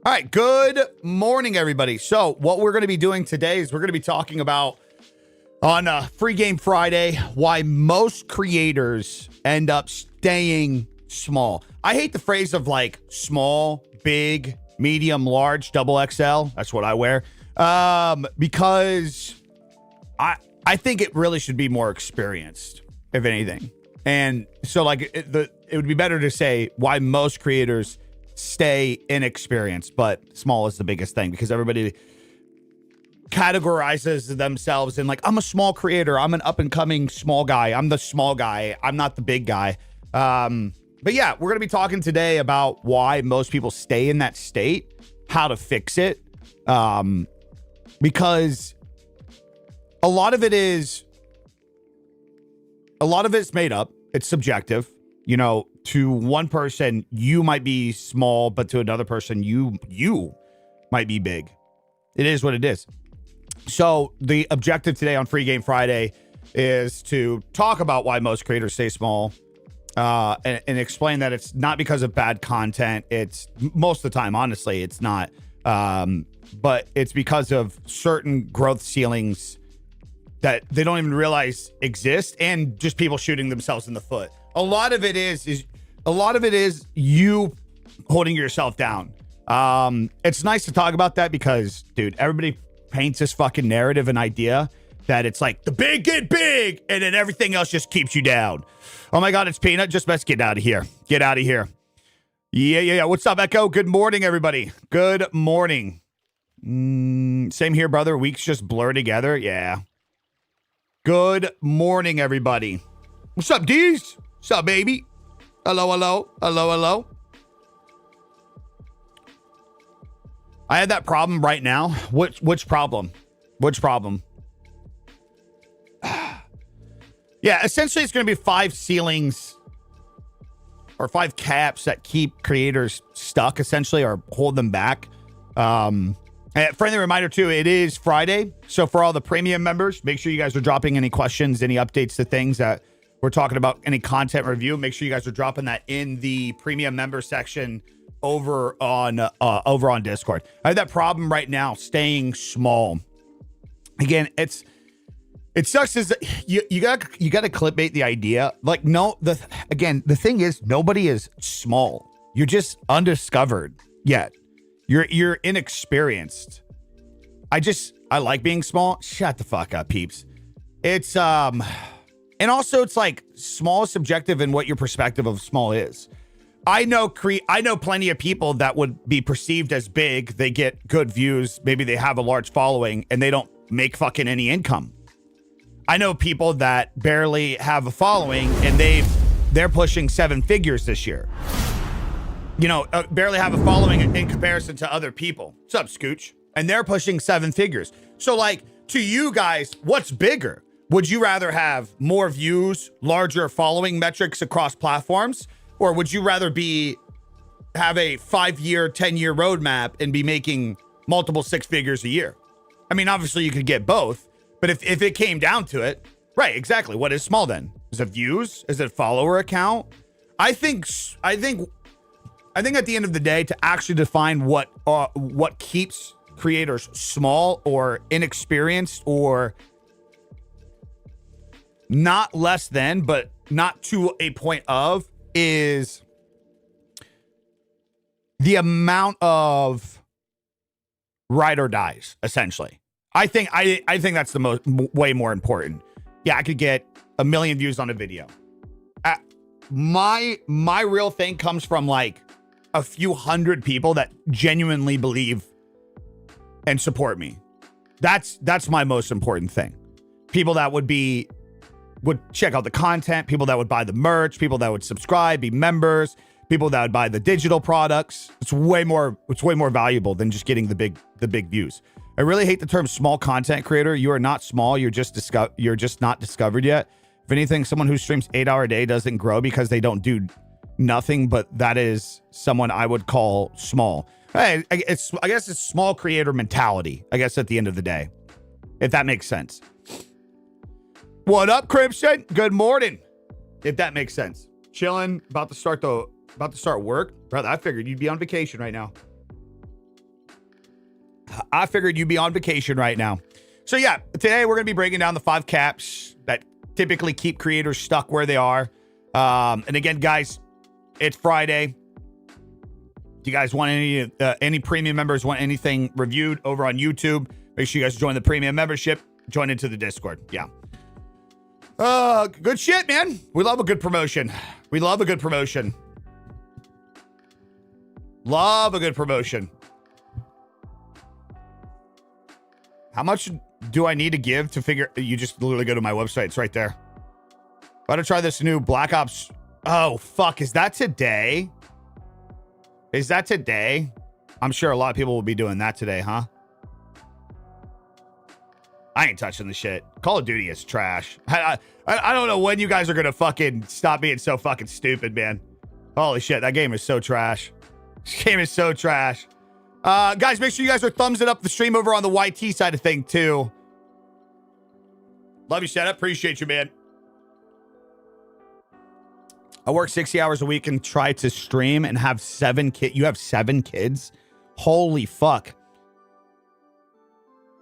All right, good morning, everybody. So what we're going to be doing today is we're going to be talking about on Free Game Friday why most creators end up staying small. I hate the phrase of like small, big, medium, large, double XL. That's what I wear. Because I think it really should be more experienced, if anything. And so like it would be better to say why most creators stay inexperienced, but small is the biggest thing because everybody categorizes themselves in like, I'm a small creator. I'm an up and coming small guy. I'm the small guy. I'm not the big guy. But yeah, we're going to be talking today about why most people stay in that state, how to fix it. Because a lot of it's made up. It's subjective. You know, to one person, you might be small, but to another person, you might be big. It is what it is. So the objective today on Free Game Friday is to talk about why most creators stay small and explain that it's not because of bad content. It's most of the time, honestly, it's not. But it's because of certain growth ceilings that they don't even realize exist and just people shooting themselves in the foot. A lot of it is you holding yourself down. It's nice to talk about that because, dude, everybody paints this fucking narrative and idea that it's like the big get big and then everything else just keeps you down. Oh my God, it's Peanut. Just best get out of here. Get out of here. Yeah. What's up, Echo? Good morning, everybody. Good morning. Same here, brother. Weeks just blur together. Yeah. Good morning, everybody. What's up, D's? What's up, baby? Hello. I had that problem right now. Which problem? Yeah, essentially it's going to be 5 ceilings or 5 caps that keep creators stuck, essentially, or hold them back. And friendly reminder, too, it is Friday. So for all the premium members, make sure you guys are dropping any questions, any updates to things that we're talking about, any content review. Make sure you guys are dropping that in the premium member section over on Discord. I have that problem right now, staying small. Again, it sucks is that you got to clickbait the idea. Like, no, the thing is nobody is small. You're just undiscovered yet. You're inexperienced. I like being small. Shut the fuck up, peeps. It's and also it's like small is subjective in what your perspective of small is. I know plenty of people that would be perceived as big. They get good views. Maybe they have a large following and they don't make fucking any income. I know people that barely have a following and they're pushing 7 figures this year. You know, barely have a following in comparison to other people. What's up, Scooch? And they're pushing 7 figures. So like to you guys, what's bigger? Would you rather have more views, larger following metrics across platforms? Or would you rather have a 5-year, 10-year roadmap and be making multiple 6 figures a year? I mean, obviously you could get both, but if it came down to it, right, exactly. What is small then? Is it views? Is it a follower account? I think at the end of the day, to actually define what keeps creators small or inexperienced or not less than, but not to a point of, is the amount of ride or dies, essentially. I think that's the way more important. Yeah, I could get 1 million views on a video. My real thing comes from like a few hundred people that genuinely believe and support me. That's my most important thing. People that would check out the content, people that would buy the merch, people that would subscribe, be members, people that would buy the digital products. It's way more valuable than just getting the big views. I really hate the term small content creator. You are not small. You're just not discovered yet. If anything, someone who streams 8-hour a day doesn't grow because they don't do nothing, but that is someone I would call small. Hey, I guess it's small creator mentality, I guess, at the end of the day, if that makes sense. What up, Crimson? Good morning. If that makes sense. Chilling, about to start work. Brother, I figured you'd be on vacation right now. I figured you'd be on vacation right now. So yeah, today we're going to be breaking down the 5 caps that typically keep creators stuck where they are. And again, guys, it's Friday. Do you guys want any premium members want anything reviewed over on YouTube? Make sure you guys join the premium membership. Join into the Discord. Yeah. Good shit, man. We love a good promotion. We love a good promotion. Love a good promotion. How much do I need to give to figure? You just literally go to my website. It's right there. About to try this new Black Ops. Oh, fuck. Is that today? Is that today? I'm sure a lot of people will be doing that today, huh? I ain't touching the shit. Call of Duty is trash. I don't know when you guys are going to fucking stop being so fucking stupid, man. Holy shit. That game is so trash. This game is so trash. Guys, make sure you guys are thumbsing up the stream over on the YT side of thing, too. Love you, Setup. Appreciate you, man. I work 60 hours a week and try to stream and have 7 kids. You have 7 kids? Holy fuck.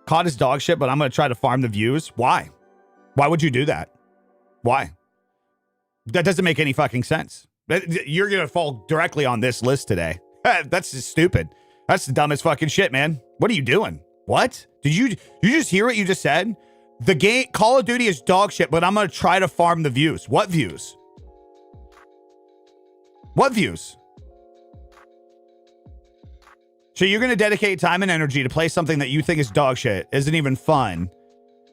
COD is dog shit, but I'm going to try to farm the views. Why? Why would you do that? Why? That doesn't make any fucking sense. You're going to fall directly on this list today. That's just stupid. That's the dumbest fucking shit, man. What are you doing? What? Did you just hear what you just said? The game, Call of Duty is dog shit, but I'm going to try to farm the views. What views? What views? So you're going to dedicate time and energy to play something that you think is dog shit, isn't even fun,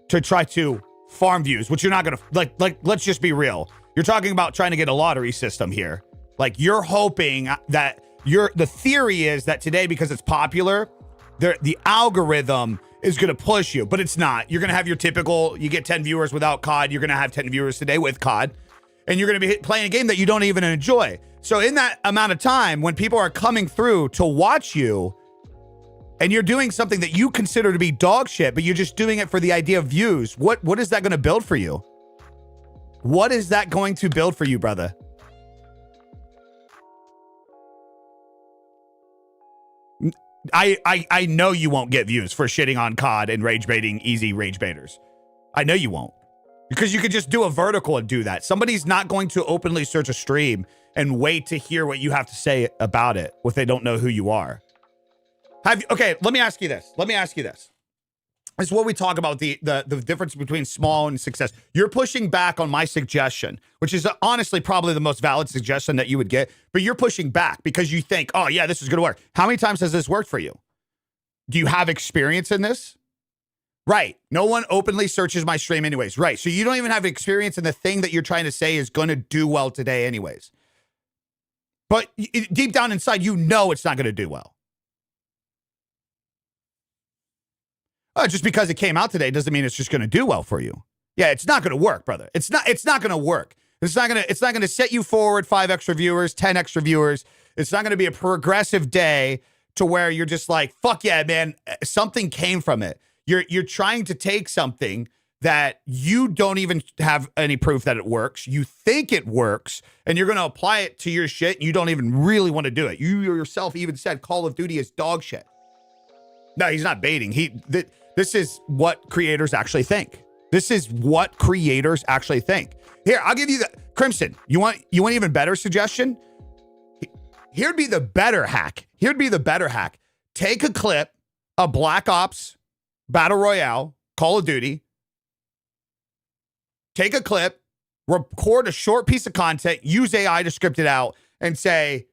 to try to farm views, which you're not going to, like, let's just be real. You're talking about trying to get a lottery system here. Like, you're hoping that the theory is that today, because it's popular, the algorithm is going to push you, but it's not. You're going to have your typical, you get 10 viewers without COD. You're going to have 10 viewers today with COD, and you're going to be playing a game that you don't even enjoy. So in that amount of time, when people are coming through to watch you and you're doing something that you consider to be dog shit, but you're just doing it for the idea of views, what is that going to build for you? What is that going to build for you, brother? I know you won't get views for shitting on COD and rage baiting easy rage baiters. I know you won't. Because you could just do a vertical and do that. Somebody's not going to openly search a stream and wait to hear what you have to say about it if they don't know who you are. Okay, let me ask you this. This is what we talk about, the difference between small and success. You're pushing back on my suggestion, which is honestly probably the most valid suggestion that you would get, but you're pushing back because you think, oh yeah, this is going to work. How many times has this worked for you? Do you have experience in this? Right. No one openly searches my stream anyways. Right. So you don't even have experience in the thing that you're trying to say is going to do well today anyways. But deep down inside, you know it's not going to do well. Just because it came out today doesn't mean it's just going to do well for you. Yeah, it's not going to work, brother. It's not going to work. It's not going to set you forward 5 extra viewers, 10 extra viewers. It's not going to be a progressive day to where you're just like, fuck yeah, man, something came from it. You're trying to take something that you don't even have any proof that it works. You think it works, and you're going to apply it to your shit, and you don't even really want to do it. You yourself even said Call of Duty is dog shit. No, he's not baiting. This is what creators actually think. This is what creators actually think. Here, I'll give you the Crimson. You want even better suggestion? Here'd be the better hack. Take a clip of Black Ops Battle Royale, Call of Duty. Take a clip, record a short piece of content, use AI to script it out, and say,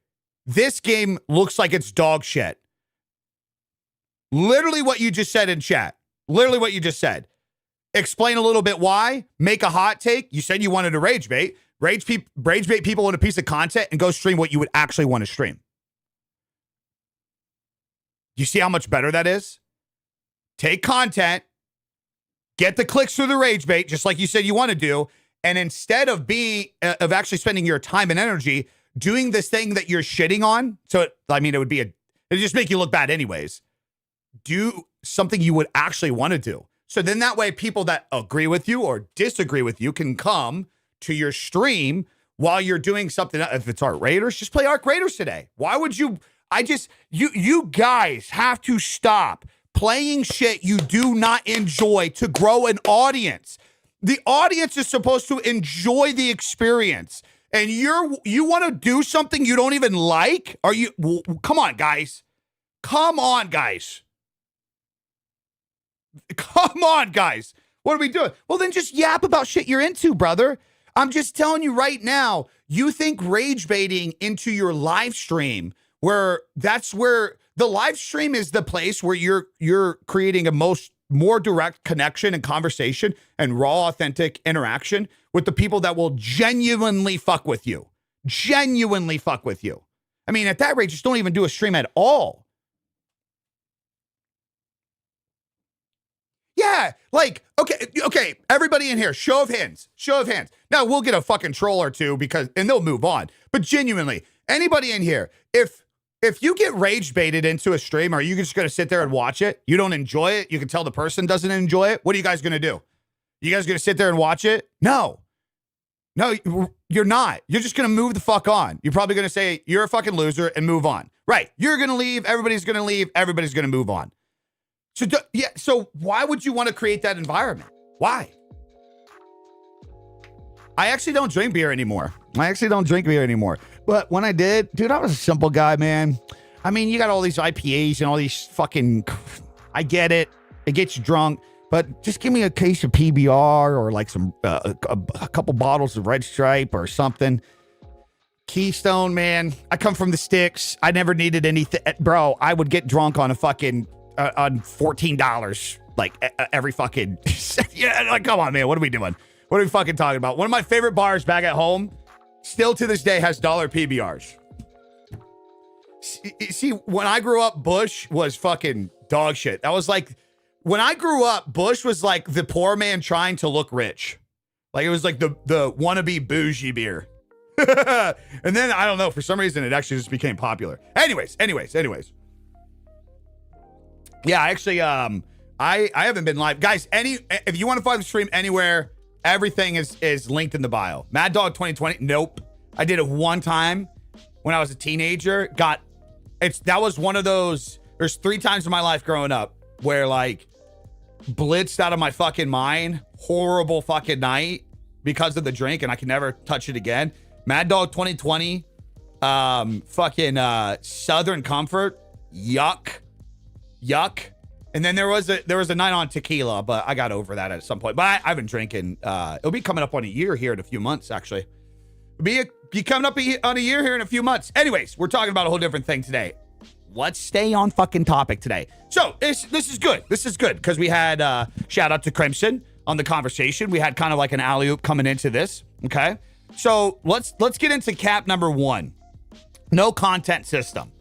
this game looks like it's dog shit. Literally what you just said in chat. Literally what you just said. Explain a little bit why. Make a hot take. You said you wanted to rage bait. Rage bait people in a piece of content and go stream what you would actually want to stream. You see how much better that is? Take content, get the clicks through the rage bait, just like you said you want to do, and instead of actually spending your time and energy doing this thing that you're shitting on, it just make you look bad anyways. Do something you would actually want to do. So then that way people that agree with you or disagree with you can come to your stream while you're doing something. If it's Arc Raiders, just play Arc Raiders today. Why would you? You guys have to stop playing shit you do not enjoy to grow an audience. The audience is supposed to enjoy the experience. And you want to do something you don't even like? Come on, guys. Come on, guys. Come on, guys. What are we doing? Well, then just yap about shit you're into, brother. I'm just telling you right now, you think rage baiting into your live stream, where the live stream is the place where you're creating a more direct connection and conversation and raw, authentic interaction with the people that will genuinely fuck with you. Genuinely fuck with you. I mean, at that rate, just don't even do a stream at all. Yeah, like, okay, everybody in here, show of hands. Now, we'll get a fucking troll or two and they'll move on. But genuinely, anybody in here, if you get rage baited into a stream, are you just going to sit there and watch it? You don't enjoy it? You can tell the person doesn't enjoy it? What are you guys going to do? You guys going to sit there and watch it? No, you're not. You're just going to move the fuck on. You're probably going to say, you're a fucking loser and move on. Right. You're going to leave. Everybody's going to leave. Everybody's going to move on. So why would you want to create that environment? Why? I actually don't drink beer anymore. But when I did, dude, I was a simple guy, man. I mean, you got all these IPAs and all these fucking, I get it. It gets you drunk, but just give me a case of PBR or like some, a couple bottles of Red Stripe or something. Keystone, man. I come from the sticks. I never needed anything. Bro, I would get drunk on a fucking, on $14, like every fucking, yeah, like, come on, man. What are we doing? What are we fucking talking about? One of my favorite bars back at home, still to this day, has dollar PBRs. See, when I grew up, Bush was fucking dog shit. That was like, when I grew up, Bush was like the poor man trying to look rich. Like, it was like the wannabe bougie beer. And then, I don't know, for some reason, it actually just became popular. Anyways. Yeah, actually, I haven't been live. Guys, if you want to find the stream anywhere, everything is linked in the bio. Mad Dog 2020, nope. I did it one time when I was a teenager. That was one of those, there's 3 times in my life growing up where, like, blitzed out of my fucking mind, horrible fucking night because of the drink, and I can never touch it again. Mad Dog 2020, Southern Comfort, yuck. And then there was a night on tequila, but I got over that at some point. But I've been drinking. It'll be coming up on a year here in a few months, actually. It'll be coming up on a year here in a few months. Anyways, we're talking about a whole different thing today. Let's stay on fucking topic today. So this is good. This is good because we had shout out to Crimson on the conversation. We had kind of like an alley-oop coming into this. Okay. So let's get into cap number 1. No content system.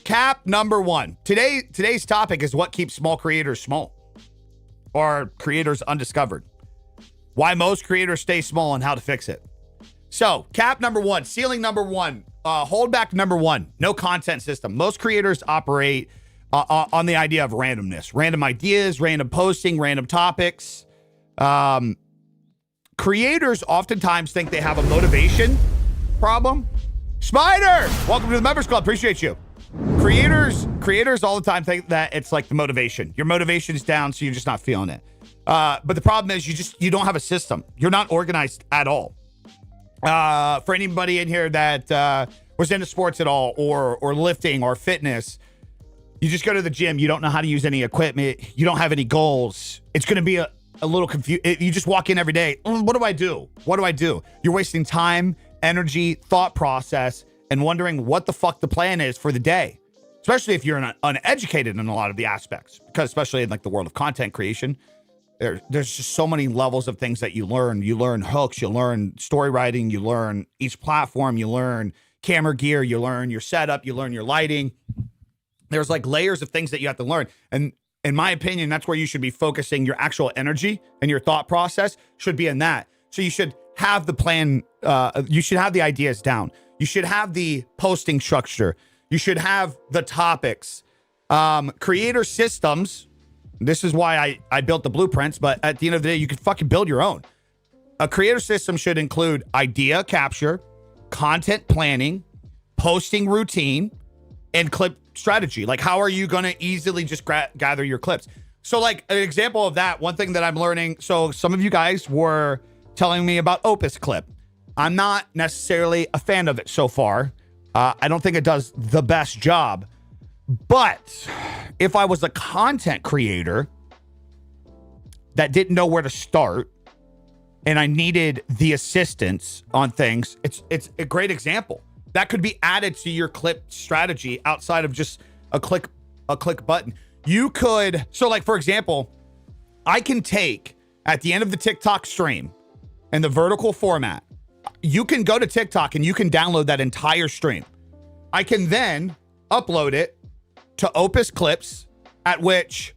Cap number 1. Today's topic is what keeps small creators small or creators undiscovered. Why most creators stay small and how to fix it. So cap number 1, ceiling number 1, holdback number 1, no content system. Most creators operate on the idea of randomness, random ideas, random posting, random topics. Creators oftentimes think they have a motivation problem. Spider, welcome to the Members Club. Appreciate you. Creators all the time think that it's like the motivation. Your motivation is down, so you're just not feeling it. But the problem is you don't have a system. You're not organized at all. For anybody in here that was into sports at all or lifting or fitness, you just go to the gym. You don't know how to use any equipment. You don't have any goals. It's going to be a little confused. You just walk in every day. What do I do? What do I do? You're wasting time, energy, thought process, and wondering what the fuck the plan is for the day, especially if you're uneducated in a lot of the aspects, because especially in like the world of content creation, there's just so many levels of things that you learn. You learn hooks, you learn story writing, you learn each platform, you learn camera gear, you learn your setup, you learn your lighting. There's like layers of things that you have to learn. And in my opinion, that's where you should be focusing your actual energy, and your thought process should be in that. So you should have the plan. You should have the ideas down. You should have the posting structure. You should have the topics. Creator systems. This is why I built the blueprints, but at the end of the day, you can fucking build your own. A creator system should include idea capture, content planning, posting routine, and clip strategy. Like, how are you going to easily just gather your clips? So like an example of that, one thing that I'm learning. So some of you guys were telling me about Opus Clip. I'm not necessarily a fan of it so far. I don't think it does the best job. But if I was a content creator that didn't know where to start and I needed the assistance on things, it's a great example. That could be added to your clip strategy outside of just a click button. You could, so like, for example, I can take at the end of the TikTok stream in the vertical format, you can go to TikTok and you can download that entire stream. I can then upload it to Opus Clips, at which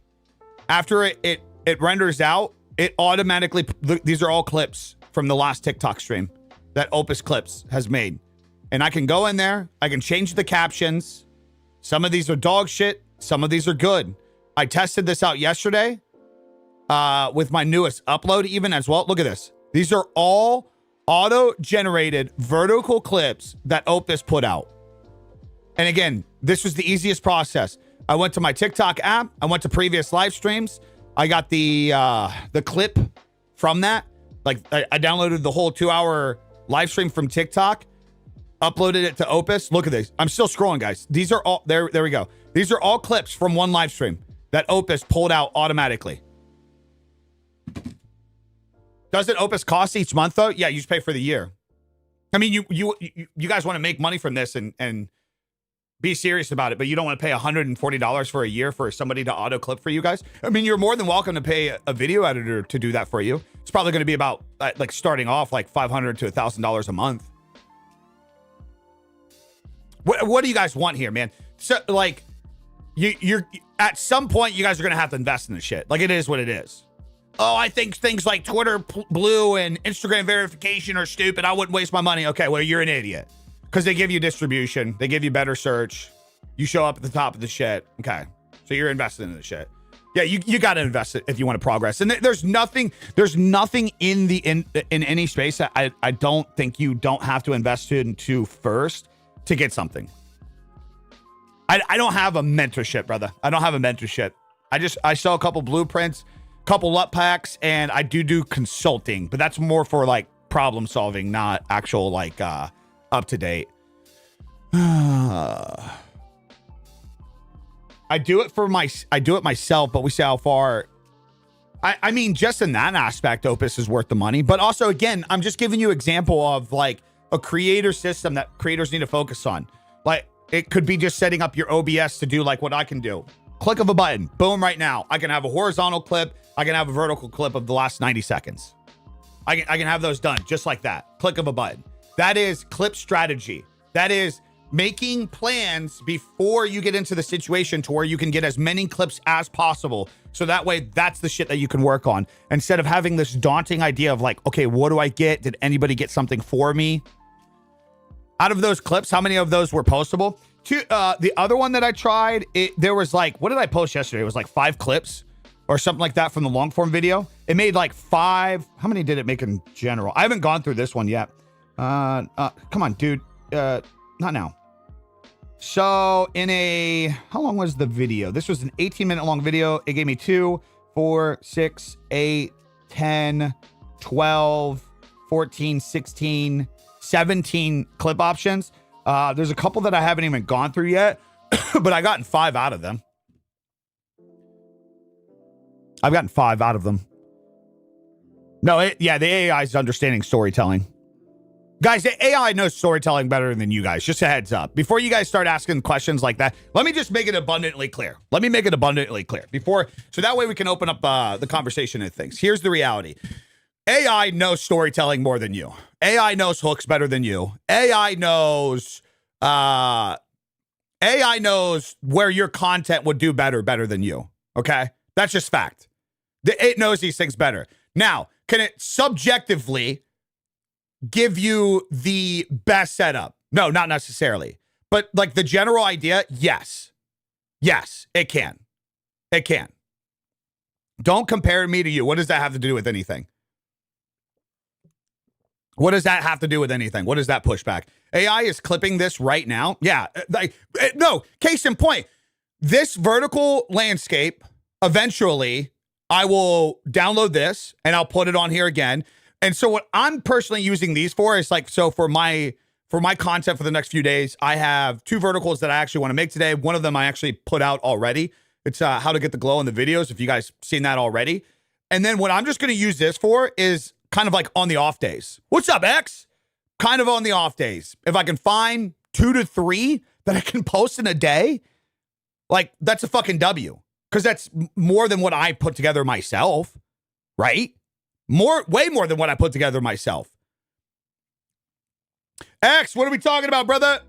after it renders out, it automatically, these are all clips from the last TikTok stream that Opus Clips has made. And I can go in there, I can change the captions. Some of these are dog shit, some of these are good. I tested this out yesterday with my newest upload even as well. Look at this. These are all auto-generated vertical clips that Opus put out. And again, this was the easiest process. I went to my TikTok app. I went to previous live streams. I got the clip from that. Like I downloaded the whole 2-hour live stream from TikTok, uploaded it to Opus. Look at this. I'm still scrolling, guys. These are all, there we go. These are all clips from one live stream that Opus pulled out automatically. Doesn't Opus cost each month though? Yeah, you just pay for the year. I mean, you guys want to make money from this and be serious about it, but you don't want to pay $140 for a year for somebody to auto clip for you guys. I mean, you're more than welcome to pay a video editor to do that for you. It's probably going to be about like starting off like $500 to $1,000 a month. What do you guys want here, man? So like you're at some point you guys are going to have to invest in this shit. Like it is what it is. Oh, I think things like Twitter Blue and Instagram verification are stupid. I wouldn't waste my money. Okay, well, you're an idiot. Because they give you distribution. They give you better search. You show up at the top of the shit. Okay. So you're invested in the shit. Yeah, you got to invest it if you want to progress. And there's nothing in any space that I don't think you don't have to invest into first to get something. I don't have a mentorship, brother. I don't have a mentorship. I sell a couple blueprints, couple LUT packs, and I do consulting, but that's more for like problem solving, not actual like up to date. I do it myself, but we see how far. I mean, just in that aspect, Opus is worth the money. But also, again, I'm just giving you an example of like a creator system that creators need to focus on. Like it could be just setting up your OBS to do like what I can do. Click of a button, boom, right now. I can have a horizontal clip. I can have a vertical clip of the last 90 seconds. I can have those done just like that. Click of a button. That is clip strategy. That is making plans before you get into the situation to where you can get as many clips as possible. So that way, that's the shit that you can work on. Instead of having this daunting idea of like, okay, what do I get? Did anybody get something for me? Out of those clips, how many of those were postable? The other one that I tried, there was like, what did I post yesterday? It was like 5 clips or something like that from the long form video. It made like 5. How many did it make in general? I haven't gone through this one yet. Come on, dude. Not now. So how long was the video? This was an 18-minute long video. It gave me 2, 4, 6, 8, 10, 12, 14, 16, 17 clip options. There's a couple that I haven't even gone through yet, but I've gotten 5 out of them. No, the AI is understanding storytelling. Guys, the AI knows storytelling better than you guys. Just a heads up. Before you guys start asking questions like that, let me just make it abundantly clear. So that way we can open up the conversation and things. Here's the reality. AI knows storytelling more than you. AI knows hooks better than you. AI knows where your content would do better than you. Okay? That's just fact. It knows these things better. Now, can it subjectively give you the best setup? No, not necessarily. But like the general idea, yes. Yes, it can. It can. Don't compare me to you. What does that have to do with anything? What does that have to do with anything? What is that pushback? AI is clipping this right now. Yeah. No, case in point, this vertical landscape, eventually I will download this and I'll put it on here again. And so what I'm personally using these for is like, so for my content for the next few days, I have 2 verticals that I actually want to make today. One of them I actually put out already. It's how to get the glow in the videos, if you guys seen that already. And then what I'm just going to use this for is kind of like on the off days. What's up, X? Kind of on the off days. If I can find 2 to 3 that I can post in a day, like that's a fucking W. Because that's more than what I put together myself, right? Way more than what I put together myself. X, what are we talking about, brother?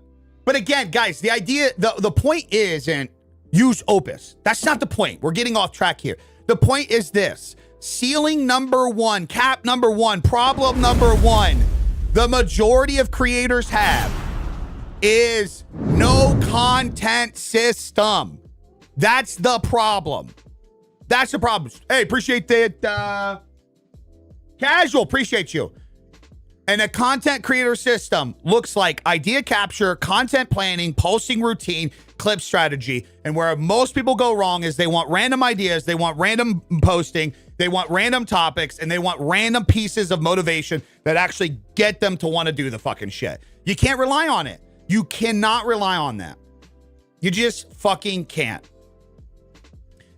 But again, guys, the idea, the point isn't use Opus. That's not the point. We're getting off track here. The point is this. Ceiling number 1, cap number 1, problem number 1, the majority of creators have is no content system. That's the problem. That's the problem. Hey, appreciate that. Casual, appreciate you. And a content creator system looks like idea capture, content planning, posting routine, clip strategy. And where most people go wrong is they want random ideas, they want random posting, they want random topics, and they want random pieces of motivation that actually get them to want to do the fucking shit. You can't rely on it. You cannot rely on that. You just fucking can't.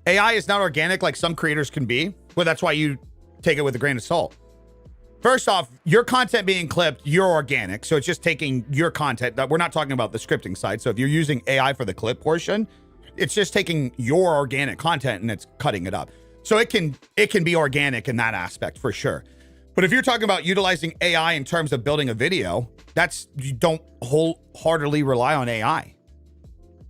AI is not organic like some creators can be, but that's why you take it with a grain of salt. First off, your content being clipped, you're organic. So it's just taking your content. We're not talking about the scripting side. So if you're using AI for the clip portion, it's just taking your organic content and it's cutting it up. So it can be organic in that aspect for sure. But if you're talking about utilizing AI in terms of building a video, you don't wholeheartedly rely on AI.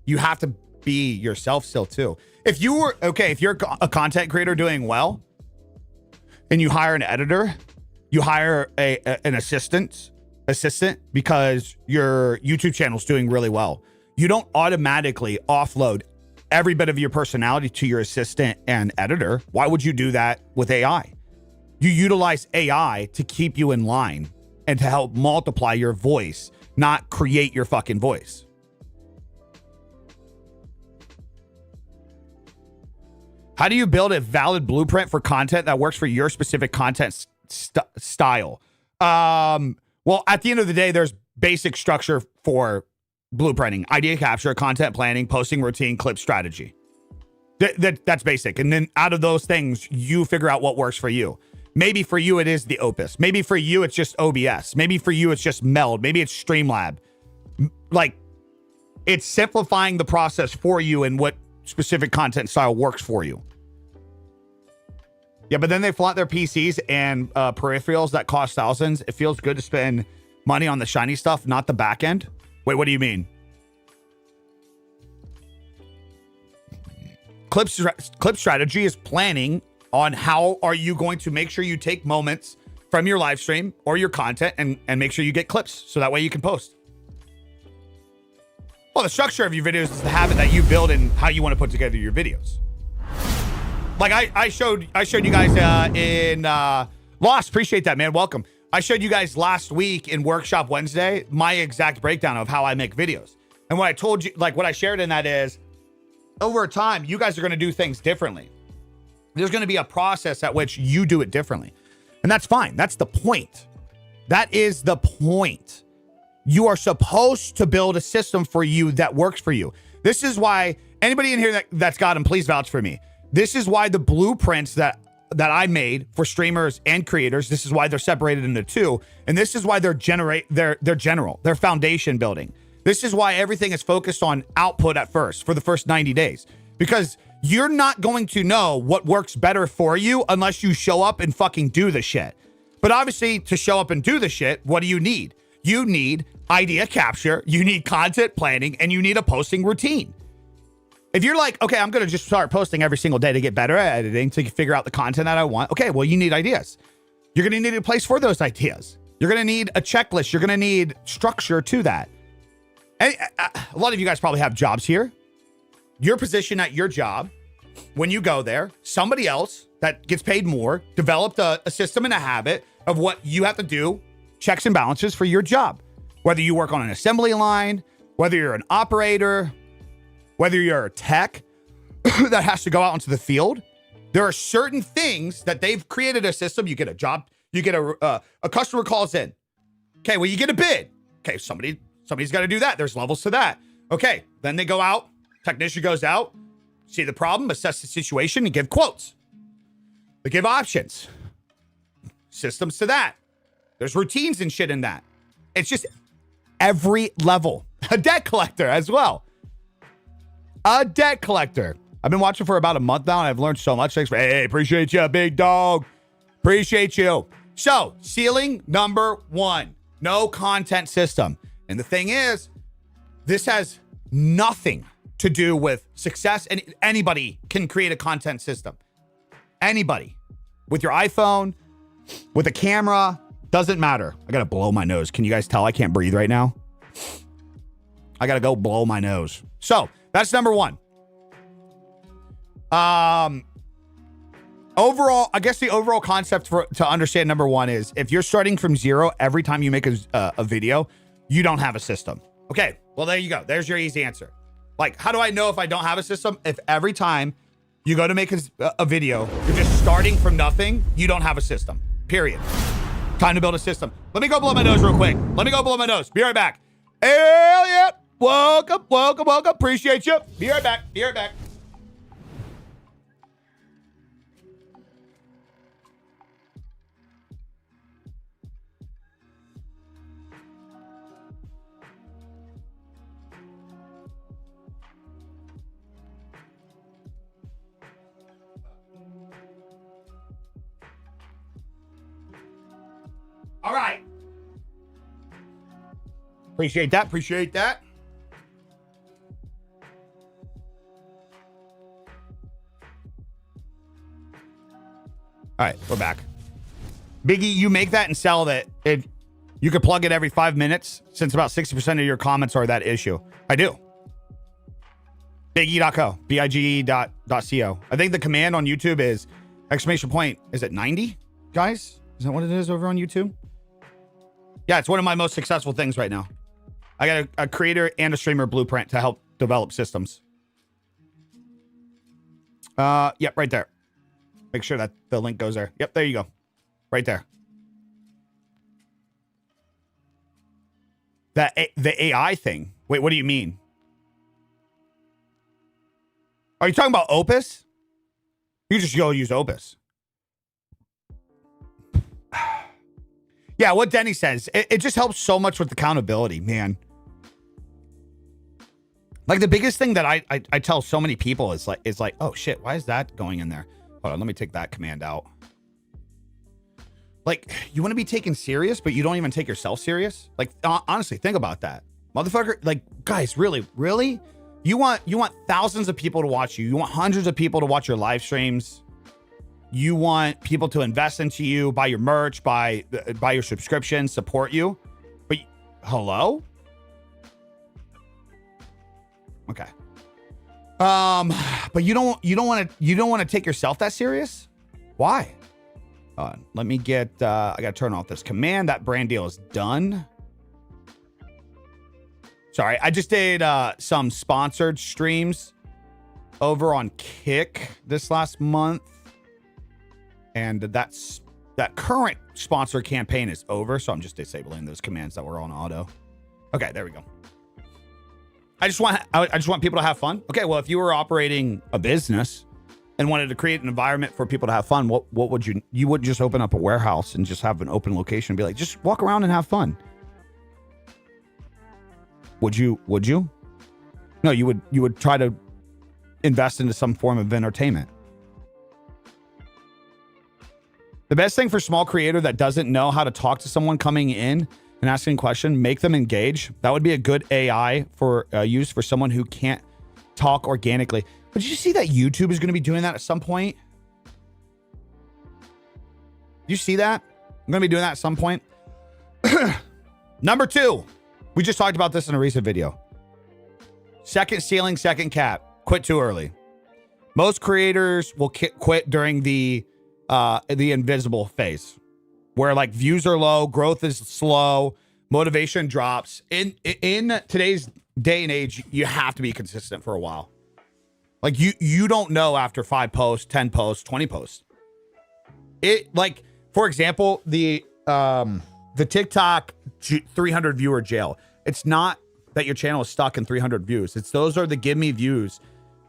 You have to be yourself still too. If you're a content creator doing well and you hire an editor, you hire an assistant because your YouTube channel's doing really well. You don't automatically offload every bit of your personality to your assistant and editor. Why would you do that with AI? You utilize AI to keep you in line and to help multiply your voice, not create your fucking voice. How do you build a valid blueprint for content that works for your specific content style? Well, at the end of the day, there's basic structure for blueprinting: idea capture, content planning, posting routine, clip strategy. That's basic. And then out of those things, you figure out what works for you. Maybe for you, it is the Opus. Maybe for you, it's just OBS. Maybe for you, it's just Meld. Maybe it's Streamlab. Like, it's simplifying the process for you and what specific content style works for you. Yeah, but then they flaunt their PCs and peripherals that cost thousands. It feels good to spend money on the shiny stuff, not the back end. Wait, what do you mean? Clip strategy is planning on how are you going to make sure you take moments from your live stream or your content and make sure you get clips so that way you can post. Well, the structure of your videos is the habit that you build and how you want to put together your videos. Like I showed you guys in Lost. Appreciate that, man. Welcome. I showed you guys last week in Workshop Wednesday my exact breakdown of how I make videos. And what I told you, like what I shared in that is, over time, you guys are going to do things differently. There's going to be a process at which you do it differently. And that's fine. That's the point. That is the point. You are supposed to build a system for you that works for you. This is why anybody in here that's got them, please vouch for me. This is why the blueprints that I made for streamers and creators, this is why they're separated into two. And this is why they're general, they're foundation building. This is why everything is focused on output at first for the first 90 days, because you're not going to know what works better for you unless you show up and fucking do the shit. But obviously to show up and do the shit, what do you need? You need idea capture, you need content planning, and you need a posting routine. If you're like, okay, I'm going to just start posting every single day to get better at editing, to figure out the content that I want. Okay, well, you need ideas. You're going to need a place for those ideas. You're going to need a checklist. You're going to need structure to that. And a lot of you guys probably have jobs here. Your position at your job, when you go there, somebody else that gets paid more developed a system and a habit of what you have to do checks and balances for your job. Whether you work on an assembly line, whether you're an operator, whether you're a tech that has to go out into the field, there are certain things that they've created a system. You get a job, you get a customer calls in. Okay, well, you get a bid. Okay, somebody's got to do that. There's levels to that. Okay, then they go out, technician goes out, see the problem, assess the situation, and give quotes. They give options, systems to that. There's routines and shit in that. It's just every level. A debt collector as well. A debt collector. I've been watching for about a month now, and I've learned so much. Thanks for, hey, appreciate you, big dog. Appreciate you. So, ceiling number 1, no content system. And the thing is, this has nothing to do with success, and anybody can create a content system. Anybody. With your iPhone, with a camera, doesn't matter. I gotta blow my nose. Can you guys tell I can't breathe right now? I gotta go blow my nose. So, that's number 1. Overall, I guess the overall concept to understand number 1 is if you're starting from zero every time you make a video, you don't have a system. Okay, well, there you go. There's your easy answer. Like, how do I know if I don't have a system? If every time you go to make a video, you're just starting from nothing, you don't have a system. Period. Time to build a system. Let me go blow my nose real quick. Let me go blow my nose. Be right back. Hell yeah. Welcome, welcome, welcome. Appreciate you. Be right back. Be right back. All right. Appreciate that. Appreciate that. All right, we're back. Biggie, you make that and sell that. You could plug it every 5 minutes since about 60% of your comments are that issue. I do. Biggie.co. BIGE.co. I think the command on YouTube is exclamation point. Is it 90, guys? Is that what it is over on YouTube? Yeah, it's one of my most successful things right now. I got a creator and a streamer blueprint to help develop systems. Yep, right there. Make sure that the link goes there. Yep, there you go. Right there. The AI thing. Wait, what do you mean? Are you talking about Opus? You just go use Opus. Yeah, what Denny says, it just helps so much with accountability, man. Like the biggest thing that I tell so many people is like, oh shit, why is that going in there? Hold on, let me take that command out. Like, you want to be taken serious, but you don't even take yourself serious? Like, honestly, think about that. Motherfucker, like, guys, really? You want thousands of people to watch you. You want hundreds of people to watch your live streams. You want people to invest into you, buy your merch, buy your subscription, support you. But hello? Okay. But you don't want to take yourself that serious? Why? Let me get I gotta turn off this command. That brand deal is done. Sorry, I just did some sponsored streams over on Kick this last month. And that current sponsor campaign is over, so I'm just disabling those commands that were on auto. Okay, there we go. I just want people to have fun. Okay, well, if you were operating a business and wanted to create an environment for people to have fun, what would you wouldn't just open up a warehouse and just have an open location and be like, just walk around and have fun. Would you? No, you would try to invest into some form of entertainment. The best thing for small creator that doesn't know how to talk to someone coming in and asking a question, make them engage. That would be a good AI for use for someone who can't talk organically. But did you see that YouTube is going to be doing that at some point? You see that? I'm going to be doing that at some point. Number 2. We just talked about this in a recent video. Second ceiling, second cap. Quit too early. Most creators will quit during the invisible phase. where like views are low, growth is slow, motivation drops. In today's day and age, you have to be consistent for a while. Like you don't know after 5 posts, 10 posts, 20 posts. It like, for example, the TikTok 300 viewer jail. It's not that your channel is stuck in 300 views. It's those are the give me views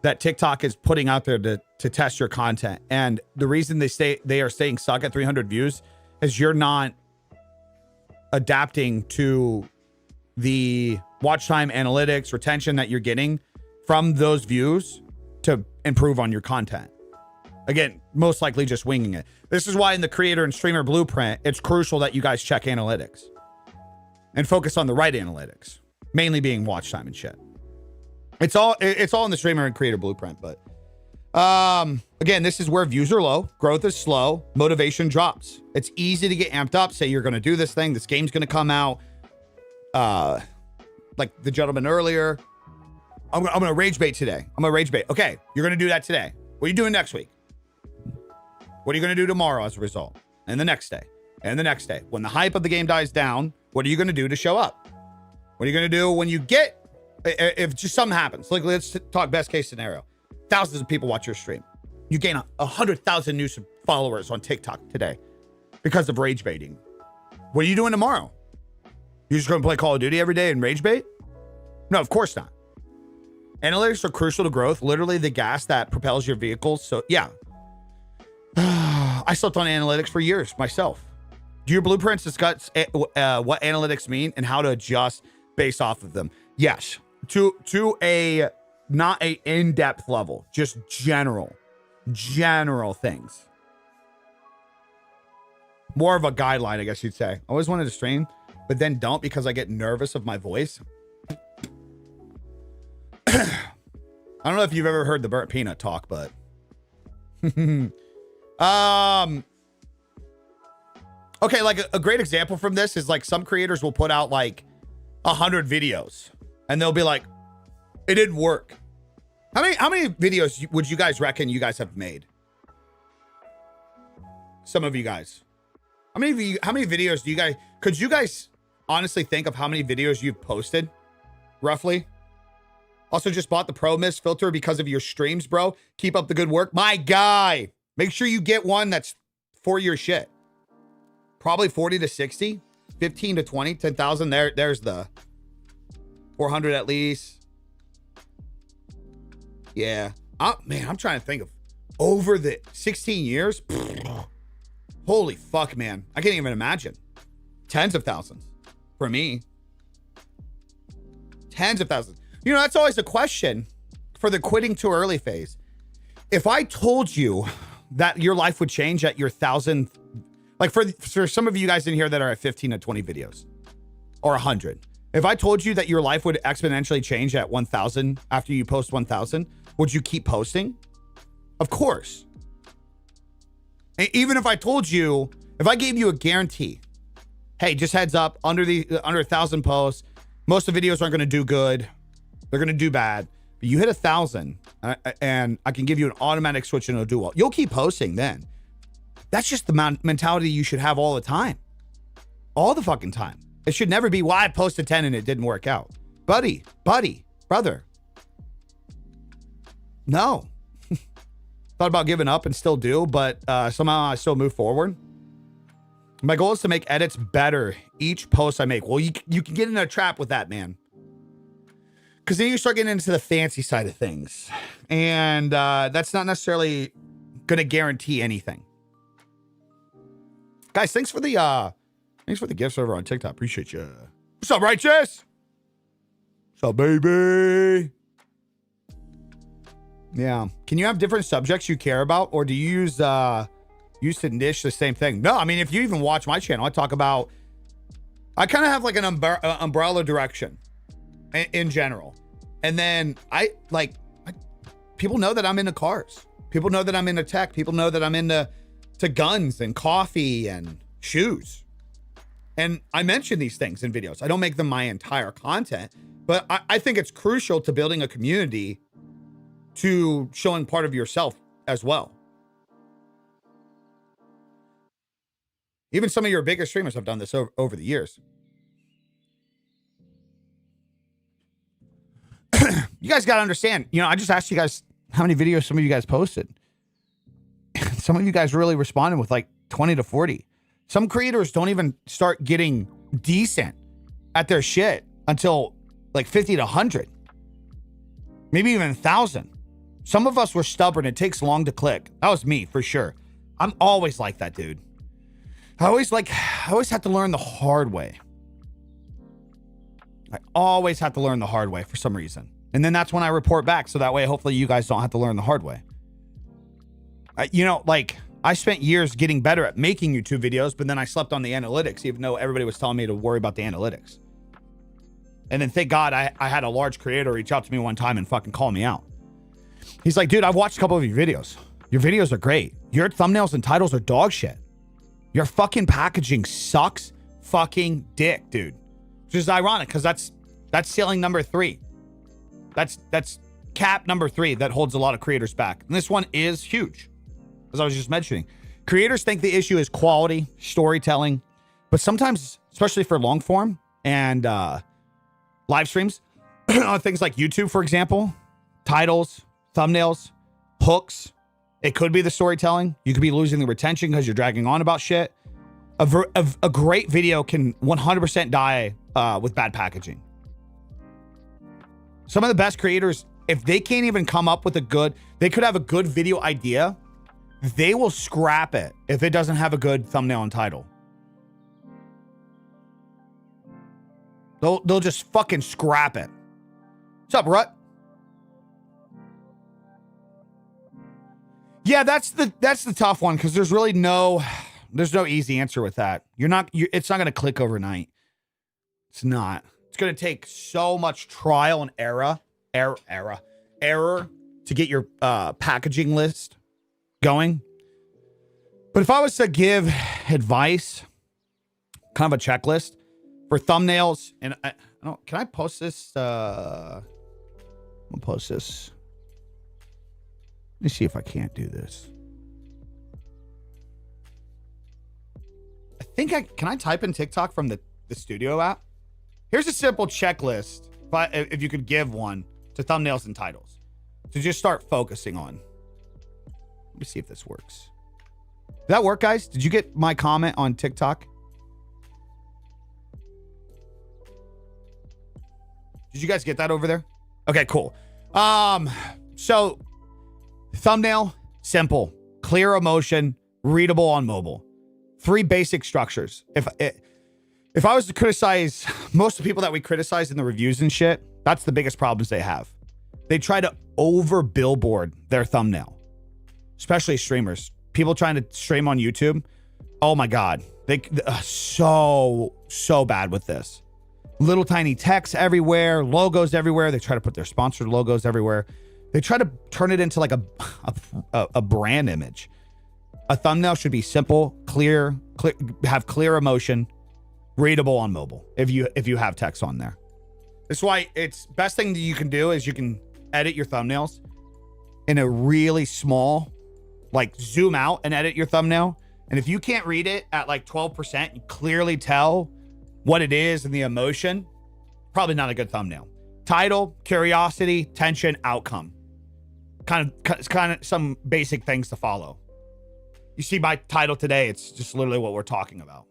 that TikTok is putting out there to test your content. And the reason they are staying stuck at 300 views is you're not adapting to the watch time analytics retention that you're getting from those views to improve on your content. Again, most likely just winging it. This is why in the creator and streamer blueprint, it's crucial that you guys check analytics and focus on the right analytics, mainly being watch time and shit. It's all in the streamer and creator blueprint. But again, this is where views are low, growth is slow, motivation drops. It's easy to get amped up, say you're going to do this thing, this game's going to come out. Like the gentleman earlier, I'm going to rage bait today. I'm going to rage bait. Okay, you're going to do that today. What are you doing next week? What are you going to do tomorrow as a result? And the next day. And the next day. When the hype of the game dies down, what are you going to do to show up? What are you going to do when you get, if just something happens? Like, let's talk best case scenario. Thousands of people watch your stream. You gain 100,000 new followers on TikTok today because of rage baiting. What are you doing tomorrow? You're just going to play Call of Duty every day and rage bait? No, of course not. Analytics are crucial to growth, literally the gas that propels your vehicles. So yeah, I slept on analytics for years myself. Do your blueprints discuss what analytics mean and how to adjust based off of them? Yes, to a not a in-depth level, just general things. More of a guideline, I guess you'd say. I always wanted to stream, but then don't because I get nervous of my voice. I don't know if you've ever heard the burnt peanut talk, but okay, like a great example from this is like some creators will put out like 100 videos and they'll be like, it didn't work. How many videos would you guys reckon you guys have made? Some of you guys. How many videos do you guys, could you guys honestly think of how many videos you've posted roughly? Also just bought the Pro Mist filter because of your streams, bro. Keep up the good work. My guy, make sure you get one that's for your shit. Probably 40 to 60, 15 to 20, 10,000. There's the 400 at least. Yeah. Man, I'm trying to think of over the 16 years. Holy fuck, man. I can't even imagine. Tens of thousands for me. Tens of thousands. You know, that's always a question for the quitting too early phase. If I told you that your life would change at your 1,000th, like for some of you guys in here that are at 15 to 20 videos or 100, if I told you that your life would exponentially change at 1,000 after you post 1,000, would you keep posting? Of course. And even if I told you, if I gave you a guarantee, hey, just heads up, under 1,000 posts, most of the videos aren't going to do good. They're going to do bad. But you hit 1,000 and I can give you an automatic switch and it'll do well. You'll keep posting then. That's just the mentality you should have all the time. All the fucking time. It should never be, well, I posted 10 and it didn't work out. Buddy, brother. No. Thought about giving up and still do, but somehow I still move forward. My goal is to make edits better each post I make. Well, you can get in a trap with that, man. Because then you start getting into the fancy side of things. And that's not necessarily going to guarantee anything. Guys, thanks for the gifts over on TikTok. Appreciate you. What's up, Righteous? What's up, baby? Yeah. Can you have different subjects you care about? Or do you use to niche the same thing? No, I mean, if you even watch my channel, I talk about, I kind of have like an umbrella direction in general. And then people know that I'm into cars. People know that I'm into tech. People know that I'm into guns and coffee and shoes. And I mention these things in videos. I don't make them my entire content, but I think it's crucial to building a community to showing part of yourself as well. Even some of your bigger streamers have done this over the years. You guys got to understand, you know, I just asked you guys how many videos some of you guys posted. Some of you guys really responded with like 20 to 40. Some creators don't even start getting decent at their shit until like 50 to 100. Maybe even 1,000. Some of us were stubborn. It takes long to click. That was me for sure. I'm always like that, dude. I always had to learn the hard way. I always have to learn the hard way for some reason. And then that's when I report back. So that way, hopefully you guys don't have to learn the hard way. You know, like I spent years getting better at making YouTube videos, but then I slept on the analytics, even though everybody was telling me to worry about the analytics. And then thank God I had a large creator reach out to me one time and fucking call me out. He's like, dude, I've watched a couple of your videos. Your videos are great. Your thumbnails and titles are dog shit. Your fucking packaging sucks fucking dick, dude. Which is ironic because that's ceiling number 3. That's cap number 3 that holds a lot of creators back. And this one is huge. As I was just mentioning, creators think the issue is quality, storytelling, but sometimes, especially for long form and live streams, on things like YouTube, for example, titles, thumbnails, hooks, it could be the storytelling. You could be losing the retention because you're dragging on about shit. A great video can 100% die with bad packaging. Some of the best creators, if they can't even come up with they could have a good video idea. They will scrap it if it doesn't have a good thumbnail and title. They'll just fucking scrap it. What's up, Rut? Yeah, that's the tough one because there's really no easy answer with that. It's not going to click overnight. It's not. It's going to take so much trial and error to get your packaging list going. But if I was to give advice, kind of a checklist for thumbnails, and can I post this? I'm gonna post this. Let me see if I can't do this. I think can I type in TikTok from the studio app? Here's a simple checklist, if you could give one to thumbnails and titles to just start focusing on. Let me see if this works. Did that work, guys? Did you get my comment on TikTok? Did you guys get that over there? Okay, cool. So thumbnail, simple, clear emotion, readable on mobile. 3 basic structures. If I was to criticize most of the people that we criticize in the reviews and shit, that's the biggest problems they have. They try to over billboard their thumbnail, especially streamers. People trying to stream on YouTube. Oh my God. They so bad with this. Little tiny text everywhere, logos everywhere. They try to put their sponsored logos everywhere. They try to turn it into like a brand image. A thumbnail should be simple, clear, have clear emotion, readable on mobile if you have text on there. That's why it's best thing that you can do is you can edit your thumbnails in a really small, like zoom out and edit your thumbnail. And if you can't read it at like 12%, you clearly tell what it is and the emotion, probably not a good thumbnail. Title, curiosity, tension, outcome. Kind of some basic things to follow. You see my title today, it's just literally what we're talking about.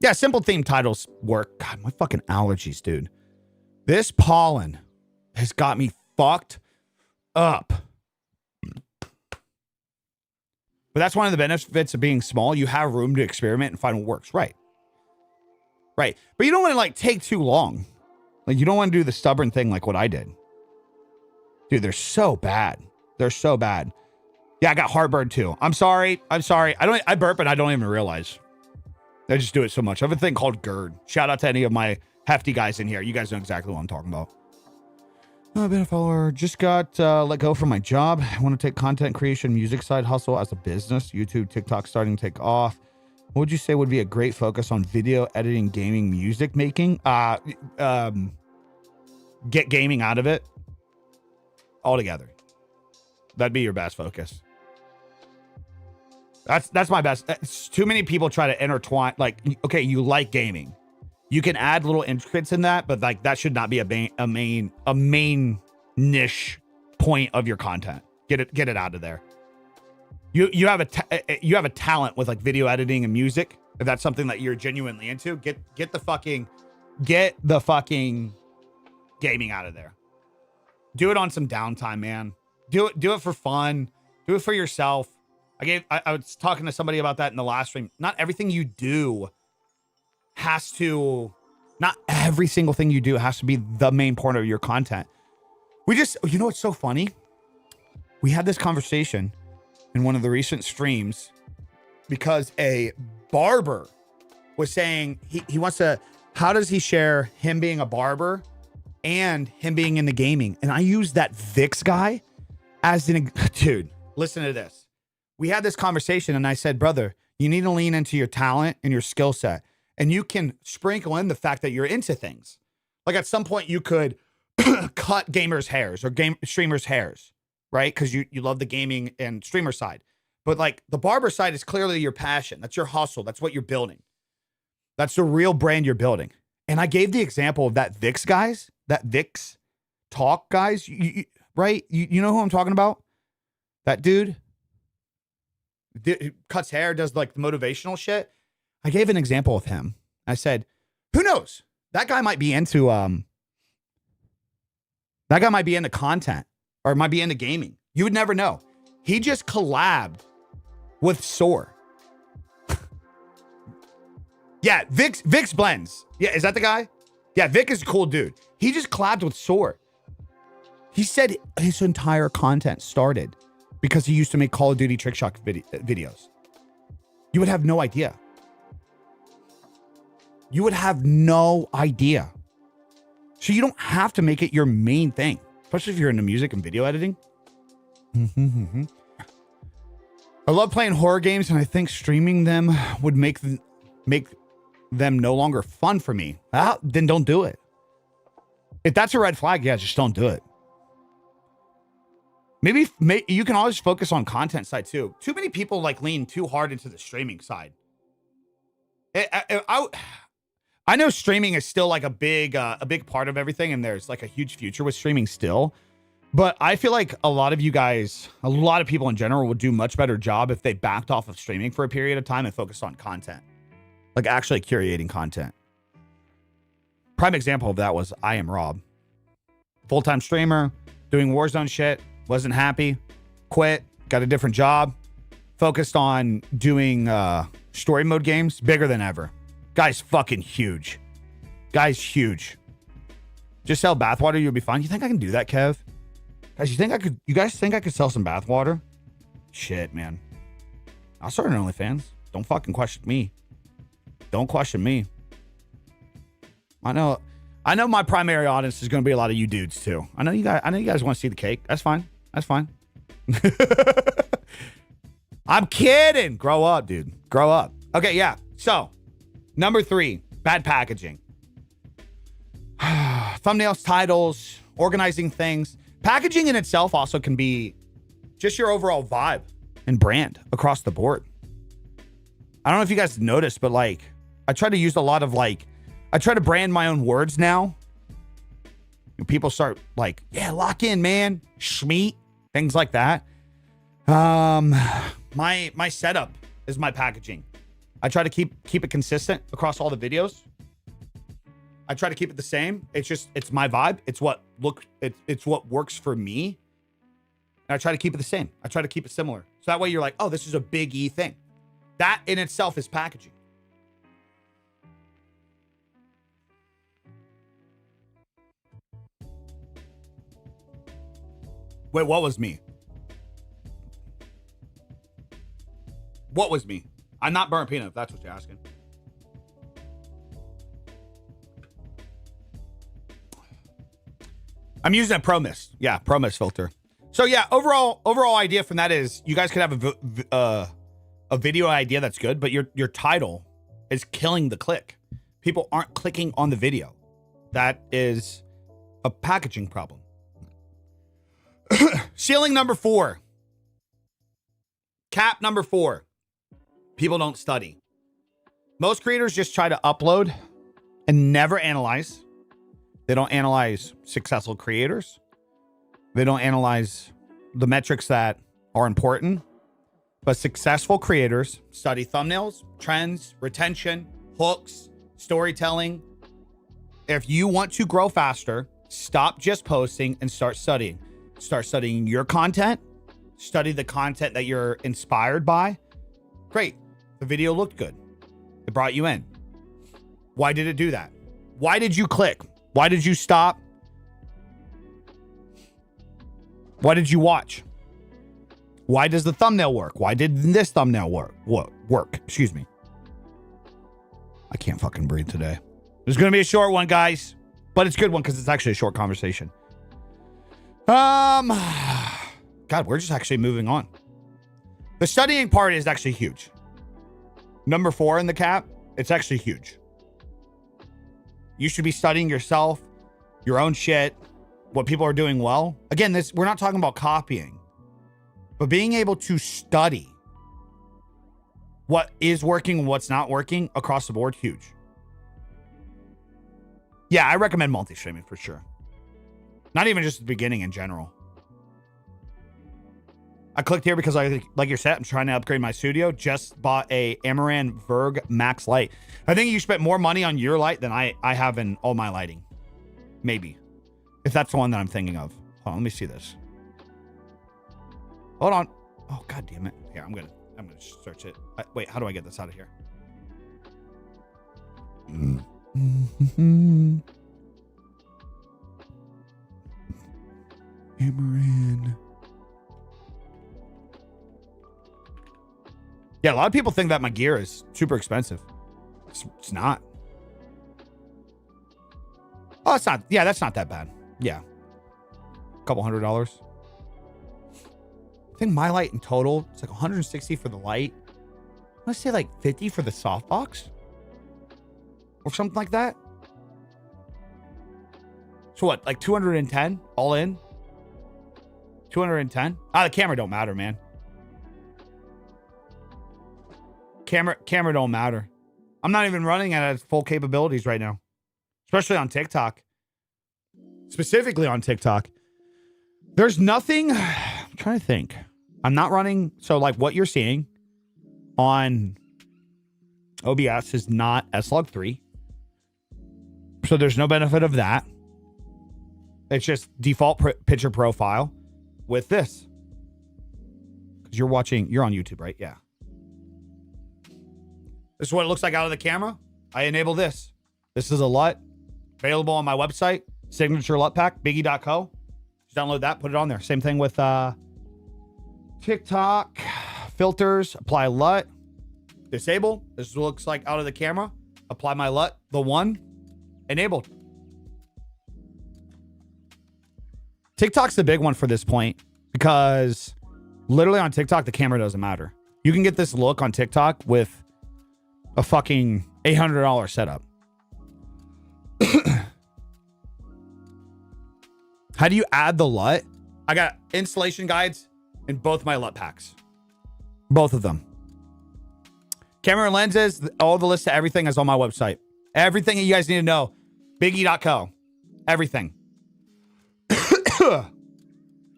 Yeah, simple theme titles work. God, my fucking allergies, dude. This pollen has got me fucked up. But that's one of the benefits of being small. You have room to experiment and find what works. Right. But you don't want to like take too long. Like you don't want to do the stubborn thing like what I did. Dude, they're so bad. Yeah, I got heartburn too. I'm sorry. I burp and I don't even realize. I just do it so much. I have a thing called GERD. Shout out to any of my hefty guys in here. You guys know exactly what I'm talking about. I've been a follower. Just got let go from my job. I want to take content creation, music side hustle as a business. YouTube, TikTok starting to take off. What would you say would be a great focus on video editing, gaming, music making? Get gaming out of it altogether. That'd be your best focus. That's my best. Too many people try to intertwine. Like, okay, you like gaming, you can add little intricates in that, but like that should not be a main niche point of your content. Get it out of there. You have a talent with like video editing and music. If that's something that you're genuinely into, get the fucking gaming out of there. Do it on some downtime, man. Do it for fun. Do it for yourself. I was talking to somebody about that in the last stream. Not every single thing you do has to be the main part of your content. You know what's so funny? We had this conversation in one of the recent streams because a barber was saying he wants to, how does he share him being a barber and him being into gaming? And I used that Vix guy as dude, listen to this. We had this conversation and I said, brother, you need to lean into your talent and your skill set. And you can sprinkle in the fact that you're into things. Like at some point you could cut gamers' hairs or streamers' hairs, right? Because you love the gaming and streamer side. But like the barber side is clearly your passion. That's your hustle. That's what you're building. That's the real brand you're building. And I gave the example of that Vix talk guys, right? You know who I'm talking about? That dude cuts hair, does like the motivational shit. I gave an example of him. I said, who knows? That guy might be into content or might be into gaming. You would never know. He just collabed with Soar. Yeah, Vix Blends. Yeah, is that the guy? Yeah, Vic is a cool dude. He just collabed with Soar. He said his entire content started because he used to make Call of Duty trick shot videos. You would have no idea. You would have no idea. So you don't have to make it your main thing, especially if you're into music and video editing. I love playing horror games, and I think streaming them would make them no longer fun for me. Then don't do it. If that's a red flag, yeah, just don't do it. Maybe you can always focus on content side too. Too many people like lean too hard into the streaming side. I know streaming is still like a big part of everything, and there's like a huge future with streaming still. But I feel like a lot of people in general would do a much better job if they backed off of streaming for a period of time and focused on content, like actually curating content. Prime example of that was I Am Rob, full-time streamer, doing Warzone shit. Wasn't happy, quit, got a different job, focused on doing story mode games, bigger than ever. Guy's fucking huge. Guy's huge. Just sell bathwater, you'll be fine. You think I can do that, Kev? Guys, you guys think I could sell some bathwater? Shit, man. I'll start an OnlyFans. Don't fucking question me. Don't question me. I know my primary audience is going to be a lot of you dudes too. I know you guys want to see the cake. That's fine. That's fine. I'm kidding. Grow up, dude. Grow up. Okay, yeah. So, number 3, bad packaging. Thumbnails, titles, organizing things. Packaging in itself also can be just your overall vibe and brand across the board. I don't know if you guys noticed, but like, I try to use a lot of like, I try to brand my own words now. People start like, yeah, lock in, man. Schmeat, things like that. My setup is my packaging. I try to keep it consistent across all the videos. I try to keep it the same. It's my vibe. It's what works for me. And I try to keep it the same. I try to keep it similar. So that way you're like, oh, this is a big E thing. That in itself is packaging. Wait, what was me? What was me? I'm not burnt peanut, if that's what you're asking. I'm using a Pro Mist. Yeah, Pro Mist filter. So yeah, overall idea from that is you guys could have a video idea that's good, but your title is killing the click. People aren't clicking on the video. That is a packaging problem. Ceiling number 4. Cap number 4. People don't study. Most creators just try to upload and never analyze. They don't analyze successful creators. They don't analyze the metrics that are important. But successful creators study thumbnails, trends, retention, hooks, storytelling. If you want to grow faster, stop just posting and start studying. Start studying your content. Study the content that you're inspired by. Great. The video looked good. It brought you in. Why did it do that? Why did you click? Why did you stop? Why did you watch? Why does the thumbnail work? Why did this thumbnail work? Excuse me. I can't fucking breathe today. It's going to be a short one, guys. But it's a good one because it's actually a short conversation. God, we're just actually moving on. The studying part is actually huge. Number 4 in the cap, it's actually huge. You should be studying yourself, your own shit, what people are doing well. Again, we're not talking about copying, but being able to study what is working and what's not working across the board, huge. Yeah, I recommend multi-streaming for sure. Not even just the beginning in general. I clicked here because like your set, I'm trying to upgrade my studio. Just bought a Amaran Verg Max light. I think you spent more money on your light than I have in all my lighting. Maybe. If that's the one that I'm thinking of. Hold on, let me see this. Hold on. Oh, god damn it. Here, I'm gonna search it. Wait, how do I get this out of here? Amaran. Yeah, a lot of people think that my gear is super expensive. It's not. Oh, it's not. Yeah, that's not that bad. Yeah. A couple $100. I think my light in total, it's like 160 for the light. Let's say like 50 for the softbox. Or something like that. So what, like 210 all in? 210? The camera don't matter, man. Camera don't matter. I'm not even running at its full capabilities right now. Especially on TikTok. Specifically on TikTok. There's nothing... I'm trying to think. I'm not running... So like what you're seeing on OBS is not S-Log 3. So there's no benefit of that. It's just default picture profile with this. Because you're on YouTube, right? Yeah. This is what it looks like out of the camera. I enable this. This is a LUT available on my website, signature LUT pack, biggie.co. Just download that, put it on there. Same thing with TikTok filters, apply LUT, disable. This is what it looks like out of the camera. Apply my LUT, the one, enabled. TikTok's the big one for this point because literally on TikTok, the camera doesn't matter. You can get this look on TikTok with a fucking $800 setup. How do you add the LUT? I got installation guides in both my LUT packs. Both of them. Camera and lenses, all the list of everything is on my website. Everything that you guys need to know. Biggie.co. Everything. Hold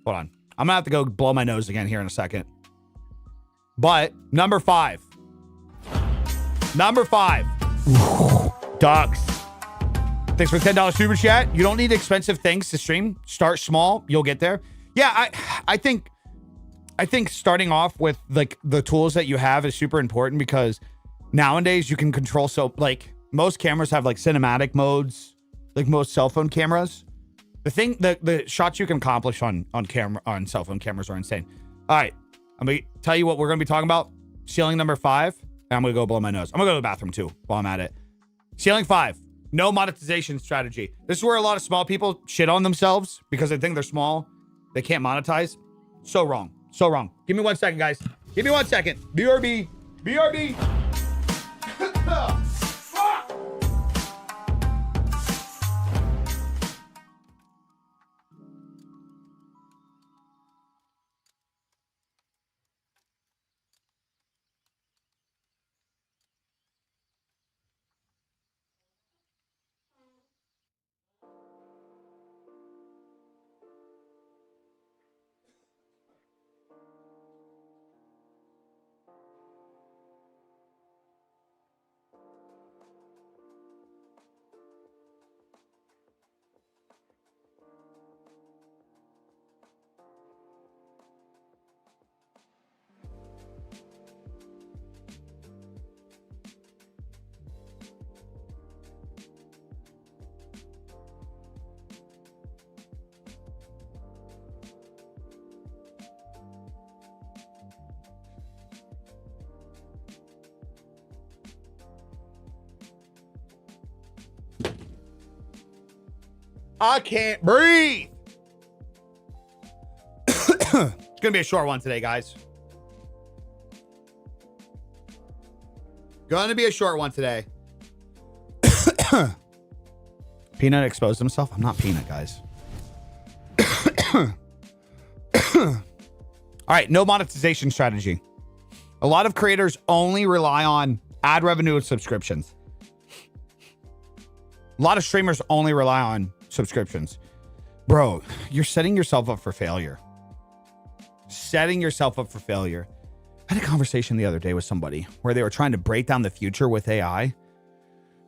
on. I'm going to have to go blow my nose again here in a second. But number 5. Number 5. Ducks. Thanks for the $10 super chat. You don't need expensive things to stream. Start small. You'll get there. Yeah, I think starting off with like the tools that you have is super important because nowadays you can control like most cameras have like cinematic modes, like most cell phone cameras. The shots you can accomplish on cell phone cameras are insane. All right, I'm gonna tell you what we're gonna be talking about. Ceiling number 5, and I'm gonna go blow my nose. I'm gonna go to the bathroom too while I'm at it. Ceiling 5, no monetization strategy. This is where a lot of small people shit on themselves because they think they're small, they can't monetize. So wrong, so wrong. Give me 1 second, guys. Give me 1 second. BRB, BRB. I can't breathe. It's going to be a short one today, guys. Going to be a short one today. Peanut exposed himself. I'm not Peanut, guys. All right, no monetization strategy. A lot of creators only rely on ad revenue and subscriptions. A lot of streamers only rely on subscriptions. Bro, you're setting yourself up for failure. Setting yourself up for failure. I had a conversation the other day with somebody where they were trying to break down the future with AI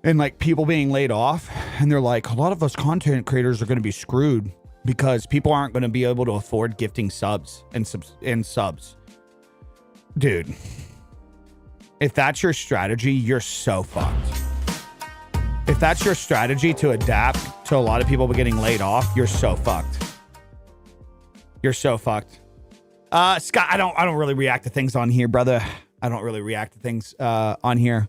and like people being laid off. And they're like, a lot of us content creators are going to be screwed because people aren't going to be able to afford gifting subs and subs. Dude, if that's your strategy, you're so fucked. If that's your strategy to adapt to a lot of people getting laid off, you're so fucked. You're so fucked. Scott, I don't really react to things on here, brother. I don't really react to things on here.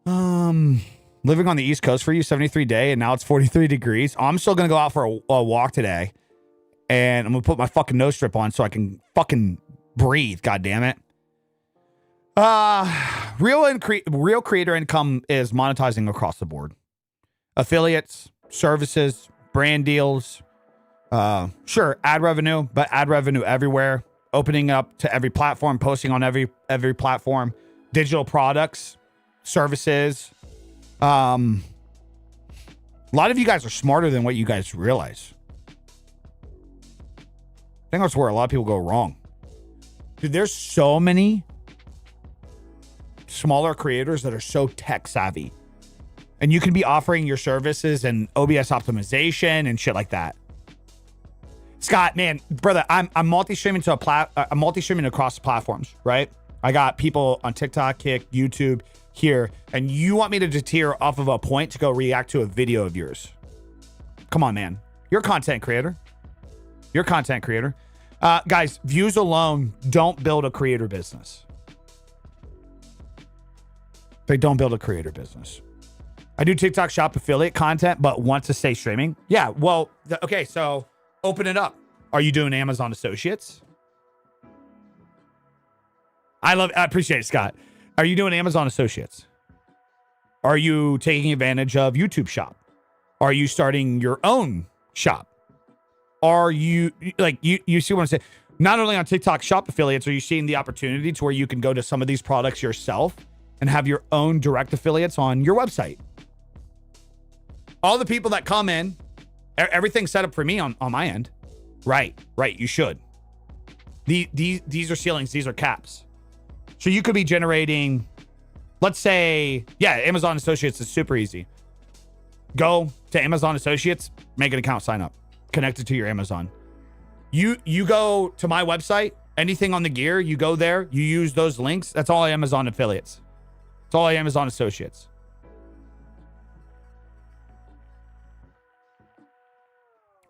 Living on the East Coast for you, 73 day, and now it's 43 degrees. I'm still gonna go out for a walk today, and I'm gonna put my fucking nose strip on so I can fucking breathe. God damn it. Real creator income is monetizing across the board. Affiliates, services, brand deals. Sure, ad revenue, but ad revenue everywhere. Opening up to every platform, posting on every platform. Digital products, services. A lot of you guys are smarter than what you guys realize. I think that's where a lot of people go wrong. Dude, there's so many smaller creators that are so tech savvy. And you can be offering your services and OBS optimization and shit like that. Scott, man, brother, I'm multi-streaming I'm multi-streaming across the platforms, right? I got people on TikTok, Kick, YouTube here, and you want me to deter off of a point to go react to a video of yours? Come on, man. You're a content creator. You're a content creator. Guys, views alone don't build a creator business. They don't build a creator business. I do TikTok shop affiliate content, but want to stay streaming. Yeah, well, okay, so open it up. Are you doing Amazon Associates? I appreciate it, Scott. Are you doing Amazon Associates? Are you taking advantage of YouTube Shop? Are you starting your own shop? Are you, like, you see what I'm saying? Not only on TikTok shop affiliates, are you seeing the opportunity to where you can go to some of these products yourself and have your own direct affiliates on your website? All the people that come in, everything's set up for me on my end. Right. You should. These are ceilings. These are caps. So you could be generating, let's say, yeah, Amazon Associates is super easy. Go to Amazon Associates, make an account, sign up, connect it to your Amazon. You go to my website, anything on the gear, you go there, you use those links. That's all Amazon affiliates. It's all Amazon Associates.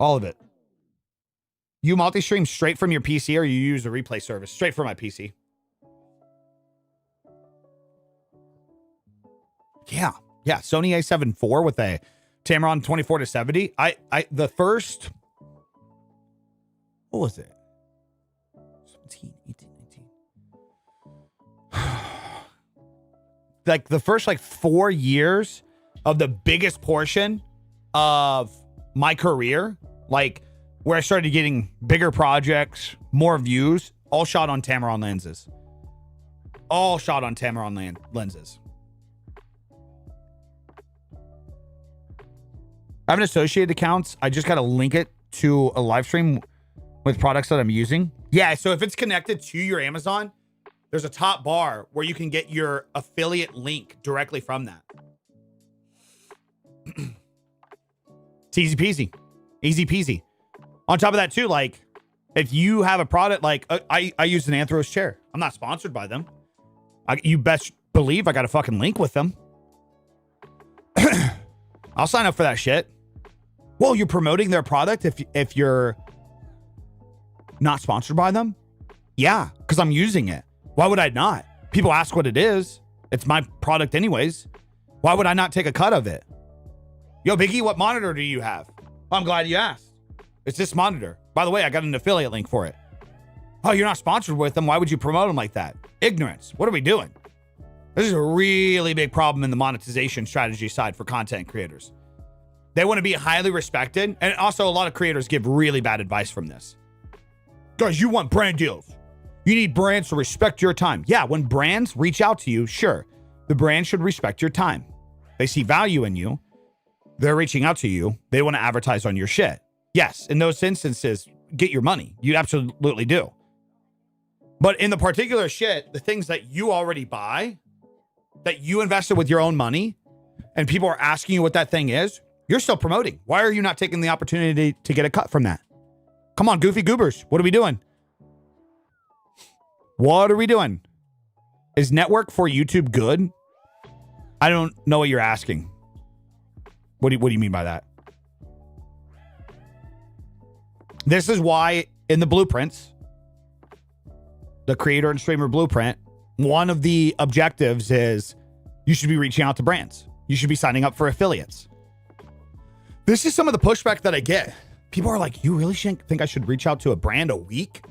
All of it. You multi-stream straight from your PC or you use a replay service? Straight from my PC. Yeah. Sony A7 IV with a Tamron 24-70. The first, what was it? 17, 18, 19. Like the first 4 years of the biggest portion of my career, where I started getting bigger projects, more views, all shot on Tamron lenses. All shot on Tamron lenses. I have an associated accounts. I just got to link it to a live stream with products that I'm using. Yeah, so if it's connected to your Amazon, there's a top bar where you can get your affiliate link directly from that. It's easy peasy. Easy peasy. On top of that too, if you have a product, I use an Anthros chair. I'm not sponsored by them. You best believe I got a fucking link with them. I'll sign up for that shit. Well, you're promoting their product if you're not sponsored by them? Yeah, because I'm using it. Why would I not? People ask what it is. It's my product anyways. Why would I not take a cut of it? Yo, Biggie, what monitor do you have? Well, I'm glad you asked. It's this monitor. By the way, I got an affiliate link for it. Oh, you're not sponsored with them. Why would you promote them like that? Ignorance. What are we doing? This is a really big problem in the monetization strategy side for content creators. They want to be highly respected. And also, a lot of creators give really bad advice from this. Guys, you want brand deals. You need brands to respect your time. Yeah, when brands reach out to you, sure, the brand should respect your time. They see value in you. They're reaching out to you. They want to advertise on your shit. Yes, in those instances, get your money. You absolutely do. But in the particular shit, the things that you already buy, that you invested with your own money, and people are asking you what that thing is, you're still promoting. Why are you not taking the opportunity to get a cut from that? Come on, goofy goobers. What are we doing? What are we doing? Is network for YouTube good? I don't know what you're asking. What do you mean by that? This is why in the blueprints, the creator and streamer blueprint, one of the objectives is you should be reaching out to brands. You should be signing up for affiliates. This is some of the pushback that I get. People are like, you really think I should reach out to a brand a week?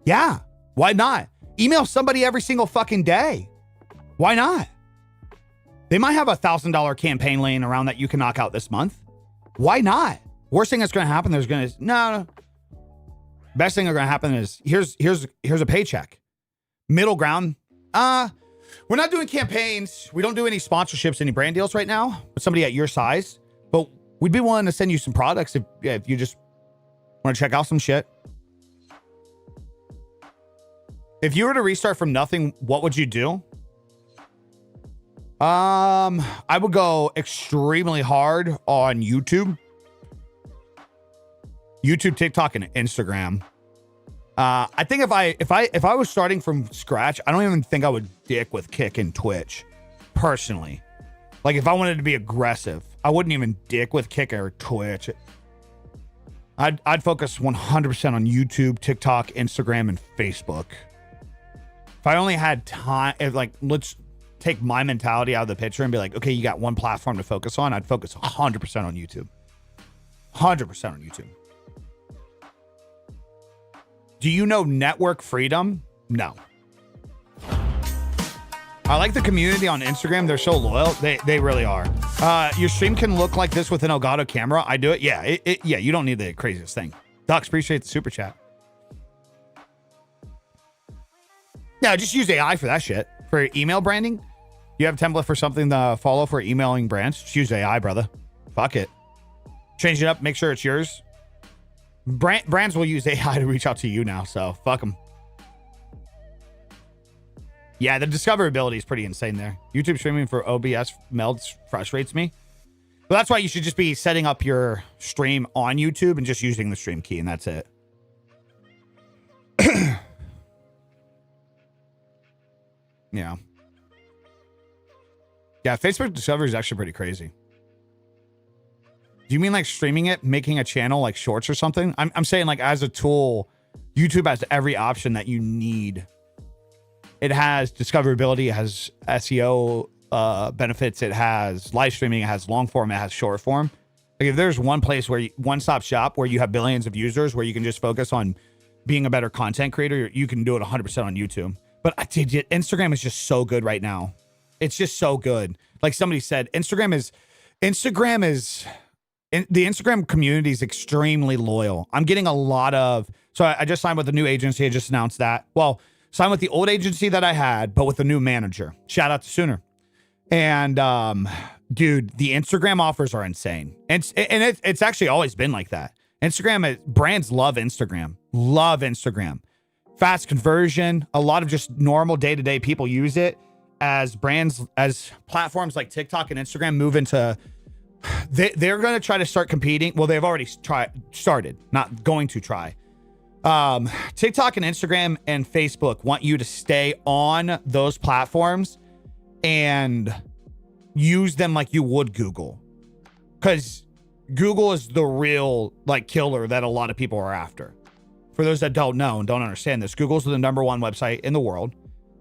Yeah, why not? Email somebody every single fucking day. Why not? They might have $1,000 campaign laying around that you can knock out this month. Why not? Worst thing that's going to happen, no. Best thing that's going to happen is here's a paycheck. Middle ground. We're not doing campaigns. We don't do any sponsorships, any brand deals right now with somebody at your size, but we'd be willing to send you some products if you just want to check out some shit. If you were to restart from nothing, what would you do? I would go extremely hard on YouTube, TikTok, and Instagram. I think if I was starting from scratch, I don't even think I would dick with Kick and Twitch, personally. Like if I wanted to be aggressive, I wouldn't even dick with Kick or Twitch. I'd focus 100% on YouTube, TikTok, Instagram, and Facebook. If I only had time, let's take my mentality out of the picture and be like, okay, you got one platform to focus on. I'd focus 100% on YouTube. 100% on YouTube. Do you know network freedom? No. I like the community on Instagram. They're so loyal. They really are. Your stream can look like this with an Elgato camera. I do it. Yeah. Yeah. You don't need the craziest thing. Dux, appreciate the super chat. Yeah. Just use AI for that shit. For email branding. You have a template for something to follow for emailing brands. Just use AI, brother. Fuck it. Change it up. Make sure it's yours. Brands will use AI to reach out to you now, so fuck them. Yeah, the discoverability is pretty insane there. YouTube streaming for OBS melds frustrates me. But that's why you should just be setting up your stream on YouTube and just using the stream key, and that's it. Yeah. Yeah, Facebook Discovery is actually pretty crazy. Do you mean like streaming it, making a channel like shorts or something? I'm saying like as a tool, YouTube has every option that you need. It has discoverability, it has SEO benefits, it has live streaming, it has long form, it has short form. Like if there's one place where one-stop shop where you have billions of users where you can just focus on being a better content creator, you can do it 100% on YouTube. But Instagram is just so good right now. It's just so good. Like somebody said, the Instagram community is extremely loyal. I'm getting a lot of, so I just signed with a new agency. I just announced that. Well, signed with the old agency that I had, but with a new manager. Shout out to Sooner. And dude, the Instagram offers are insane. And it's actually always been like that. Brands love Instagram. Fast conversion. A lot of just normal day-to-day people use it. As platforms like TikTok and Instagram move into, they're going to try to start competing. Well, they've already started, not going to try. TikTok and Instagram and Facebook want you to stay on those platforms and use them like you would Google. Because Google is the real killer that a lot of people are after. For those that don't know and don't understand this, Google's the #1 website in the world.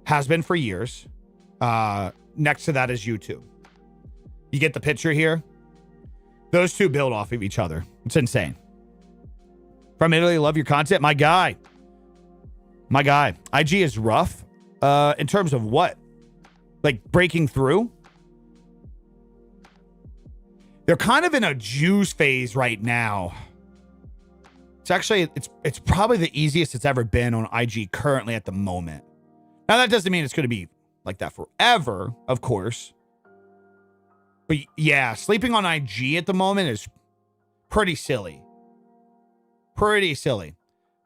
Has been for years. Next to that is YouTube. You get the picture here. Those two build off of each other. It's insane. From Italy, love your content. My guy. IG is rough. In terms of what? Like breaking through? They're kind of in a juice phase right now. It's actually, it's probably the easiest it's ever been on IG currently at the moment. Now, that doesn't mean it's going to be like that forever, of course. But yeah, sleeping on IG at the moment is pretty silly. Pretty silly.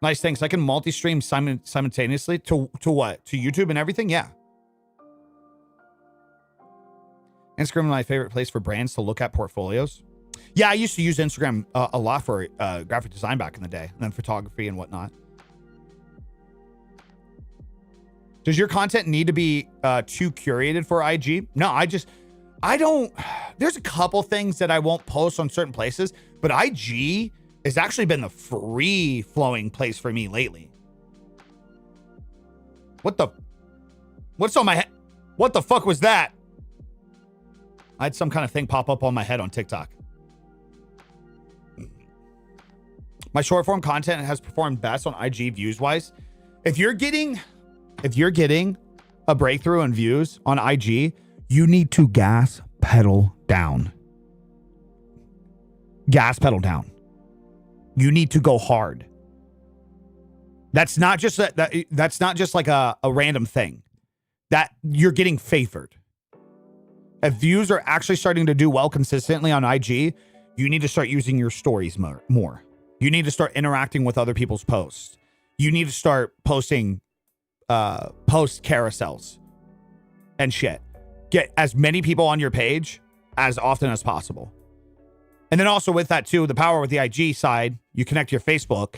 Nice things. I can multi-stream simultaneously to what? To YouTube and everything? Yeah. Instagram is my favorite place for brands to look at portfolios. Yeah, I used to use Instagram a lot for graphic design back in the day, and then photography and whatnot. Does your content need to be too curated for IG? No, I don't. There's a couple things that I won't post on certain places, but IG has actually been the free-flowing place for me lately. What's on my head? What the fuck was that? I had some kind of thing pop up on my head on TikTok. My short form content has performed best on IG views wise. If you're getting a breakthrough in views on IG, you need to gas pedal down. Gas pedal down. You need to go hard. That's not just that's not just like a random thing. That you're getting favored. If views are actually starting to do well consistently on IG, you need to start using your stories more. You need to start interacting with other people's posts. You need to start posting post carousels and shit. Get as many people on your page as often as possible. And then also with that too, the power with the IG side, you connect your Facebook,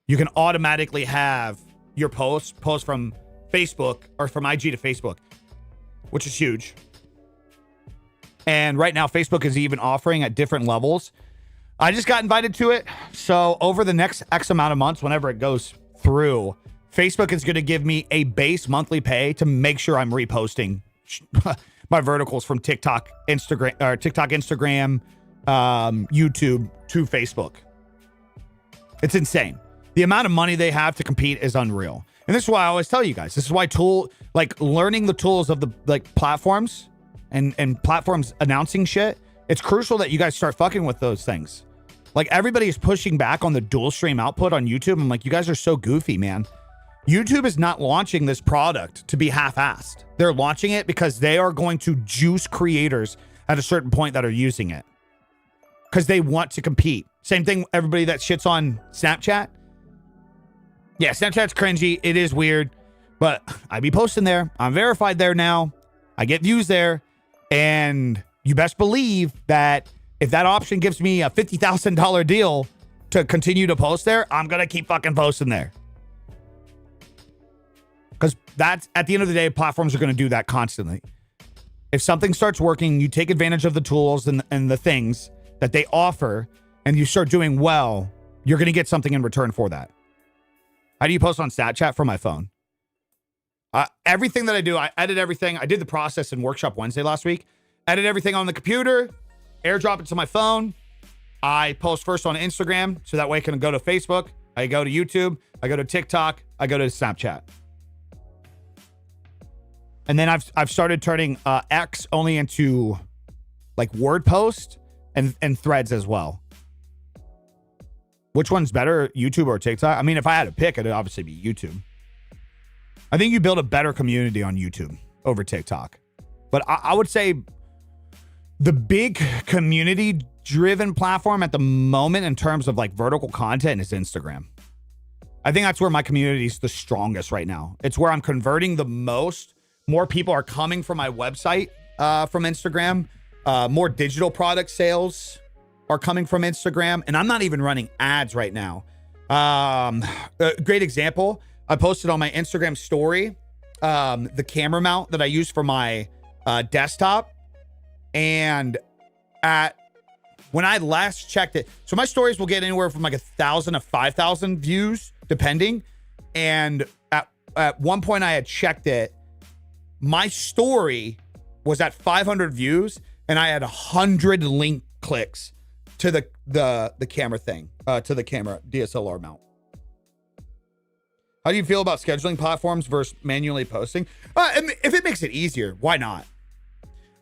you can automatically have your post from Facebook or from IG to Facebook, which is huge. And right now, Facebook is even offering at different levels. I just got invited to it. So over the next X amount of months, whenever it goes through, Facebook is going to give me a base monthly pay to make sure I'm reposting my verticals from TikTok, Instagram, YouTube to Facebook. It's insane. The amount of money they have to compete is unreal. And this is why I always tell you guys, this is why learning the tools of the platforms and platforms announcing shit, it's crucial that you guys start fucking with those things. Like everybody is pushing back on the dual stream output on YouTube. I'm like, you guys are so goofy, man. YouTube is not launching this product to be half-assed. They're launching it because they are going to juice creators at a certain point that are using it. Because they want to compete. Same thing, everybody that shits on Snapchat. Yeah, Snapchat's cringy. It is weird. But I be posting there. I'm verified there now. I get views there. And you best believe that if that option gives me a $50,000 deal to continue to post there, I'm going to keep fucking posting there. Because that's, at the end of the day, platforms are going to do that constantly. If something starts working, you take advantage of the tools and the things that they offer, and you start doing well, you're going to get something in return for that. How do you post on Snapchat from my phone? Everything that I do, I edit everything. I did the process in Workshop Wednesday last week. Edit everything on the computer, airdrop it to my phone. I post first on Instagram, so that way I can go to Facebook. I go to YouTube. I go to TikTok. I go to Snapchat. And then I've started turning X only into like word post and threads as well. Which one's better, YouTube or TikTok? I mean, if I had to pick, it'd obviously be YouTube. I think you build a better community on YouTube over TikTok. But I would say the big community-driven platform at the moment in terms of like vertical content is Instagram. I think that's where my community is the strongest right now. It's where I'm converting the most. More people are coming from my website from Instagram. More digital product sales are coming from Instagram. And I'm not even running ads right now. A great example, I posted on my Instagram story the camera mount that I use for my desktop. And when I last checked it, so my stories will get anywhere from like 1,000 to 5,000 views, depending. And at one point I had checked it. My story was at 500 views and I had 100 link clicks to the camera thing, to the camera DSLR mount. How do you feel about scheduling platforms versus manually posting? If it makes it easier, why not?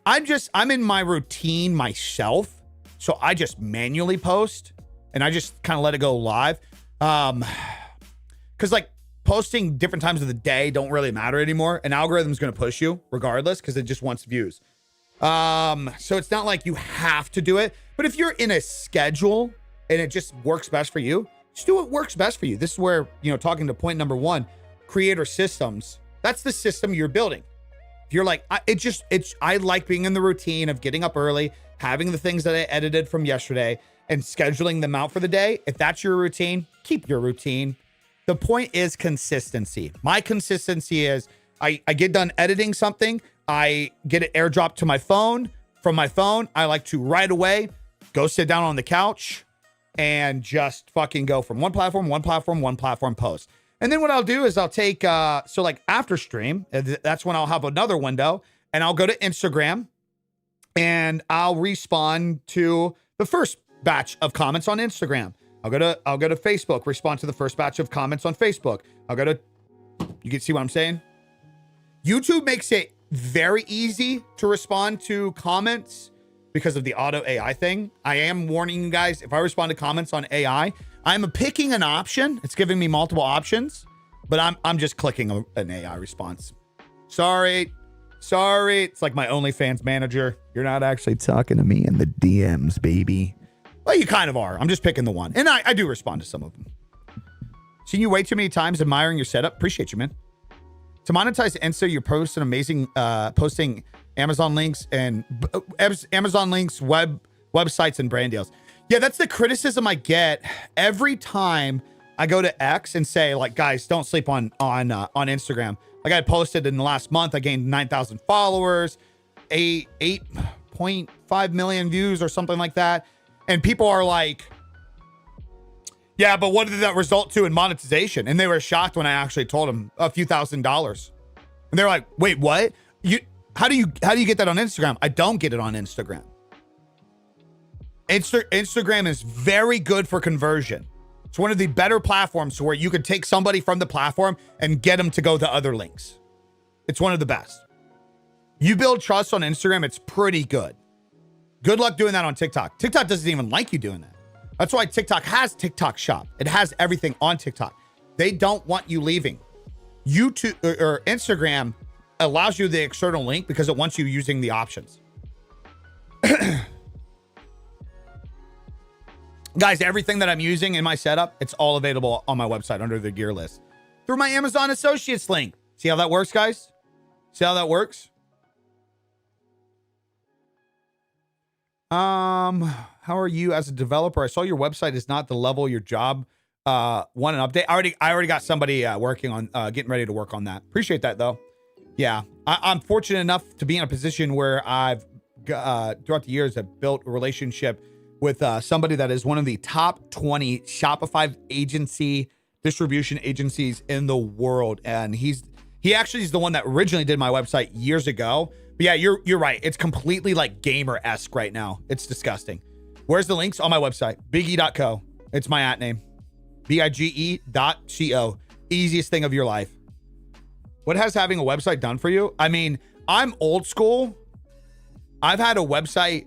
I'm in my routine myself, so I just manually post and I just kind of let it go live. Because like posting different times of the day don't really matter anymore. An algorithm's going to push you regardless because it just wants views. So it's not like you have to do it, but if you're in a schedule and it just works best for you, just do what works best for you. This is where, talking to point number one, creator systems, that's the system you're building. If you're like, I like being in the routine of getting up early, having the things that I edited from yesterday and scheduling them out for the day. If that's your routine, keep your routine. The point is consistency. My consistency is I get done editing something. I get it airdropped to my phone. From my phone, I like to right away go sit down on the couch and just fucking go from one platform post. And then what I'll do is I'll take, so like after stream, that's when I'll have another window and I'll go to Instagram and I'll respond to the first batch of comments on Instagram. I'll go to Facebook, respond to the first batch of comments on Facebook. You can see what I'm saying? YouTube makes it very easy to respond to comments because of the auto AI thing. I am warning you guys, if I respond to comments on AI, I'm picking an option. It's giving me multiple options, but I'm just clicking an AI response. Sorry. It's like my OnlyFans manager. You're not actually talking to me in the DMs, baby. Well, you kind of are. I'm just picking the one. And I do respond to some of them. Seen you way too many times admiring your setup. Appreciate you, man. To monetize Insta, you're posting Amazon links and Amazon links, websites, and brand deals. Yeah, that's the criticism I get every time I go to X and say, like, guys, don't sleep on Instagram. Like I posted in the last month, I gained 9,000 followers, 8.5 million views or something like that. And people are like, yeah, but what did that result to in monetization? And they were shocked when I actually told them a few $1,000s. And they're like, wait, what? How do you get that on Instagram? I don't get it on Instagram. Instagram is very good for conversion. It's one of the better platforms where you could take somebody from the platform and get them to go to other links. It's one of the best. You build trust on Instagram, it's pretty good. Good luck doing that on TikTok. TikTok doesn't even like you doing that. That's why TikTok has TikTok Shop. It has everything on TikTok. They don't want you leaving. YouTube or Instagram allows you the external link because it wants you using the options. Guys, everything that I'm using in my setup, it's all available on my website under the gear list through my Amazon Associates link. See how that works, guys? See how that works? How are you as a developer? I saw your website is not the level your job want an update. I already got somebody working on getting ready to work on that. Appreciate that though. Yeah, I'm fortunate enough to be in a position where I've throughout the years have built a relationship with somebody that is one of the top 20 Shopify distribution agencies in the world, and he actually is the one that originally did my website years ago. But yeah, you're right. It's completely like gamer-esque right now. It's disgusting. Where's the links? On my website, bige.co. It's my at name, bige.co. Easiest thing of your life. What has having a website done for you? I mean, I'm old school. I've had a website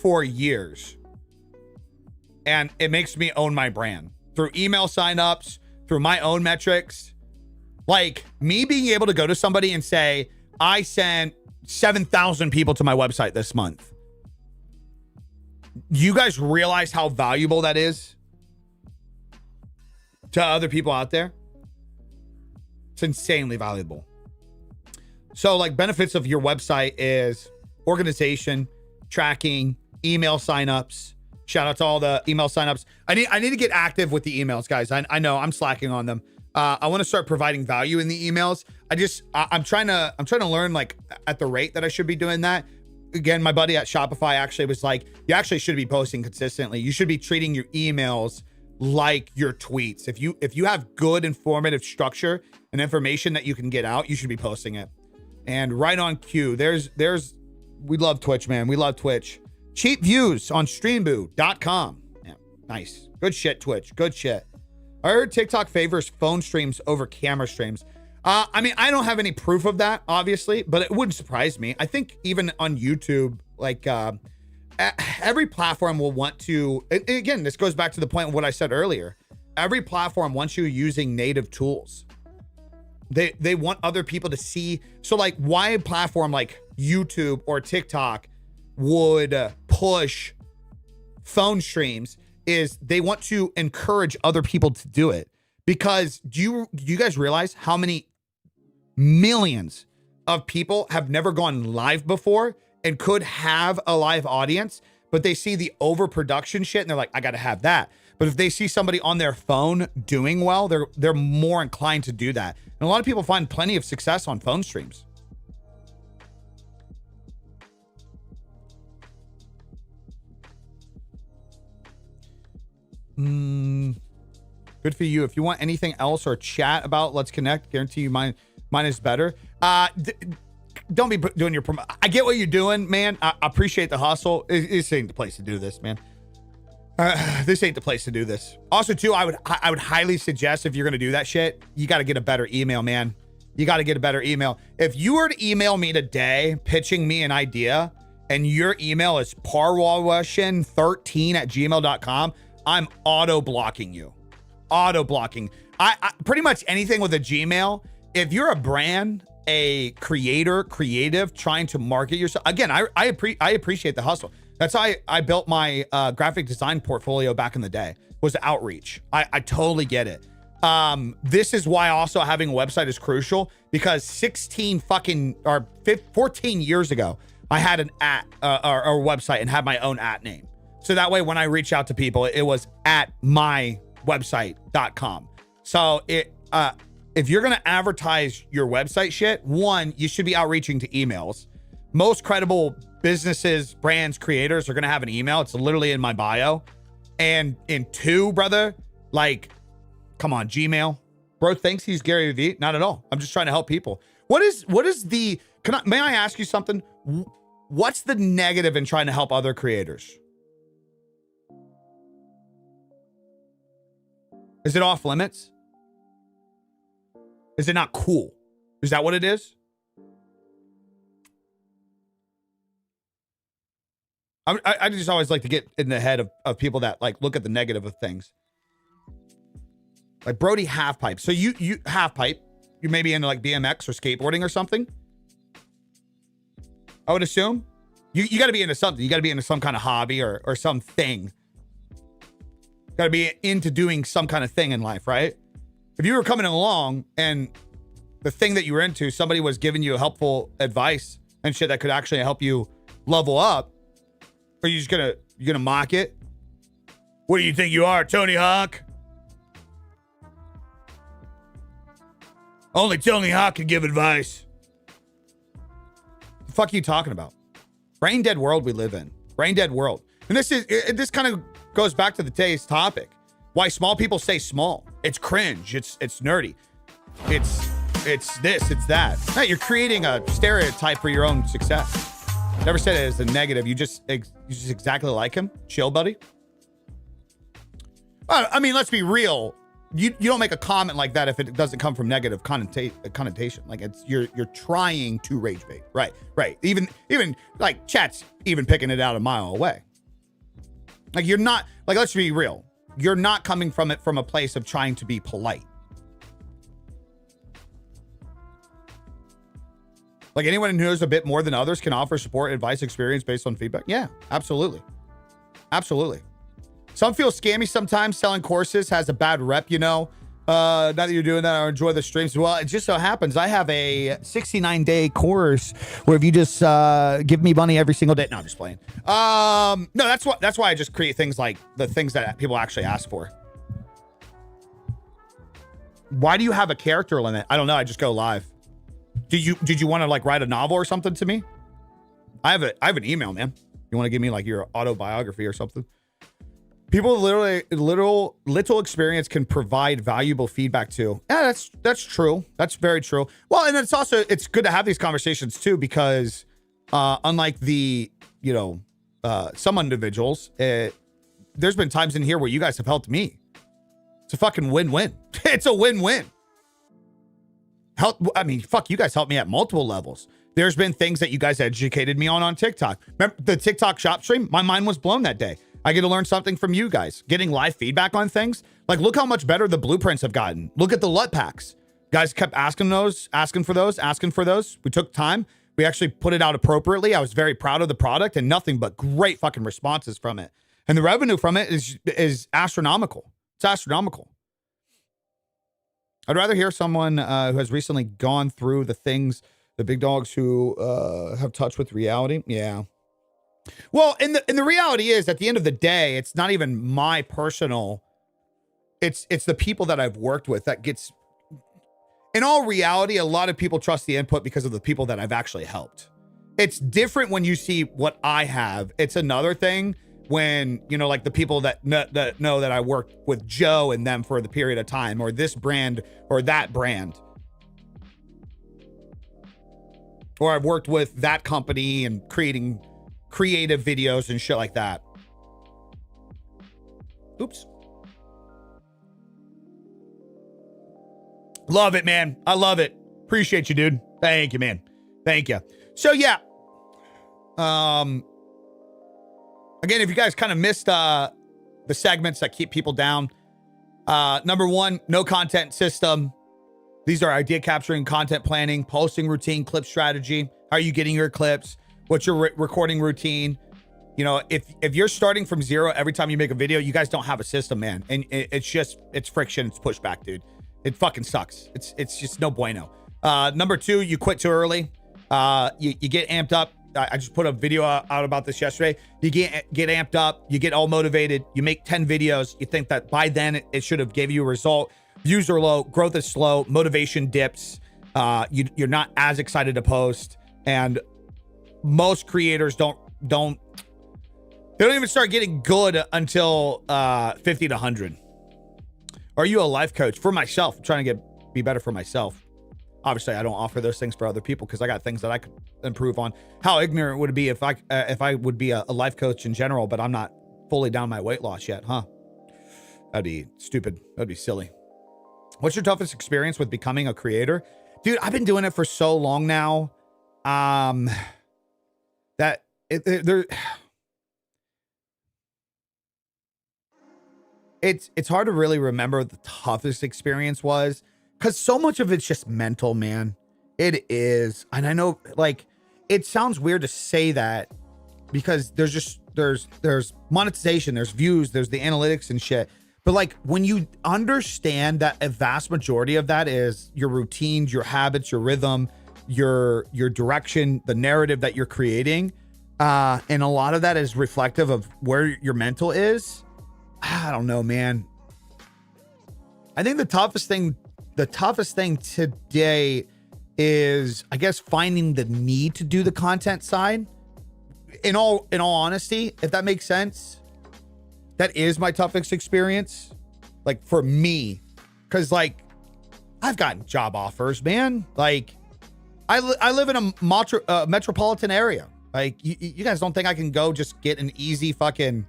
for years, and it makes me own my brand through email signups, through my own metrics. Like me being able to go to somebody and say, I sent 7,000 people to my website this month. You guys realize how valuable that is to other people out there? It's insanely valuable. So like benefits of your website is organization, tracking, email signups. Shout out to all the email signups. I need to get active with the emails, guys. I know I'm slacking on them. I want to start providing value in the emails. I'm trying to learn like at the rate that I should be doing that. Again, my buddy at Shopify actually was like, you actually should be posting consistently. You should be treating your emails like your tweets. If you have good informative structure and information that you can get out, you should be posting it. And right on cue, we love Twitch, man. We love Twitch. Cheap views on streamboo.com. Yeah, nice. Good shit, Twitch. Good shit. I heard TikTok favors phone streams over camera streams. I mean, I don't have any proof of that, obviously, but it wouldn't surprise me. I think even on YouTube, like every platform will want to, and again, this goes back to the point of what I said earlier. Every platform wants you using native tools. They want other people to see. So like why a platform like YouTube or TikTok would push phone streams is they want to encourage other people to do it. Because do you guys realize how many millions of people have never gone live before and could have a live audience, but they see the overproduction shit and they're like, I gotta have that. But if they see somebody on their phone doing well, they're more inclined to do that. And a lot of people find plenty of success on phone streams. Good for you. If you want anything else or chat about, let's connect. Guarantee you mine is better. Don't be doing your promo. I get what you're doing, man. I appreciate the hustle. This ain't the place to do this, man. This ain't the place to do this. Also, too, I would highly suggest if you're gonna do that shit, you got to get a better email, man. You got to get a better email. If you were to email me today, pitching me an idea, and your email is parwawashin13@gmail.com, I'm auto blocking you. Auto blocking. I pretty much anything with a Gmail. If you're a brand, a creative, trying to market yourself, again, I appreciate the hustle. That's how I built my graphic design portfolio back in the day, was outreach. I totally get it. This is why also having a website is crucial, because 14 years ago, I had an or website and had my own @name. So that way, when I reach out to people, it was at mywebsite.com. So if you're going to advertise your website shit, one, you should be outreaching to emails. Most credible businesses, brands, creators are going to have an email. It's literally in my bio. And in two, brother, like, come on, Gmail. Bro thinks he's Gary Vee. Not at all. I'm just trying to help people. What is the, may I ask you something? What's the negative in trying to help other creators? Is it off limits? Is it not cool? Is that what it is? I just always like to get in the head of people that like look at the negative of things. Like Brody Halfpipe. So you Halfpipe, you may be into like BMX or skateboarding or something. I would assume. You got to be into something. You got to be into some kind of hobby or something. Got to be into doing some kind of thing in life, right? If you were coming along and the thing that you were into, somebody was giving you helpful advice and shit that could actually help you level up, are you just you're gonna mock it? What do you think you are, Tony Hawk? Only Tony Hawk can give advice. The fuck are you talking about? Brain dead world we live in. Brain dead world. And this kind of goes back to today's topic. Why small people stay small. It's cringe. It's nerdy. It's this, it's that. No, you're creating a stereotype for your own success. Never said it as a negative. You just exactly like him. Chill, buddy. I mean, let's be real. You don't make a comment like that if it doesn't come from negative connotation. Like you're trying to rage bait. Right. Even like chat's even picking it out a mile away. Like you're not, like, let's be real. You're not coming from it from a place of trying to be polite. Like anyone who knows a bit more than others can offer support, advice, experience based on feedback. Yeah, absolutely. Absolutely. Some feel scammy sometimes. Selling courses has a bad rep, you know. Now that you're doing that, I enjoy the streams. Well, it just so happens I have a 69-day course where if you just give me money every single day. No, I'm just playing. No, that's why I just create things like the things that people actually ask for. Why do you have a character limit? I don't know. I just go live. Did you want to like write a novel or something to me? I have an email, man. You want to give me like your autobiography or something? People little experience can provide valuable feedback too. Yeah, that's true. That's very true. Well, and it's good to have these conversations too, because unlike the some individuals. There's been times in here where you guys have helped me. It's a fucking win-win. It's a win-win. I mean, fuck, you guys helped me at multiple levels. There's been things that you guys educated me on TikTok. Remember the TikTok shop stream? My mind was blown that day. I get to learn something from you guys. Getting live feedback on things. Like, look how much better the blueprints have gotten. Look at the LUT packs. Guys kept asking for those. We took time. We actually put it out appropriately. I was very proud of the product and nothing but great fucking responses from it. And the revenue from it is astronomical. It's astronomical. I'd rather hear someone who has recently gone through the things, the big dogs who have touched with reality. Yeah. Well, and the reality is, at the end of the day, it's not even my personal, it's the people that I've worked with that gets, in all reality, a lot of people trust the input because of the people that I've actually helped. It's different when you see what I have. It's another thing when, you know, like the people that know that I worked with Joe and them for the period of time, or this brand or that brand. Or I've worked with that company and creating creative videos and shit like that. Oops. Love it, man. I love it. Appreciate you, dude. Thank you, man. Thank you. So yeah. Again, if you guys kind of missed the segments that keep people down, number one, no content system. These are idea capturing, content planning, posting routine, clip strategy. How are you getting your clips? What's your recording routine? You know, if you're starting from zero every time you make a video, you guys don't have a system, man. And it's friction, it's pushback, dude. It fucking sucks. It's just no bueno. Number two, you quit too early. You get amped up. I just put a video out about this yesterday. You get amped up. You get all motivated. You make 10 videos. You think that by then it should have gave you a result. Views are low. Growth is slow. Motivation dips. You're not as excited to post. And most creators don't even start getting good until 50 to 100. Are you a life coach? For myself, I'm trying to be better for myself. Obviously, I don't offer those things for other people because I got things that I could improve on. How ignorant would it be if I would be a life coach in general, but I'm not fully down my weight loss yet, huh? That'd be stupid. That'd be silly. What's your toughest experience with becoming a creator? Dude, I've been doing it for so long now. It's hard to really remember what the toughest experience was, because so much of it's just mental, man. It is. And I know, like, it sounds weird to say that because there's monetization, there's views, there's the analytics and shit. But like, when you understand that a vast majority of that is your routines, your habits, your rhythm, your direction, the narrative that you're creating, and a lot of that is reflective of where your mental is. I don't know, man. I think the toughest thing today is, I guess, finding the need to do the content side. In all honesty, if that makes sense, that is my toughest experience. Like, for me, because like, I've gotten job offers, man. Like, I live in a metropolitan area. Like, you guys don't think I can go just get an easy fucking,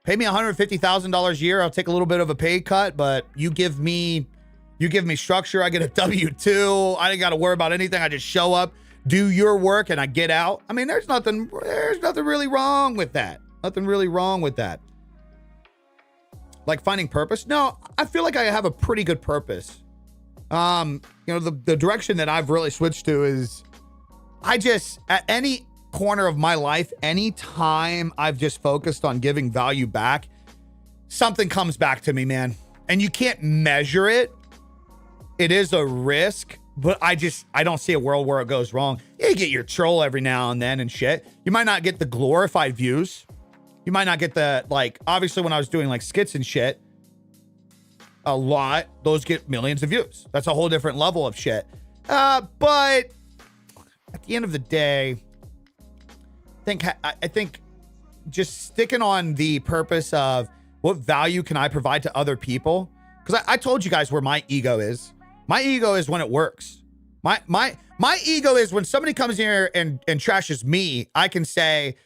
pay me $150,000 a year. I'll take a little bit of a pay cut, but you give me structure. I get a W-2. I ain't got to worry about anything. I just show up, do your work, and I get out. I mean, there's nothing really wrong with that. Nothing really wrong with that. Like, finding purpose? No, I feel like I have a pretty good purpose. You know, the direction that I've really switched to is, I just, at any corner of my life, anytime I've just focused on giving value back, something comes back to me, man. And you can't measure it. It is a risk, but I don't see a world where it goes wrong. You get your troll every now and then and shit. You might not get the glorified views. You might not get the, like, obviously when I was doing like skits and shit, a lot, those get millions of views. That's a whole different level of shit. But at the end of the day, I think just sticking on the purpose of what value can I provide to other people? Because I told you guys where my ego is. My ego is when it works. My ego is when somebody comes here and trashes me, I can say,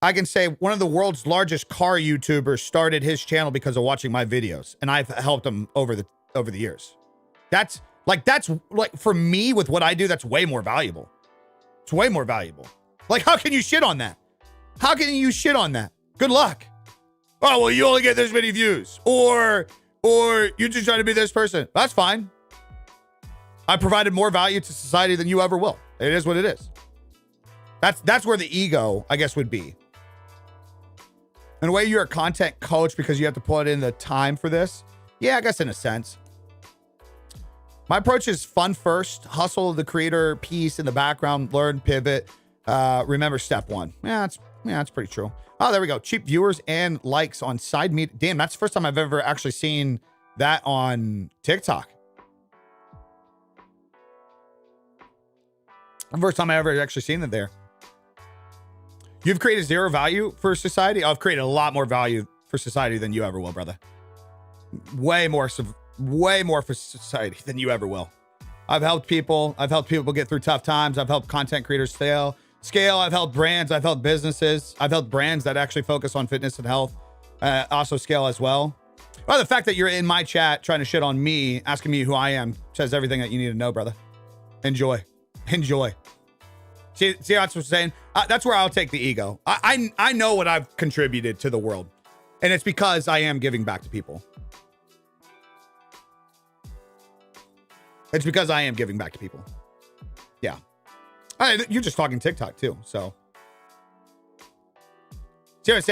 I can say one of the world's largest car YouTubers started his channel because of watching my videos, and I've helped him over the years. That's like for me with what I do, that's way more valuable. It's way more valuable. Like, how can you shit on that? How can you shit on that? Good luck. Oh, well, you only get this many views, or you're just trying to be this person. That's fine. I provided more value to society than you ever will. It is what it is. That's where the ego, I guess, would be. In a way, you're a content coach because you have to put in the time for this. Yeah, I guess in a sense. My approach is fun first, hustle the creator piece in the background, learn, pivot. Remember step one. Yeah, that's pretty true. Oh, there we go. Cheap viewers and likes on side media. Damn, that's the first time I've ever actually seen that on TikTok. The first time I ever actually seen it there. You've created zero value for society. I've created a lot more value for society than you ever will, brother. Way more for society than you ever will. I've helped people. I've helped people get through tough times. I've helped content creators scale. I've helped brands. I've helped businesses. I've helped brands that actually focus on fitness and health. Also scale as well. Well, the fact that you're in my chat trying to shit on me, asking me who I am, says everything that you need to know, brother. Enjoy. See, that's what I'm saying? That's where I'll take the ego. I know what I've contributed to the world. And it's because I am giving back to people. It's because I am giving back to people. Yeah. You're just talking TikTok too, so. See what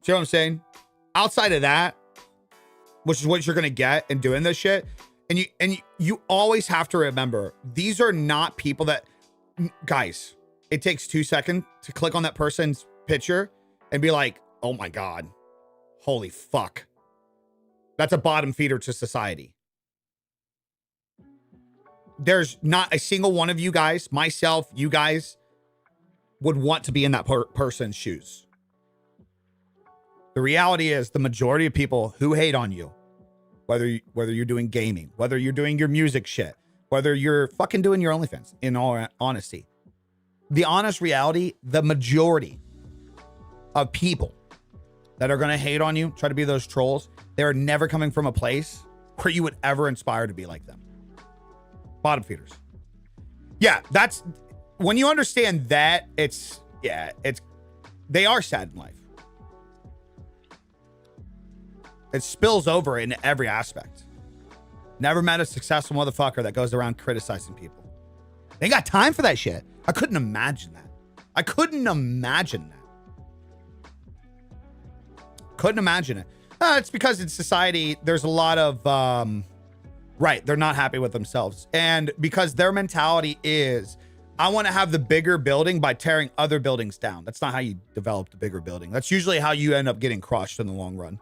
I'm saying? Outside of that, which is what you're gonna get in doing this shit, and you always have to remember, these are not people that, guys, it takes 2 seconds to click on that person's picture and be like, oh my God, holy fuck. That's a bottom feeder to society. There's not a single one of you guys, myself, you guys, would want to be in that person's shoes. The reality is the majority of people who hate on you, whether you're doing gaming, whether you're doing your music shit, whether you're fucking doing your OnlyFans, in all honesty, the honest reality, the majority of people that are going to hate on you, try to be those trolls, they're never coming from a place where you would ever inspire to be like them. Bottom feeders. Yeah, that's when you understand that, they are sad in life. It spills over in every aspect. Never met a successful motherfucker that goes around criticizing people. They ain't got time for that shit. I couldn't imagine that. Couldn't imagine it. It's because in society, there's a lot of, they're not happy with themselves. And because their mentality is, I want to have the bigger building by tearing other buildings down. That's not how you develop the bigger building. That's usually how you end up getting crushed in the long run.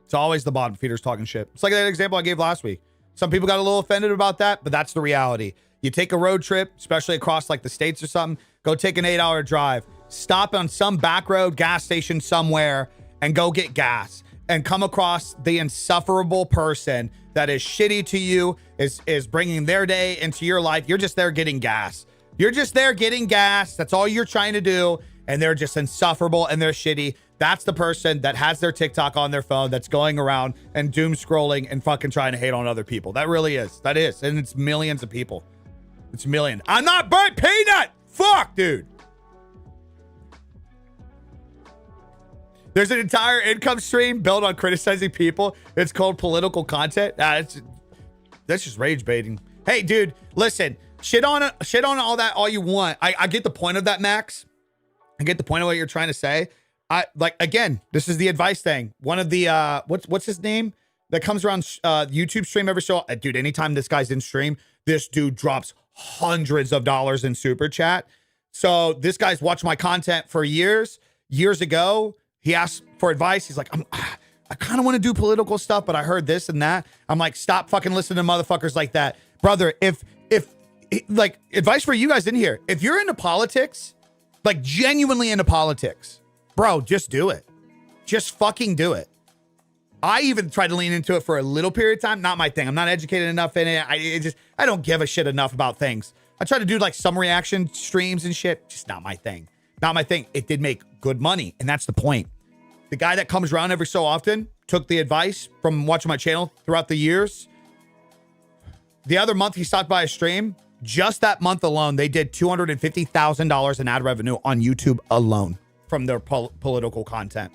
It's always the bottom feeders talking shit. It's like that example I gave last week. Some people got a little offended about that, but that's the reality. You take a road trip, especially across like the states or something, go take an 8-hour drive, stop on some back road gas station somewhere and go get gas and come across the insufferable person that is shitty to you, is bringing their day into your life. You're just there getting gas. That's all you're trying to do. And they're just insufferable and they're shitty. That's the person that has their TikTok on their phone that's going around and doom scrolling and fucking trying to hate on other people. That really is. That is. And it's millions of people. It's millions. I'm not Bert Peanut. Fuck, dude. There's an entire income stream built on criticizing people. It's called political content. That's just rage baiting. Hey, dude, listen, shit on all that all you want. I get the point of that, Max. I get the point of what you're trying to say. Again, this is the advice thing. One of the, what's his name that comes around YouTube stream every so, dude, anytime this guy's in stream, this dude drops hundreds of dollars in super chat. So this guy's watched my content for years ago. He asked for advice. He's like, I kind of want to do political stuff, but I heard this and that. I'm like, stop fucking listening to motherfuckers like that. Brother, if like advice for you guys in here, if you're into politics, like genuinely into politics, bro, just do it. Just fucking do it. I even tried to lean into it for a little period of time. Not my thing. I'm not educated enough in it. I don't give a shit enough about things. I try to do like some reaction streams and shit. Just not my thing. Not my thing. It did make good money. And that's the point. The guy that comes around every so often took the advice from watching my channel throughout the years. The other month he stopped by a stream. Just that month alone, they did $250,000 in ad revenue on YouTube alone from their political content.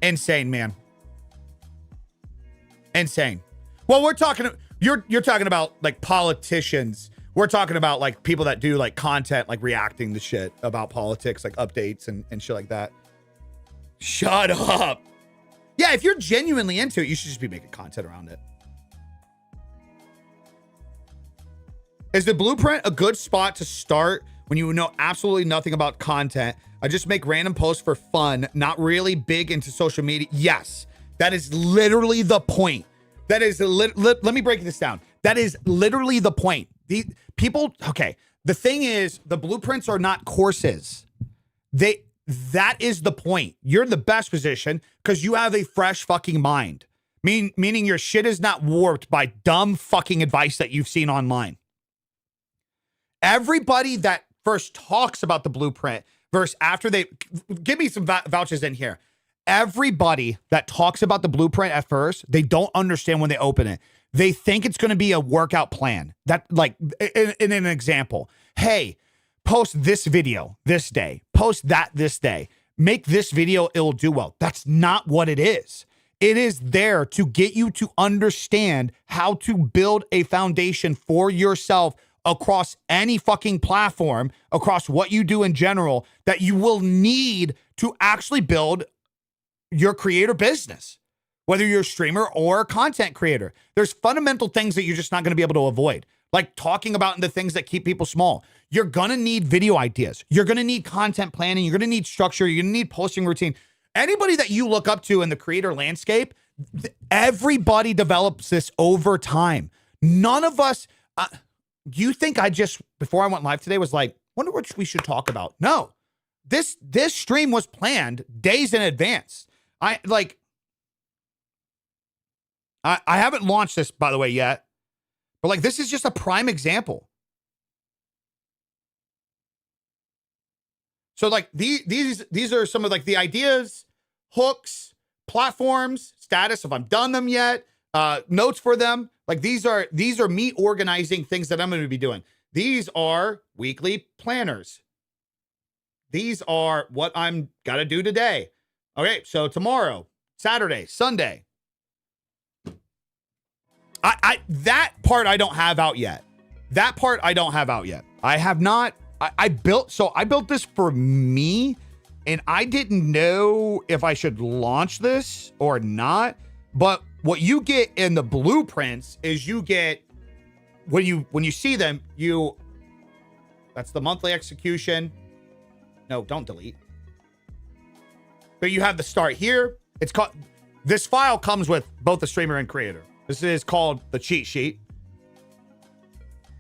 Insane, man. Insane. Well, we're talking, you're talking about like politicians. We're talking about like people that do like content, like reacting to shit about politics, like updates and shit like that. Shut up. Yeah, if you're genuinely into it, you should just be making content around it. Is the blueprint a good spot to start when you know absolutely nothing about content? I just make random posts for fun, not really big into social media. Yes, that is literally the point. That is, let me break this down. That is literally the point. The people, okay. The thing is, the blueprints are not courses. That is the point. You're in the best position because you have a fresh fucking mind. Meaning your shit is not warped by dumb fucking advice that you've seen online. Everybody that first talks about the blueprint versus after they give me some vouchers in here. Everybody that talks about the blueprint at first, they don't understand when they open it. They think it's going to be a workout plan. That like in an example, hey, post this video this day, post that this day, make this video, it'll do well. That's not what it is. It is there to get you to understand how to build a foundation for yourself across any fucking platform, across what you do in general, that you will need to actually build your creator business, whether you're a streamer or a content creator. There's fundamental things that you're just not going to be able to avoid, like talking about the things that keep people small. You're going to need video ideas. You're going to need content planning. You're going to need structure. You're going to need posting routine. Anybody that you look up to in the creator landscape, everybody develops this over time. None of us, you think I just, before I went live today, was like, wonder what we should talk about? No, this stream was planned days in advance. I haven't launched this, by the way, yet, but like, this is just a prime example. So like these are some of like the ideas, hooks, platforms, status, if I've done them yet, notes for them. Like these are me organizing things that I'm going to be doing. These are weekly planners. These are what I'm got to do today. Okay, so tomorrow, Saturday, Sunday. That part I don't have out yet. That part I don't have out yet. I have not. I built this for me, and I didn't know if I should launch this or not. But what you get in the blueprints is you get, when you see them, that's the monthly execution. No, don't delete. But you have the start here. It's called, this file comes with both the streamer and creator. This is called the cheat sheet.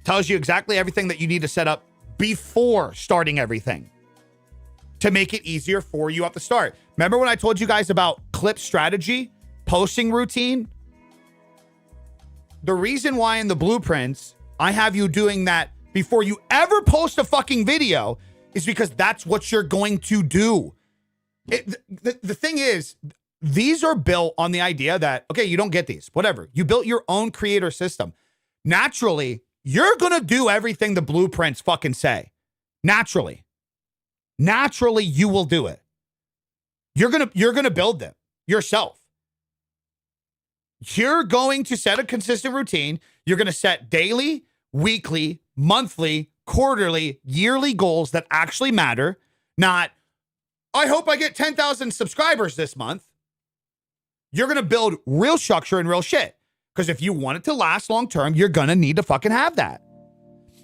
Tells you exactly everything that you need to set up before starting everything to make it easier for you at the start. Remember when I told you guys about clip strategy, posting routine? The reason why in the blueprints I have you doing that before you ever post a fucking video is because that's what you're going to do. The thing is, these are built on the idea that, okay, you don't get these, whatever. You built your own creator system. Naturally, you're going to do everything the blueprints fucking say. Naturally, you will do it. You're going to build them yourself. You're going to set a consistent routine. You're going to set daily, weekly, monthly, quarterly, yearly goals that actually matter. Not, I hope I get 10,000 subscribers this month. You're going to build real structure and real shit. Because if you want it to last long term, you're going to need to fucking have that.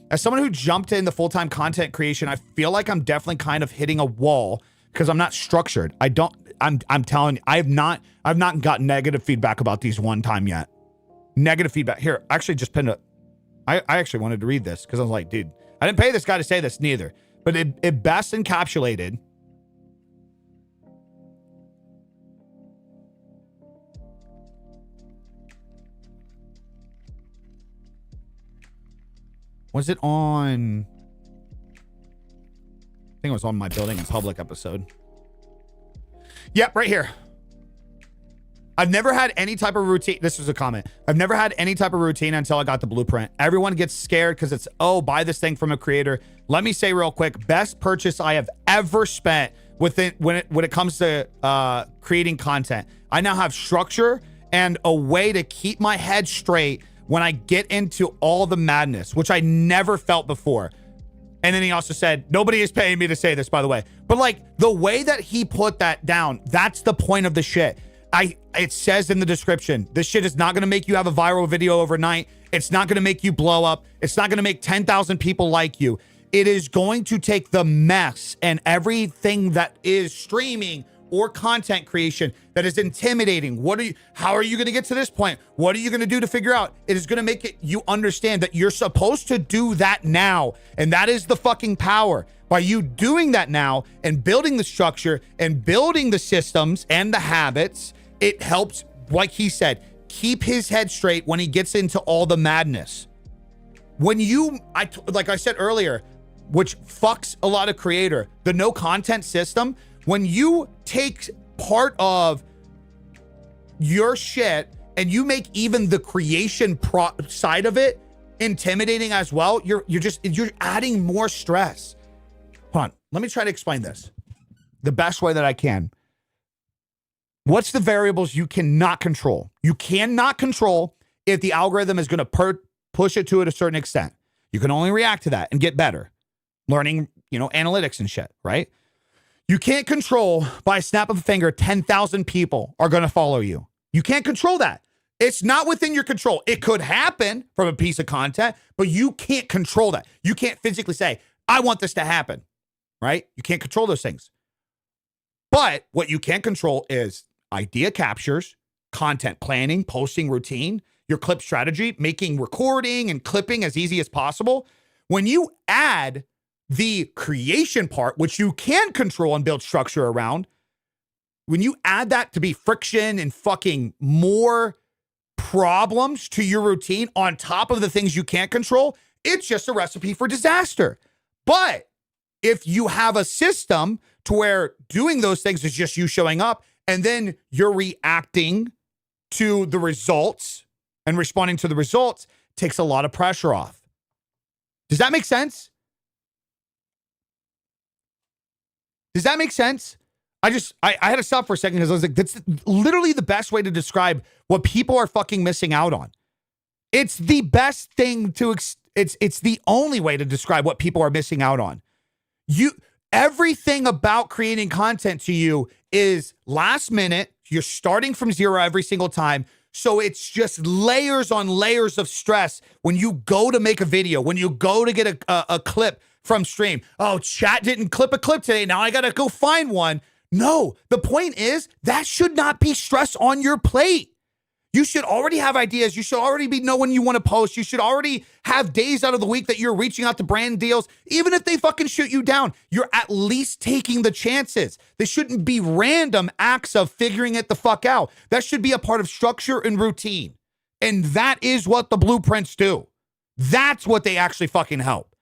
As someone who jumped into full-time content creation, I feel like I'm definitely kind of hitting a wall because I'm not structured. I'm telling you, I've not gotten negative feedback about these one time yet. Negative feedback. Here, I actually just pinned I actually wanted to read this because I was like, dude, I didn't pay this guy to say this neither. But it best encapsulated Was it on? I think it was on my Building in Public episode. Yep, right here. I've never had any type of routine. This was a comment. I've never had any type of routine until I got the blueprint. Everyone gets scared because it's, oh, buy this thing from a creator. Let me say real quick, best purchase I have ever spent when it comes to creating content. I now have structure and a way to keep my head straight when I get into all the madness, which I never felt before. And then he also said, nobody is paying me to say this, by the way. But like the way that he put that down, that's the point of the shit. It says in the description, this shit is not going to make you have a viral video overnight. It's not going to make you blow up. It's not going to make 10,000 people like you. It is going to take the mess and everything that is streaming or content creation that is intimidating. How are you going to get to this point? What are you going to do to figure out? It is going to make you understand that you're supposed to do that now. And that is the fucking power. By you doing that now and building the structure and building the systems and the habits, it helps, like he said, keep his head straight when he gets into all the madness. When like I said earlier, which fucks a lot of creator, the no content system, when you take part of your shit and you make even the creation side of it intimidating as well, you're adding more stress. Hold on, let me try to explain this the best way that I can. What's the variables you cannot control? You cannot control if the algorithm is going to push it to a certain extent. You can only react to that and get better. Learning, analytics and shit, right? You can't control by a snap of a finger, 10,000 people are going to follow you. You can't control that. It's not within your control. It could happen from a piece of content, but you can't control that. You can't physically say, I want this to happen, right? You can't control those things. But what you can control is idea captures, content planning, posting routine, your clip strategy, making recording and clipping as easy as possible. When you add the creation part, which you can control and build structure around, when you add that to be friction and fucking more problems to your routine on top of the things you can't control, it's just a recipe for disaster. But if you have a system to where doing those things is just you showing up and then you're reacting to the results and responding to the results, takes a lot of pressure off. Does that make sense? Does that make sense? I had to stop for a second because I was like, that's literally the best way to describe what people are fucking missing out on. It's the best thing it's the only way to describe what people are missing out on. Everything about creating content to you is last minute. You're starting from zero every single time. So it's just layers on layers of stress when you go to make a video, when you go to get a clip from stream. Oh, chat didn't clip a clip today. Now I got to go find one. No, the point is that should not be stress on your plate. You should already have ideas. You should already be knowing you want to post. You should already have days out of the week that you're reaching out to brand deals. Even if they fucking shoot you down, you're at least taking the chances. They shouldn't be random acts of figuring it the fuck out. That should be a part of structure and routine. And that is what the blueprints do. That's what they actually fucking help.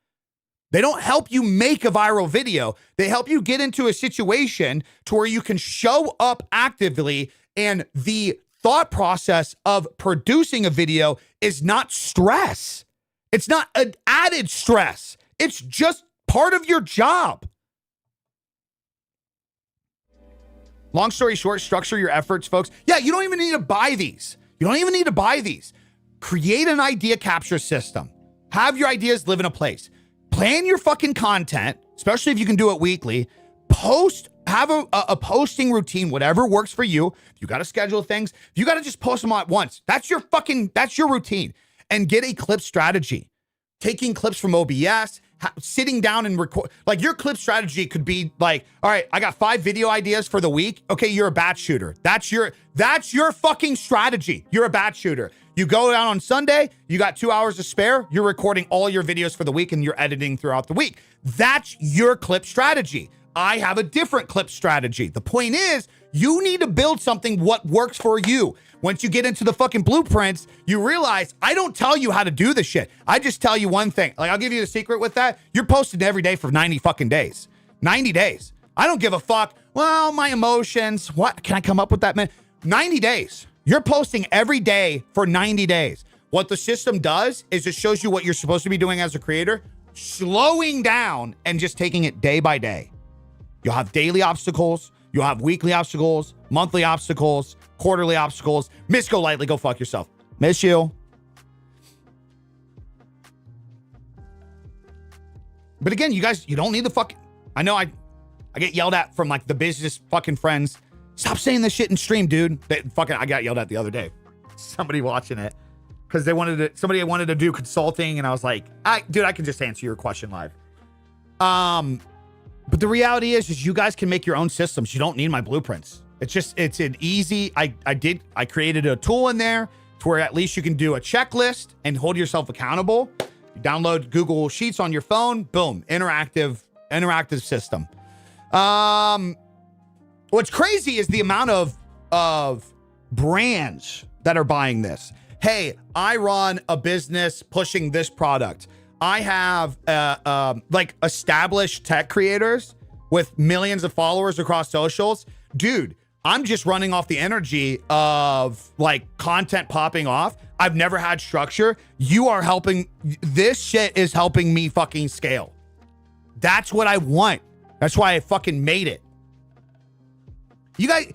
They don't help you make a viral video. They help you get into a situation to where you can show up actively, and the thought process of producing a video is not stress. It's not an added stress. It's just part of your job. Long story short, structure your efforts, folks. Yeah, you don't even need to buy these. Create an idea capture system. Have your ideas live in a place. Plan your fucking content, especially if you can do it weekly. Have a posting routine, whatever works for you. If you got to schedule things, if you got to just post them all at once, that's your routine. And get a clip strategy. Taking clips from OBS, sitting down and record. Like, your clip strategy could be like, all right, I got 5 video ideas for the week. Okay, you're a batch shooter. That's your fucking strategy. You're a batch shooter. You go down on Sunday, you got 2 hours to spare, you're recording all your videos for the week and you're editing throughout the week. That's your clip strategy. I have a different clip strategy. The point is, you need to build something what works for you. Once you get into the fucking blueprints, you realize I don't tell you how to do this shit. I just tell you one thing. Like, I'll give you the secret with that. You're posting every day for 90 fucking days. 90 days. I don't give a fuck. Well, my emotions. What? Can I come up with that, man? 90 days. You're posting every day for 90 days. What the system does is it shows you what you're supposed to be doing as a creator, slowing down and just taking it day by day. You'll have daily obstacles. You'll have weekly obstacles, monthly obstacles, quarterly obstacles. Miss Go Lightly, go fuck yourself. Miss you. But again, you guys, you don't need the fucking... I know I get yelled at from like the business fucking friends. Stop saying this shit in stream, dude. I got yelled at the other day. Somebody watching it. Because somebody wanted to do consulting, and I was like, dude, I can just answer your question live. But the reality is you guys can make your own systems. You don't need my blueprints. It's an easy, I created a tool in there to where at least you can do a checklist and hold yourself accountable. You download Google Sheets on your phone, boom, interactive system. What's crazy is the amount of brands that are buying this. Hey, I run a business pushing this product. I have like established tech creators with millions of followers across socials. Dude, I'm just running off the energy of like content popping off. I've never had structure. You are helping. This shit is helping me fucking scale. That's what I want. That's why I fucking made it. You guys,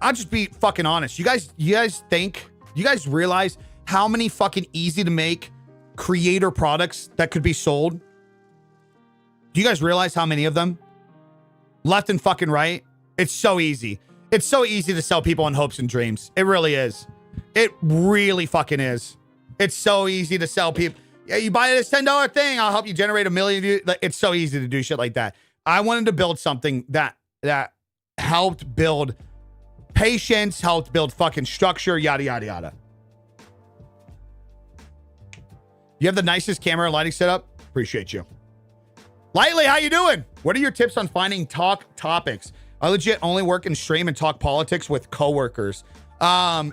I'll just be fucking honest. You guys realize how many fucking easy to make creator products that could be sold? Do you guys realize how many of them? Left and fucking right. It's so easy. It's so easy to sell people on hopes and dreams. It really is. It really fucking is. It's so easy to sell people. Yeah, you buy this $10 thing, I'll help you generate 1 million views. It's so easy to do shit like that. I wanted to build something that helped build patience, helped build fucking structure, yada, yada, yada. You have the nicest camera and lighting setup. Appreciate you. Lightly, how you doing? What are your tips on finding talk topics? I legit only work and stream and talk politics with coworkers. I've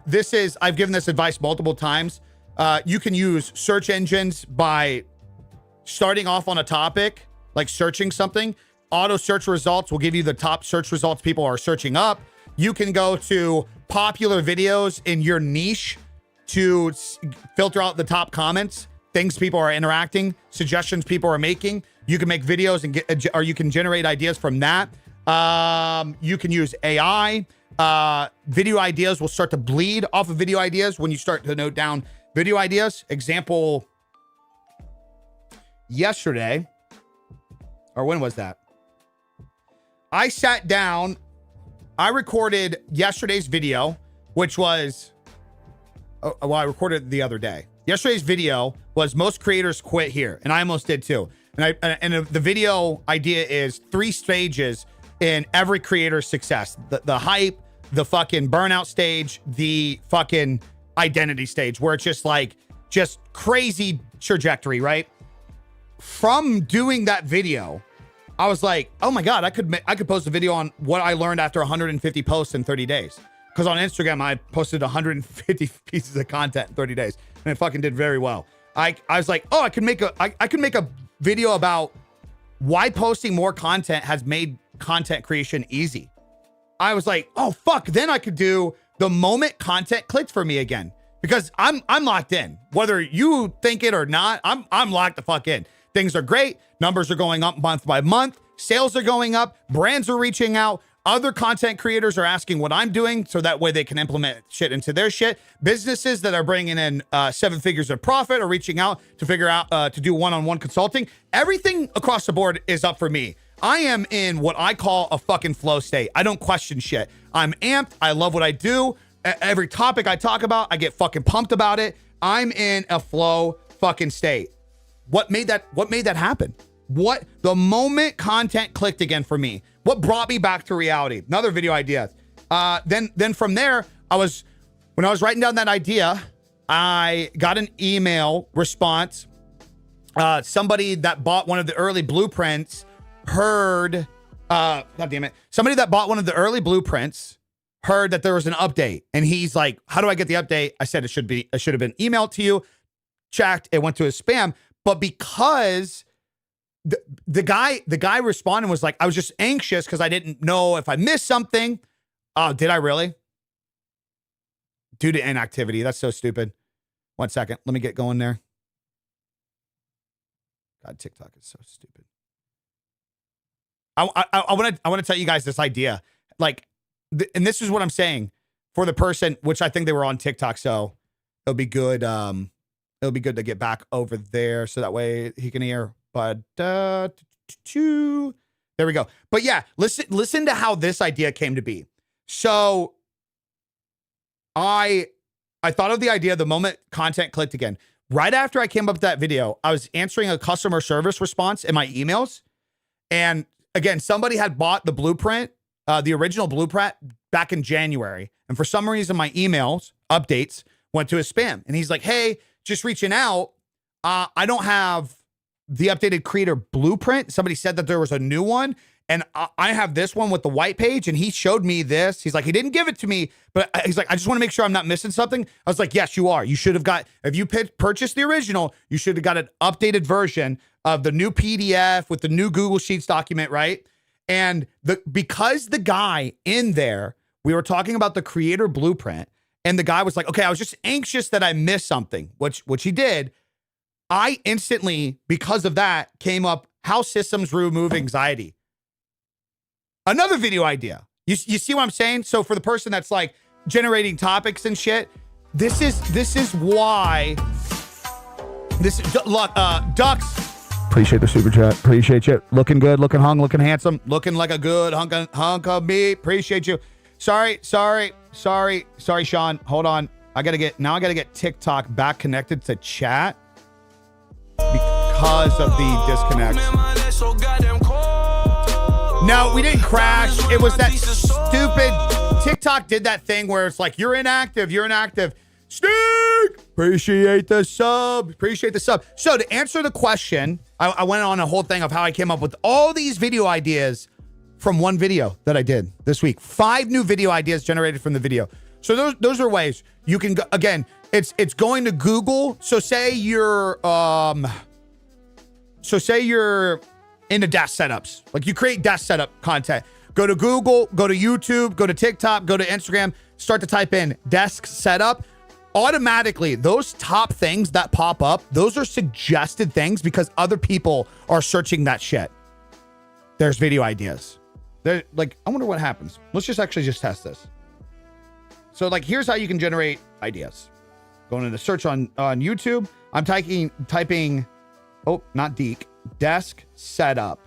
given this advice multiple times. You can use search engines by starting off on a topic, like searching something. Auto search results will give you the top search results people are searching up. You can go to popular videos in your niche to filter out the top comments, things people are interacting, suggestions people are making. You can make videos or you can generate ideas from that. You can use AI. Video ideas will start to bleed off of video ideas when you start to note down video ideas. Example, yesterday, or when was that? I sat down, I recorded yesterday's video, which was, I recorded the other day. Yesterday's video was most creators quit here, and I almost did too. And the video idea is 3 stages in every creator's success. The hype, the fucking burnout stage, the fucking identity stage, where it's just crazy trajectory, right? From doing that video, I was like, oh my God, I could post a video on what I learned after 150 posts in 30 days. Because on Instagram, I posted 150 pieces of content in 30 days, and it fucking did very well. I was like, oh, I could make a video about why posting more content has made content creation easy. I was like, oh fuck, then I could do the moment content clicked for me again, because I'm locked in. Whether you think it or not, I'm locked the fuck in. Things are great. Numbers are going up month by month. Sales are going up. Brands are reaching out. Other content creators are asking what I'm doing, so that way they can implement shit into their shit. Businesses that are bringing in 7 figures of profit are reaching out to figure out to do one-on-one consulting. Everything across the board is up for me. I am in what I call a fucking flow state. I don't question shit. I'm amped. I love what I do. Every topic I talk about, I get fucking pumped about it. I'm in a flow fucking state. What made that happen? What the moment content clicked again for me? What brought me back to reality? Another video idea. Then from there, when I was writing down that idea, I got an email response. Somebody that bought one of the early blueprints heard God damn it. Somebody that bought one of the early blueprints heard that there was an update, and he's like, how do I get the update? I said it should have been emailed to you. Checked, it went to his spam. But because the guy responded and was like, I was just anxious because I didn't know if I missed something. Did I really? Due to inactivity. That's so stupid. 1 second. Let me get going there. God, TikTok is so stupid. I want to tell you guys this idea. Like, and this is what I'm saying for the person, which I think they were on TikTok. So it'll be good. It'll be good to get back over there so that way he can hear. But there we go. But yeah, listen to how this idea came to be. So I thought of the idea the moment content clicked again. Right after I came up with that video, I was answering a customer service response in my emails. And again, somebody had bought the blueprint, the original blueprint back in January. And for some reason, my emails updates went to his spam. And he's like, hey, just reaching out. I don't have the updated creator blueprint. Somebody said that there was a new one. And I have this one with the white page. And he showed me this. He's like, he didn't give it to me. But he's like, I just want to make sure I'm not missing something. I was like, yes, you are. You should have got, if you purchased the original, you should have got an updated version of the new PDF with the new Google Sheets document, right? And because the guy in there, we were talking about the creator blueprint, and the guy was like, okay, I was just anxious that I missed something, which he did. I instantly, because of that, came up how systems remove anxiety. Another video idea. You see what I'm saying? So for the person that's like generating topics and shit, this is why this look, Ducks. Appreciate the super chat. Appreciate you. Looking good, looking hung, looking handsome, looking like a good hunk of meat. Appreciate you. Sorry, Sean. Hold on. I gotta get TikTok back connected to chat because of the disconnect. No, we didn't crash. It was that stupid TikTok did that thing where it's like, you're inactive. Stick! Appreciate the sub. So to answer the question, I went on a whole thing of how I came up with all these video ideas from one video that I did this week. 5 new video ideas generated from the video. So those are ways you can go. Again, it's going to Google. So say you're into desk setups. Like you create desk setup content. Go to Google, go to YouTube, go to TikTok, go to Instagram, start to type in desk setup. Automatically, those top things that pop up, those are suggested things because other people are searching that shit. There's video ideas. They're like, I wonder what happens. Let's just test this. So like, here's how you can generate ideas. Going into search on YouTube. I'm typing, oh, not Deek, desk setup.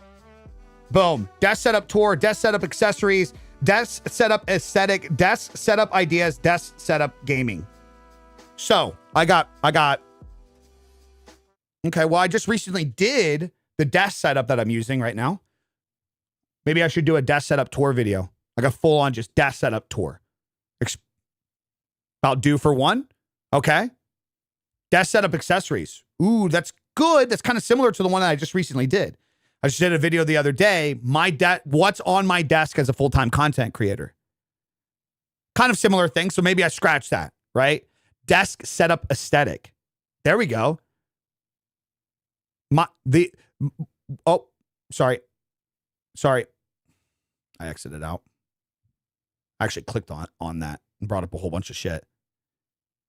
Boom. Desk setup tour, desk setup accessories, desk setup aesthetic, desk setup ideas, desk setup gaming. So I got, okay, well, I just recently did the desk setup that I'm using right now. Maybe I should do a desk setup tour video. Like a full on just desk setup tour. About due for one. Okay. Desk setup accessories. Ooh, that's good. That's kind of similar to the one that I just recently did. I just did a video the other day. What's on my desk as a full-time content creator. Kind of similar thing. So maybe I scratch that, right? Desk setup aesthetic. There we go. Sorry. I exited out. I actually clicked on that and brought up a whole bunch of shit.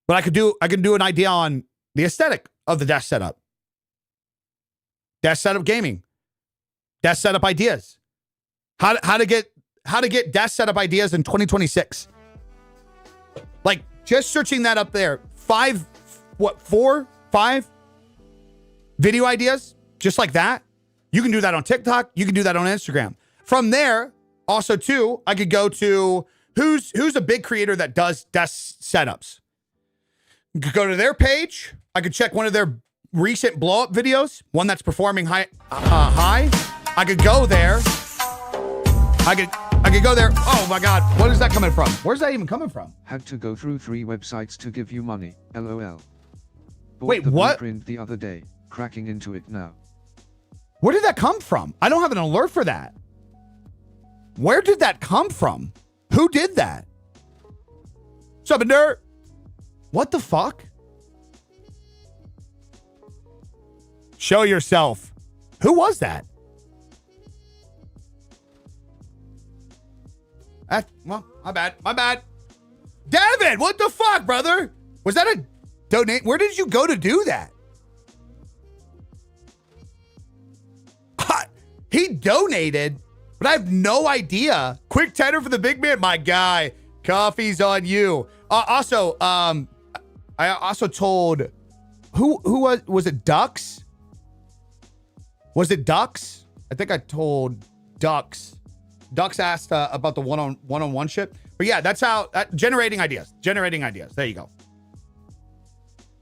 But I could do an idea on the aesthetic of the desk setup. Desk setup gaming. Desk setup ideas. How to get desk setup ideas in 2026. Like just searching that up there. 4, 5 video ideas just like that. You can do that on TikTok. You can do that on Instagram. From there, also too, I could go to who's a big creator that does desk setups. Go to their page. I could check one of their recent blow up videos, one that's performing high. I could go there. I could go there. Oh my God. What is that coming from? Where's that even coming from? Had to go through 3 websites to give you money. LOL. Bought Wait, the what? Blueprint the other day. Cracking into it now. Where did that come from? I don't have an alert for that. Where did that come from? Who did that? Sup, nerd? What the fuck? Show yourself. Who was that? Well, my bad. My bad. David, what the fuck, brother? Was that a donate? Where did you go to do that? He donated, but I have no idea. Quick tender for the big man, my guy. Coffee's on you. Also, I also told who was it? Ducks? Was it Ducks? I think I told Ducks. Ducks asked about the one-on-one shit. But yeah, that's how generating ideas. Generating ideas. There you go.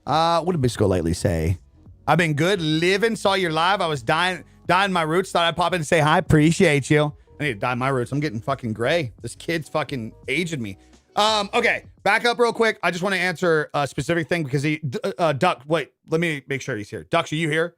What did Bisco Lightly say? I've been good living. Saw your live. I was dying my roots. Thought I'd pop in and say hi. Appreciate you. I need to dye my roots. I'm getting fucking gray. This kid's fucking aging me. Okay, back up real quick. I just want to answer a specific thing because Duck. Wait, let me make sure he's here. Ducks, are you here?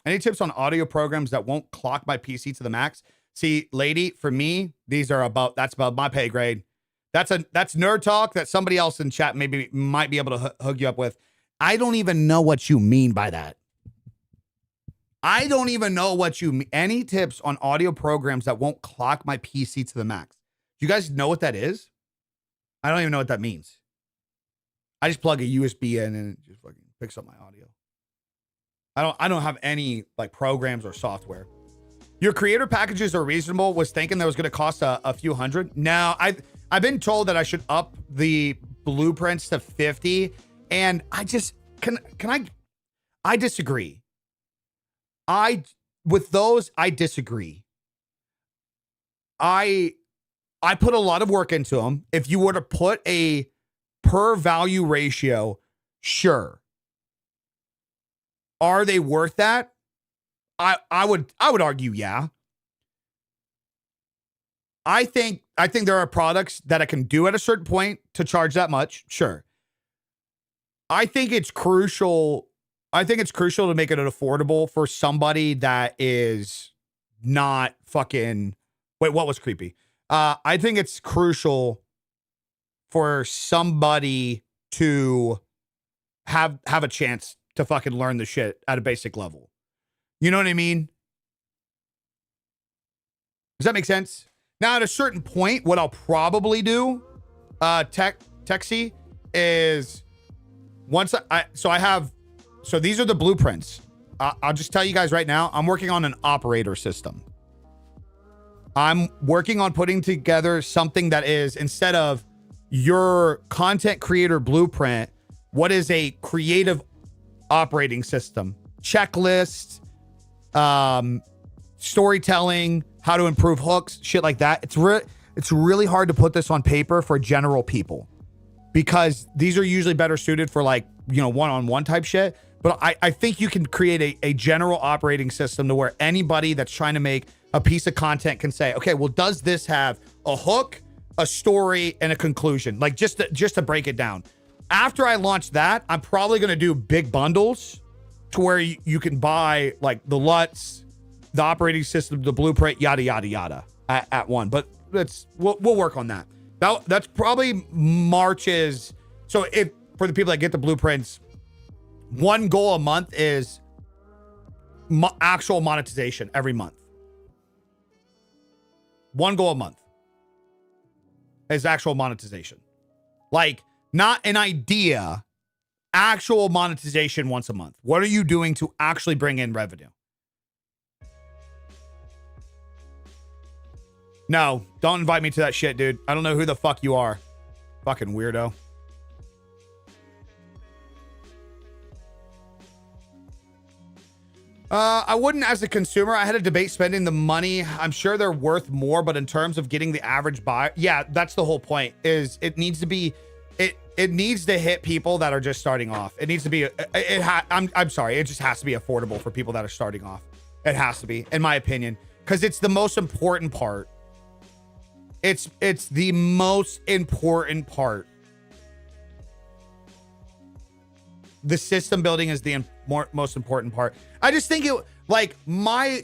Any tips on audio programs that won't clock my PC to the max? See, lady, for me, that's about my pay grade. That's nerd talk that somebody else in chat maybe might be able to hook you up with. I don't even know what you mean by that. I don't even know what you mean. Any tips on audio programs that won't clock my PC to the max? Do you guys know what that is? I don't even know what that means. I just plug a USB in and it just fucking picks up my audio. I don't have any like programs or software. Your creator packages are reasonable. Was thinking that was going to cost a few hundred. No, I've been told that I should up the blueprints to 50, and I just I disagree. With those, I disagree. I put a lot of work into them. If you were to put a per value ratio, sure. Are they worth that? I would argue, yeah. I think there are products that I can do at a certain point to charge that much. Sure. I think it's crucial to make it affordable for somebody that is not fucking. Wait, what was creepy? I think it's crucial for somebody to have a chance to fucking learn the shit at a basic level. You know what I mean? Does that make sense? Now, at a certain point, what I'll probably do, Texie, is once so these are the blueprints. I'll just tell you guys right now, I'm working on an operator system. I'm working on putting together something that is, instead of your content creator blueprint, what is a creative operating system? Checklists, storytelling, how to improve hooks, shit like that. It's really hard to put this on paper for general people because these are usually better suited for like, one-on-one type shit. But I think you can create a general operating system to where anybody that's trying to make a piece of content can say, okay, well, does this have a hook, a story, and a conclusion? Like just to break it down. After I launch that, I'm probably going to do big bundles to where you can buy like the LUTs, the operating system, the blueprint, yada, yada, yada at one. But we'll work on that. That's probably March's. So if for the people that get the blueprints, one goal a month is actual monetization every month. One goal a month is actual monetization. Like not an idea, actual monetization once a month. What are you doing to actually bring in revenue? No, don't invite me to that shit, dude. I don't know who the fuck you are. Fucking weirdo. I wouldn't as a consumer. I had a debate spending the money. I'm sure they're worth more, but in terms of getting the average buyer, yeah, that's the whole point. Is it needs to be, it needs to hit people that are just starting off. It needs to be, I'm sorry, it just has to be affordable for people that are starting off. It has to be, in my opinion, because it's the most important part. It's the most important part. The system building is the most important part. I just think it like my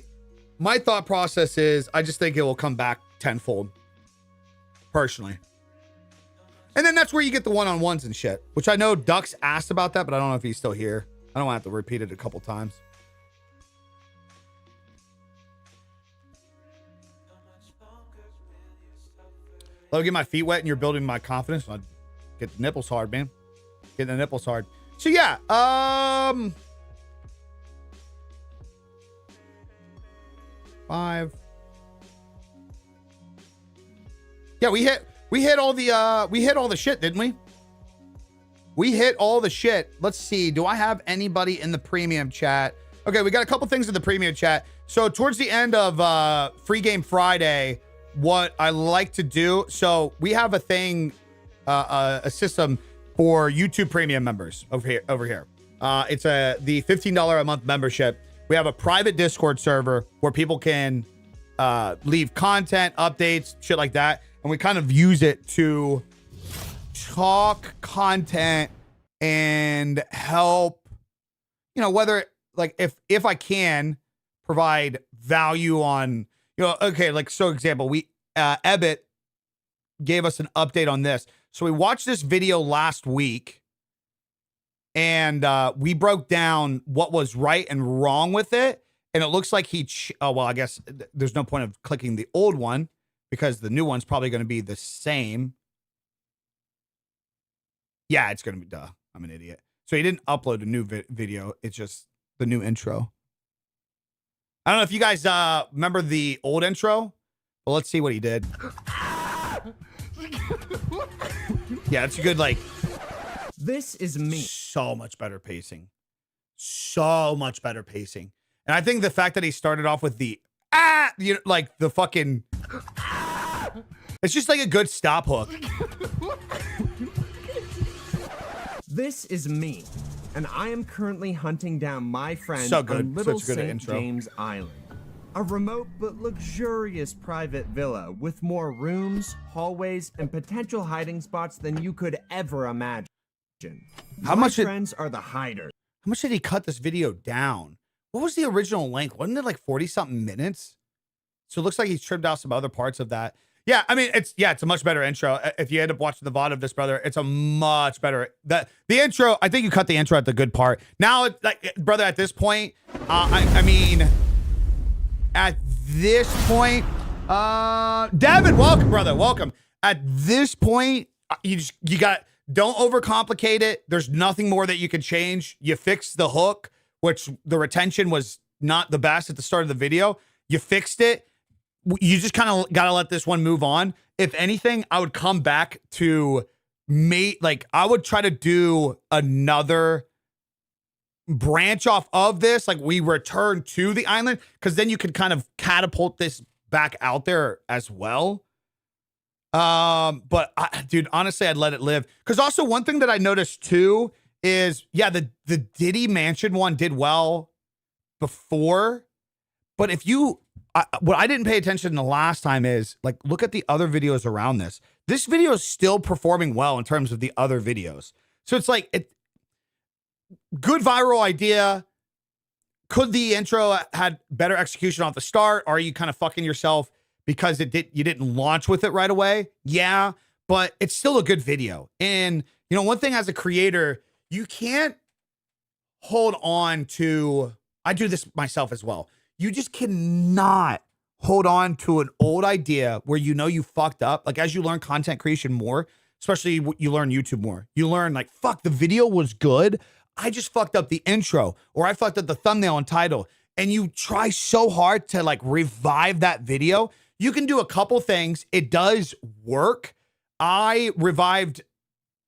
my thought process is I just think it will come back tenfold, personally. And then that's where you get the one-on-ones and shit, which I know Ducks asked about that, but I don't know if he's still here. I don't want to have to repeat it a couple times. Let me get my feet wet and you're building my confidence. I get the nipples hard, man. Get the nipples hard. So yeah, 5. Yeah, we hit all the shit, didn't we? We hit all the shit. Let's see. Do I have anybody in the premium chat? Okay, we got a couple things in the premium chat. So towards the end of Free Game Friday, what I like to do, so we have a thing, a system for YouTube premium members over here. It's the $15 a month membership. We have a private Discord server where people can leave content, updates, shit like that. And we kind of use it to talk content and help, you know, whether like if I can provide value on, you know, okay, like, so example, we, Ebbet gave us an update on this. So we watched this video last week and we broke down what was right and wrong with it. And it looks like oh, well, I guess there's no point of clicking the old one because the new one's probably going to be the same. Yeah, it's going to be, duh, I'm an idiot. So he didn't upload a new video. It's just the new intro. I don't know if you guys remember the old intro. Well, let's see what he did. Yeah, it's a good, like... This is me. So much better pacing. So much better pacing. And I think the fact that he started off with the... you know, like the fucking... It's just like a good stop hook. This is me, and I am currently hunting down my friend So good. on Little Such a good St. intro. James Island. A remote but luxurious private villa with more rooms, hallways, and potential hiding spots than you could ever imagine. How my much friends are the hiders. How much did he cut this video down? What was the original length? Wasn't it like 40-something minutes? So it looks like he's trimmed out some other parts of that. Yeah, I mean, it's a much better intro. If you end up watching the VOD of this, brother, it's a much better... The intro, I think you cut the intro at the good part. Now, like, brother, at this point, I mean... At this point, Devin, welcome, brother, welcome. At this point, you don't overcomplicate it. There's nothing more that you can change. You fixed the hook, which the retention was not the best at the start of the video. You fixed it. You just kind of got to let this one move on. If anything, I would come back to I would try to do another branch off of this, like we return to the island, because then you could kind of catapult this back out there as well. But dude, honestly, I'd let it live. Because also one thing that I noticed too is, yeah, the Diddy Mansion one did well before, but if you, what I didn't pay attention the last time is, like, look at the other videos around this. This video is still performing well in terms of the other videos. So it's like, good viral idea. Could the intro had better execution off the start? Are you kind of fucking yourself because you didn't launch with it right away? Yeah, but it's still a good video. And you know, one thing as a creator, you can't hold on to, I do this myself as well. You just cannot hold on to an old idea where you know you fucked up. Like, as you learn content creation more, especially you learn YouTube more, you learn like, fuck, the video was good. I just fucked up the intro, or I fucked up the thumbnail and title. And you try so hard to like revive that video. You can do a couple things. It does work. I revived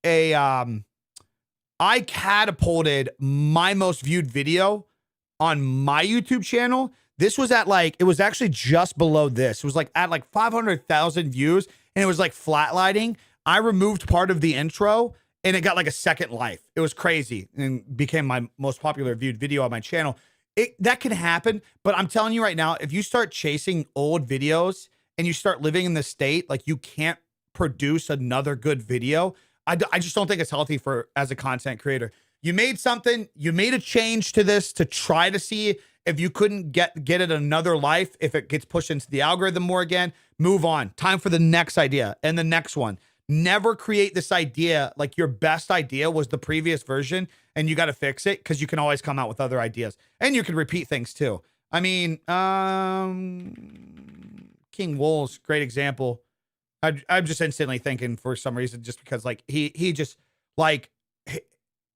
I catapulted my most viewed video on my YouTube channel. This was at like, it was actually just below this. It was like at like 500,000 views, and it was like flatlining. I removed part of the intro and it got like a second life. It was crazy and became my most popular viewed video on my channel. That can happen, but I'm telling you right now, if you start chasing old videos and you start living in the state, like, you can't produce another good video. I just don't think it's healthy as a content creator. You made something, you made a change to this to try to see If you couldn't get it another life, if it gets pushed into the algorithm more again, move on. Time for the next idea and the next one. Never create this idea like your best idea was the previous version and you got to fix it, because you can always come out with other ideas. And you can repeat things too. I mean, King Wool's great example. I'm just instantly thinking for some reason, just because like he just like,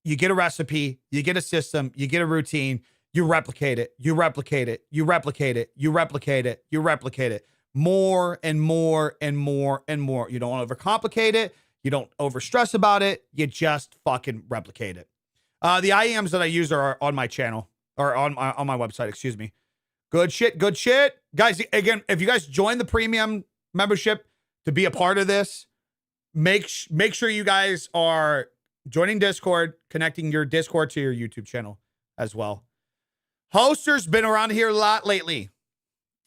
you get a recipe, you get a system, you get a routine, you replicate it, you replicate it, you replicate it, you replicate it, you replicate it more and more and more and more. You don't overcomplicate it. You don't overstress about it. You just fucking replicate it. The IEMs that I use are on my channel, or on my website, excuse me. Good shit, good shit. Guys, again, if you guys join the premium membership to be a part of this, make sure you guys are joining Discord, connecting your Discord to your YouTube channel as well. Hoster's been around here a lot lately.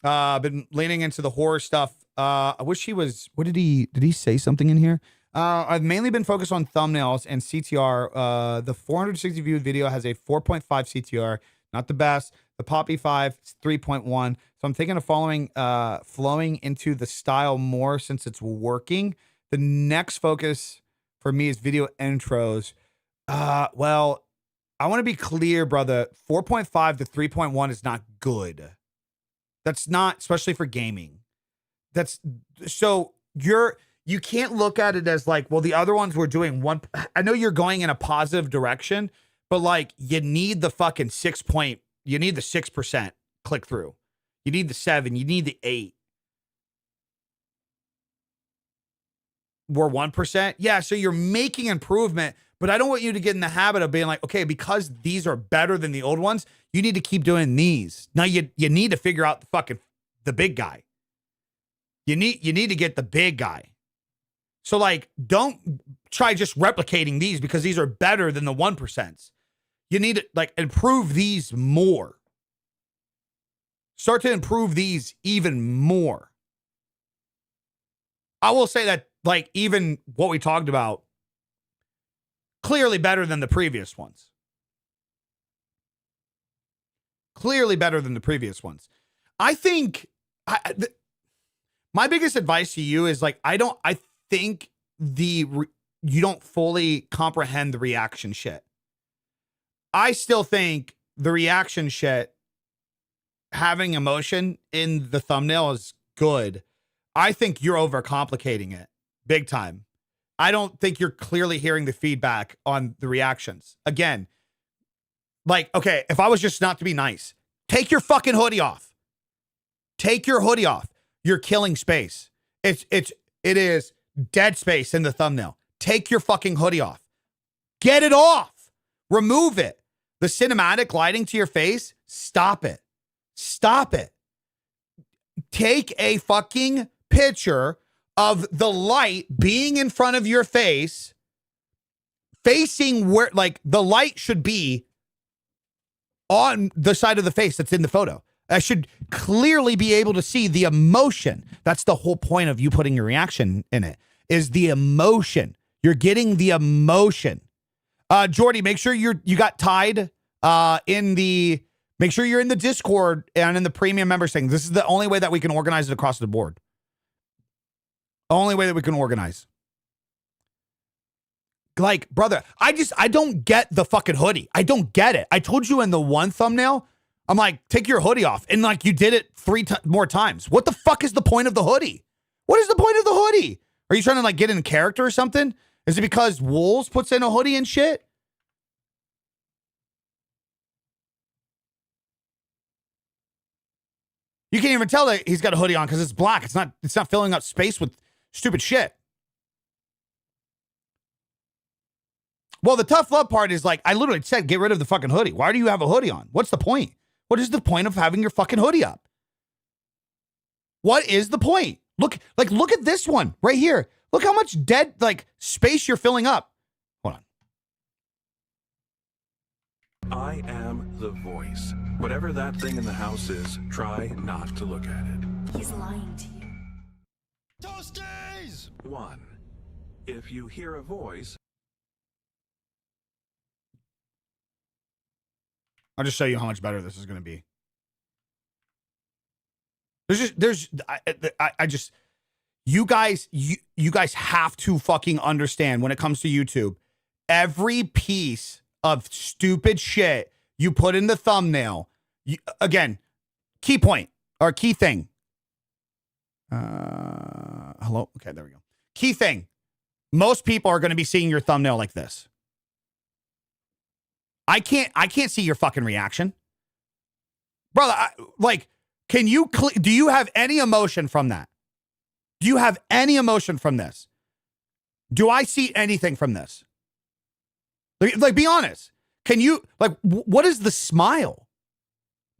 Been leaning into the horror stuff. I wish he was, did he say something in here? I've mainly been focused on thumbnails and CTR. The 460 viewed video has a 4.5 CTR, not the best. The Poppy 5 is 3.1. So I'm thinking of flowing into the style more since it's working. The next focus for me is video intros. Well, I want to be clear, brother. 4.5 to 3.1 is not good. That's not, especially for gaming. That's so you can't look at it as like, well, the other ones were doing one. I know you're going in a positive direction, but like you need the fucking you need the 6% click through. You need the 7, you need the 8. We're 1%. Yeah. So you're making improvement, but I don't want you to get in the habit of being like, okay, because these are better than the old ones, you need to keep doing these. Now you need to figure out the big guy. You need to get the big guy. So like, don't try just replicating these because these are better than the 1%. You need to like improve these more. Start to improve these even more. I will say that like even what we talked about, clearly better than the previous ones. Clearly better than the previous ones. I think my biggest advice to you is like, I think you don't fully comprehend the reaction shit. I still think the reaction shit, having emotion in the thumbnail is good. I think you're overcomplicating it big time. I don't think you're clearly hearing the feedback on the reactions. Again, like, okay, if I was just not to be nice, take your fucking hoodie off. Take your hoodie off. You're killing space. It is dead space in the thumbnail. Take your fucking hoodie off. Get it off. Remove it. The cinematic lighting to your face, stop it. Stop it. Take a fucking picture of the light being in front of your face, facing where, like, the light should be on the side of the face that's in the photo. I should clearly be able to see the emotion. That's the whole point of you putting your reaction in it, is the emotion. You're getting the emotion. Jordy, make sure you got tied make sure you're in the Discord and in the premium members thing. This is the only way that we can organize it across the board. Only way that we can organize. Like, brother, I don't get the fucking hoodie. I don't get it. I told you in the one thumbnail, I'm like, take your hoodie off. And like, you did it 3 more times. What the fuck is the point of the hoodie? What is the point of the hoodie? Are you trying to like get in character or something? Is it because Wolves puts in a hoodie and shit? You can't even tell that he's got a hoodie on because it's black. It's not filling up space with stupid shit. Well, the tough love part is like, I literally said, get rid of the fucking hoodie. Why do you have a hoodie on? What's the point? What is the point of having your fucking hoodie up? What is the point? Look at this one right here. Look how much dead, like, space you're filling up. Hold on. I am the voice. Whatever that thing in the house is, try not to look at it. He's lying to you. Toasties! 1. If you hear a voice... I'll just show you how much better this is going to be. I just, you guys have to fucking understand when it comes to YouTube, every piece of stupid shit you put in the thumbnail, again, key point or key thing. Hello? Okay, there we go. Key thing. Most people are going to be seeing your thumbnail like this. I can't see your fucking reaction. Brother, can you, do you have any emotion from that? Do you have any emotion from this? Do I see anything from this? Like be honest. Can you, what is the smile?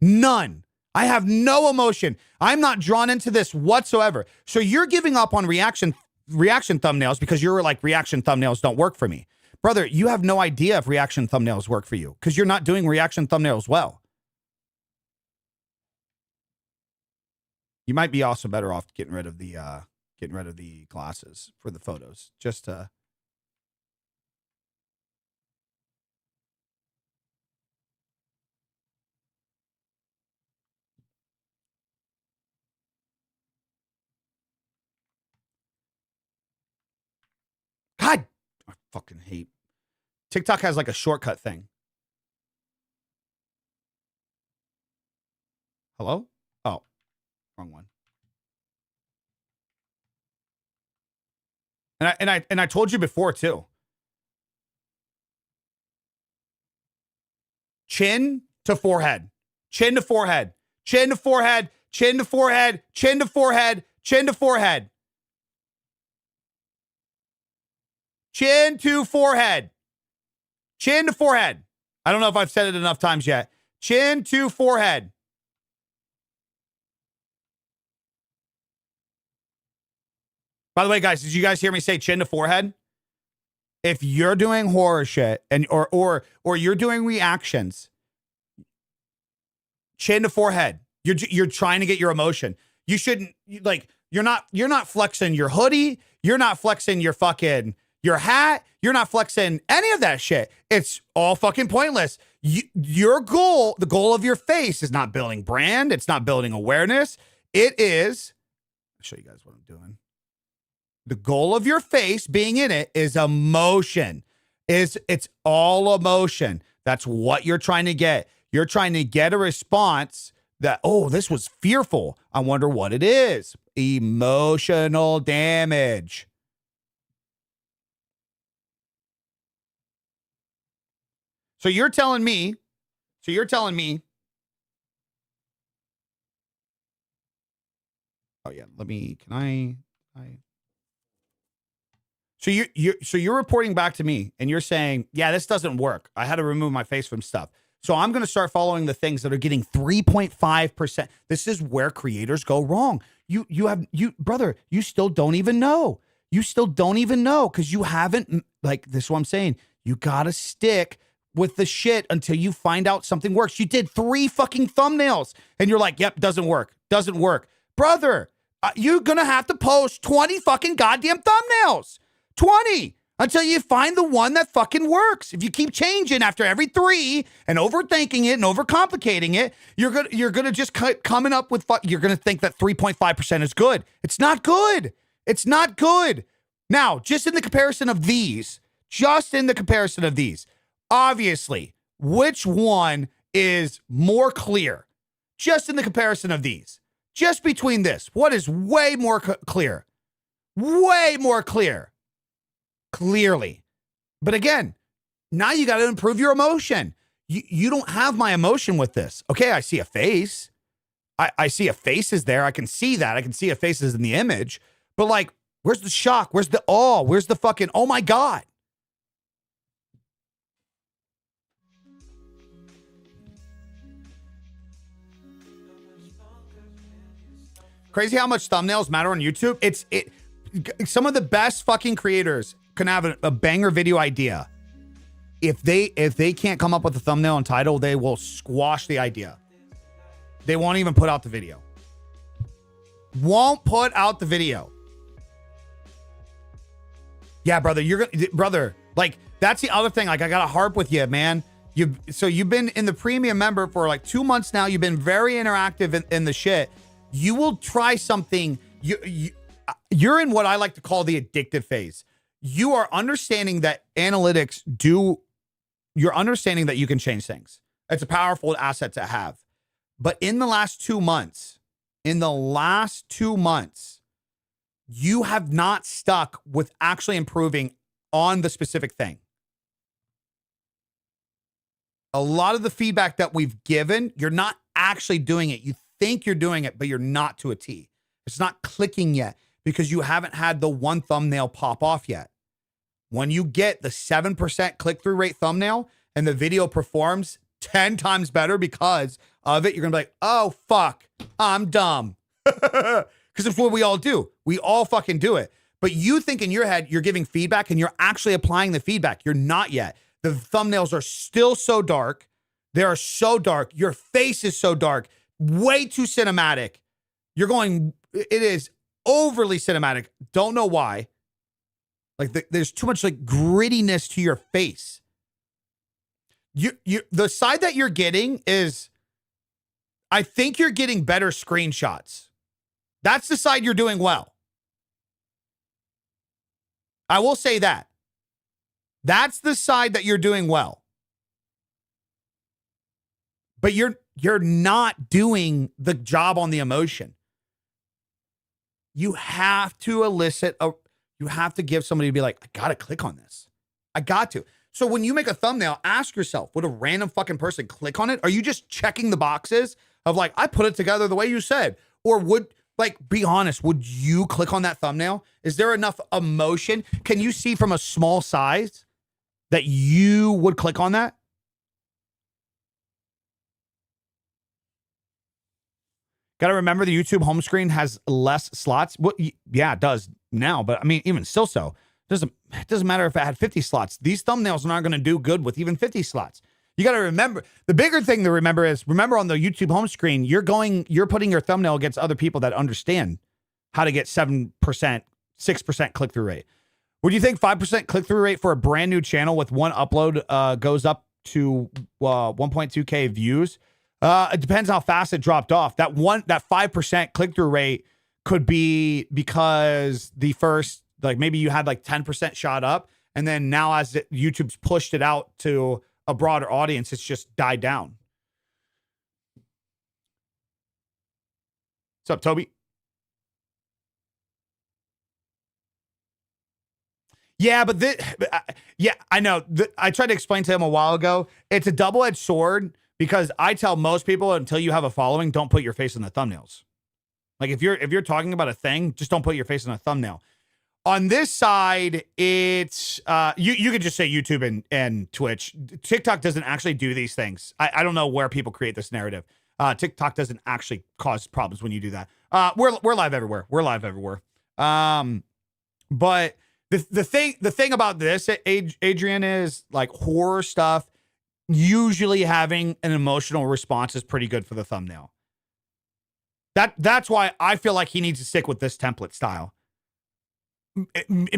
None. I have no emotion. I'm not drawn into this whatsoever. So you're giving up on reaction thumbnails because you're like, reaction thumbnails don't work for me. Brother, you have no idea if reaction thumbnails work for you because you're not doing reaction thumbnails well. You might be also better off getting rid of the glasses for the photos. Just God, I fucking hate TikTok has like a shortcut thing. Hello? Oh, wrong one. And I told you before too. Chin to forehead. Chin to forehead. Chin to forehead. Chin to forehead. Chin to forehead. Chin to forehead. Chin to forehead. Chin to forehead. I don't know if I've said it enough times yet. Chin to forehead. By the way, guys, did you guys hear me say chin to forehead? If you're doing horror shit and or you're doing reactions, chin to forehead. You're trying to get your emotion. You shouldn't you're not flexing your hoodie. You're not flexing your hat. You're not flexing any of that shit. It's all fucking pointless. Your goal, the goal of your face is not building brand. It's not building awareness. It is, I'll show you guys what I'm doing. The goal of your face being in it is emotion. It's all emotion. That's what you're trying to get. You're trying to get a response that, oh, this was fearful. I wonder what it is. Emotional damage. So you're telling me, oh yeah, So you're reporting back to me and you're saying, yeah, this doesn't work. I had to remove my face from stuff. So I'm going to start following the things that are getting 3.5%. This is where creators go wrong. Brother, you still don't even know. You still don't even know because you haven't, this is what I'm saying. You got to stick with the shit until you find out something works. You did 3 fucking thumbnails and you're like, yep, doesn't work. Doesn't work. Brother, you're going to have to post 20 fucking goddamn thumbnails. 20 until you find the one that fucking works. If you keep changing after every 3 and overthinking it and overcomplicating it, you're gonna just coming up with you're gonna think that 3.5% is good. It's not good. It's not good. Now, just in the comparison of these, obviously, which one is more clear? Just in the comparison of these, just between this, what is way more clear? Way more clear. Clearly. But again, now you got to improve your emotion. You don't have my emotion with this. Okay, I see a face. I see a face is there. I can see that. I can see a face is in the image. But where's the shock? Where's the awe? Where's the fucking, oh my God? Crazy how much thumbnails matter on YouTube. Some of the best fucking creators can have a banger video idea. If they can't come up with a thumbnail and title, they will squash the idea. They won't even put out the video. Won't put out the video. Yeah, brother, that's the other thing. I gotta harp with you, man. You've been in the premium member for 2 months now. You've been very interactive in the shit. You will try something. You're in what I like to call the addictive phase. You are understanding that analytics do. You're understanding that you can change things. It's a powerful asset to have. But in the last 2 months, you have not stuck with actually improving on the specific thing. A lot of the feedback that we've given, you're not actually doing it. You think you're doing it, but you're not to a T. It's not clicking yet because you haven't had the one thumbnail pop off yet. When you get the 7% click-through rate thumbnail and the video performs 10 times better because of it, you're going to be like, oh, fuck, I'm dumb. Because it's what we all do. We all fucking do it. But you think in your head, you're giving feedback and you're actually applying the feedback. You're not yet. The thumbnails are still so dark. They are so dark. Your face is so dark. Way too cinematic. It is overly cinematic. Don't know why. Like there's too much like grittiness to your face. The side that you're getting is, I think you're getting better screenshots. That's the side you're doing well. I will say that. That's the side that you're doing well. But you're not doing the job on the emotion. You have to you have to give somebody to be like, I gotta click on this. I got to. So when you make a thumbnail, ask yourself, would a random fucking person click on it? Are you just checking the boxes of like, I put it together the way you said? Or be honest, would you click on that thumbnail? Is there enough emotion? Can you see from a small size that you would click on that? Got to remember the YouTube home screen has less slots. Well, yeah, it does now, but I mean, even still so. It doesn't matter if it had 50 slots. These thumbnails are not going to do good with even 50 slots. You got to remember, the bigger thing to remember is, remember on the YouTube home screen, you're putting your thumbnail against other people that understand how to get 7%, 6% click-through rate. Would you think 5% click-through rate for a brand new channel with one upload goes up to 1.2K views? It depends how fast it dropped off. That 5% click-through rate could be because the first, like maybe you had like 10% shot up, and then now as YouTube's pushed it out to a broader audience, it's just died down. What's up, Toby? Yeah, but I know. I tried to explain to him a while ago. It's a double-edged sword because I tell most people, until you have a following, don't put your face in the thumbnails. Like if you're talking about a thing, just don't put your face in a thumbnail. On this side, it's you could just say YouTube and Twitch. TikTok doesn't actually do these things. I don't know where people create this narrative. TikTok doesn't actually cause problems when you do that. We're live everywhere. We're live everywhere. But the thing about this, Adrian, is like horror stuff. Usually having an emotional response is pretty good for the thumbnail. That's why I feel like he needs to stick with this template style.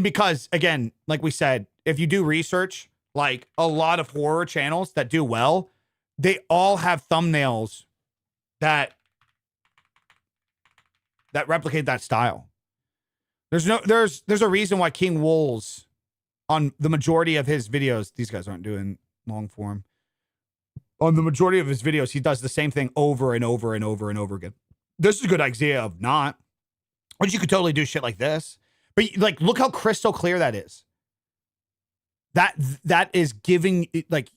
Because again, like we said, if you do research, like a lot of horror channels that do well, they all have thumbnails that replicate that style. There's a reason why King Wolves, on the majority of his videos, these guys aren't doing long form. On the majority of his videos, he does the same thing over and over and over and over again. This is a good idea of not. But you could totally do shit like this. But like, look how crystal clear that is. That is giving, like,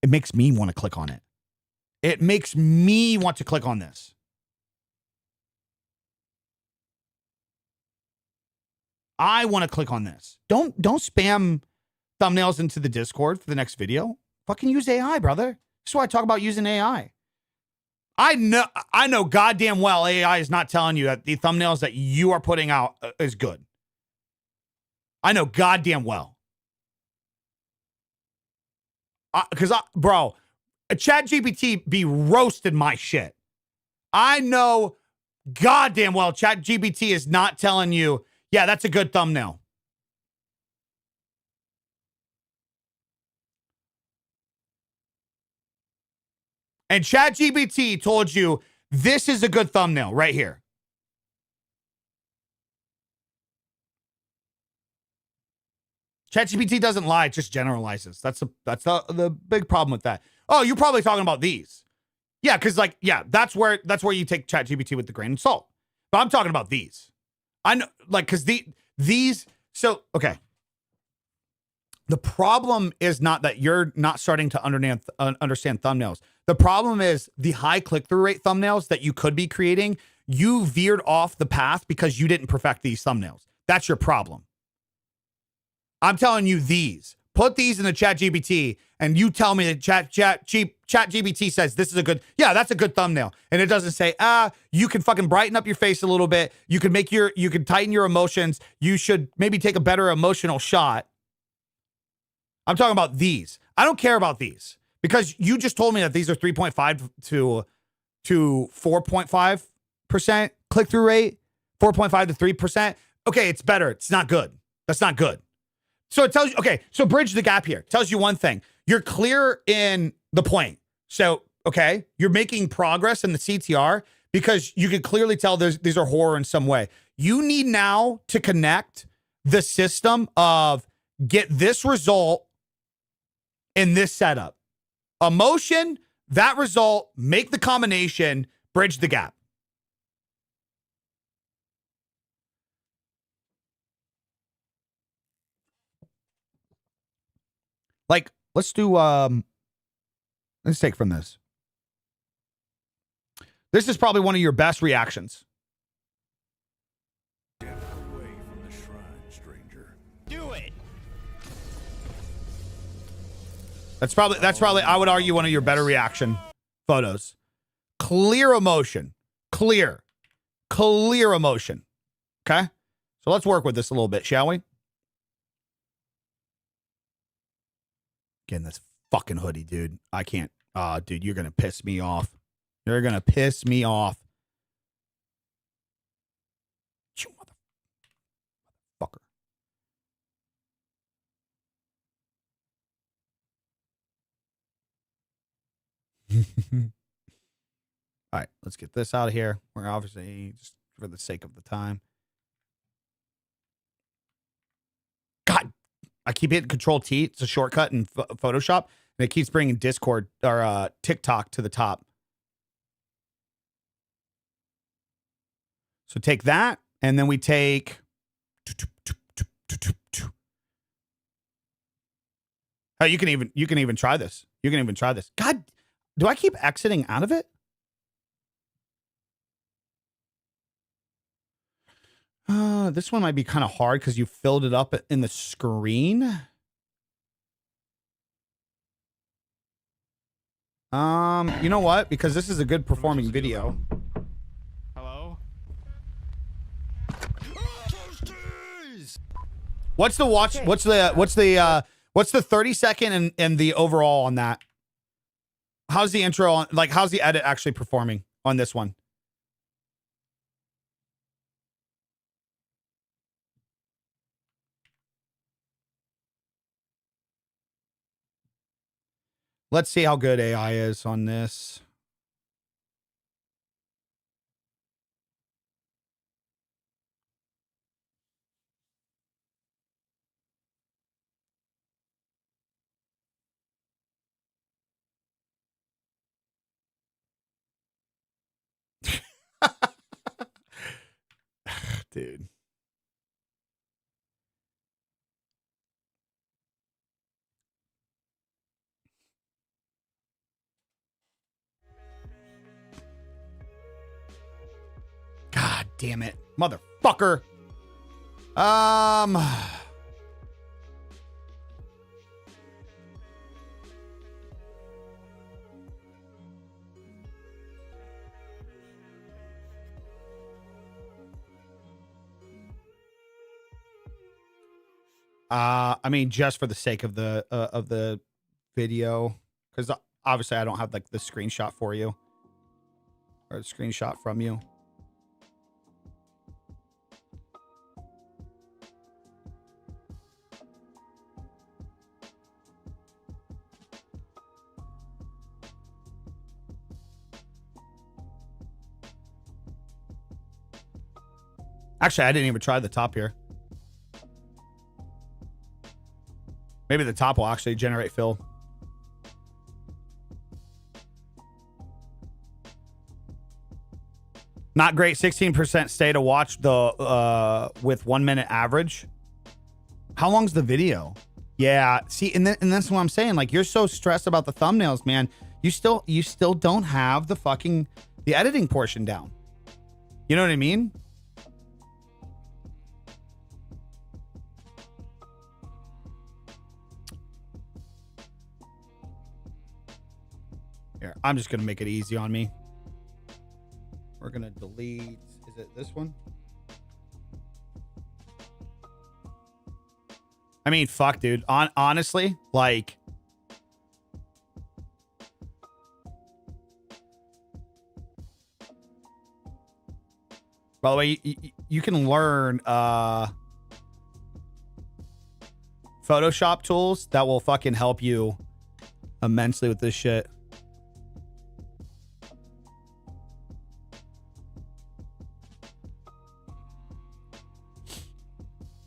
it makes me want to click on it. It makes me want to click on this. I want to click on this. Don't spam thumbnails into the Discord for the next video. Fucking use AI, brother. That's why I talk about using AI. I know goddamn well AI is not telling you that the thumbnails that you are putting out is good. I know goddamn well. Bro, ChatGPT be roasted my shit. I know goddamn well ChatGPT is not telling you, yeah, that's a good thumbnail. And ChatGPT told you, this is a good thumbnail right here. ChatGPT doesn't lie, it just generalizes. That's the big problem with that. Oh, you're probably talking about these. Yeah, because like, yeah, that's where you take ChatGPT with the grain of salt. But I'm talking about these. I know, like, because these. So okay. The problem is not that you're not starting to understand thumbnails. The problem is the high click-through rate thumbnails that you could be creating. You veered off the path because you didn't perfect these thumbnails. That's your problem. I'm telling you these. Put these in the ChatGPT and you tell me that ChatGPT says this is a good, yeah, that's a good thumbnail. And it doesn't say, you can fucking brighten up your face a little bit. You can tighten your emotions. You should maybe take a better emotional shot. I'm talking about these. I don't care about these because you just told me that these are 3.5 to 4.5% click-through rate, 4.5 to 3%. Okay, it's better. It's not good. That's not good. So it tells you, okay, so bridge the gap here. It tells you one thing. You're clear in the point. So, okay, you're making progress in the CTR because you can clearly tell these are horror in some way. You need now to connect the system of get this result in this setup. Emotion, that result, make the combination, bridge the gap. Like, let's do, let's take from this. This is probably one of your best reactions. Get away from the shrine, stranger. Do it. That's probably, I would argue, one of your better reaction photos. Clear emotion. Clear emotion. Okay? So let's work with this a little bit, shall we? Getting this fucking hoodie, dude. I can't. Dude, you're going to piss me off. You're going to piss me off. You motherfucker. All right, let's get this out of here. We're obviously just for the sake of the time. God, I keep hitting Control T. It's a shortcut in Photoshop, and it keeps bringing Discord or TikTok to the top. So take that, and then we take. Oh, you can even try this. You can even try this. God, do I keep exiting out of it? This one might be kind of hard because you filled it up in the screen. You know what? Because this is a good performing video. Hello? What's the watch? What's the 30-second and the overall on that? How's the intro on, like, how's the edit actually performing on this one? Let's see how good AI is on this. Dude. God damn it. Motherfucker. I mean, just for the sake of the video, because obviously I don't have like the screenshot for you or the screenshot from you. Actually, I didn't even try the top here. Maybe the top will actually generate fill. Not great. 16% stay to watch the with 1 minute average. How long's the video? Yeah. See, and that's what I'm saying. Like, you're so stressed about the thumbnails, man. You still don't have the editing portion down. You know what I mean? Here, I'm just gonna make it easy on me. We're gonna delete. Is it this one? I mean, fuck, dude. Honestly, like, by the way, you can learn Photoshop tools that will fucking help you immensely with this shit.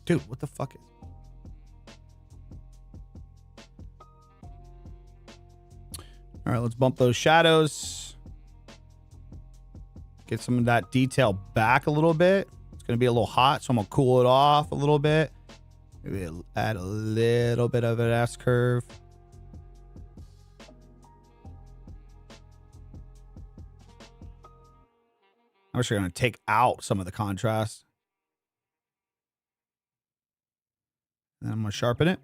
Dude, what the fuck is... All right, let's bump those shadows. Get some of that detail back a little bit. It's going to be a little hot, so I'm going to cool it off a little bit. Maybe add a little bit of an S-curve. I'm actually going to take out some of the contrast. And I'm going to sharpen it.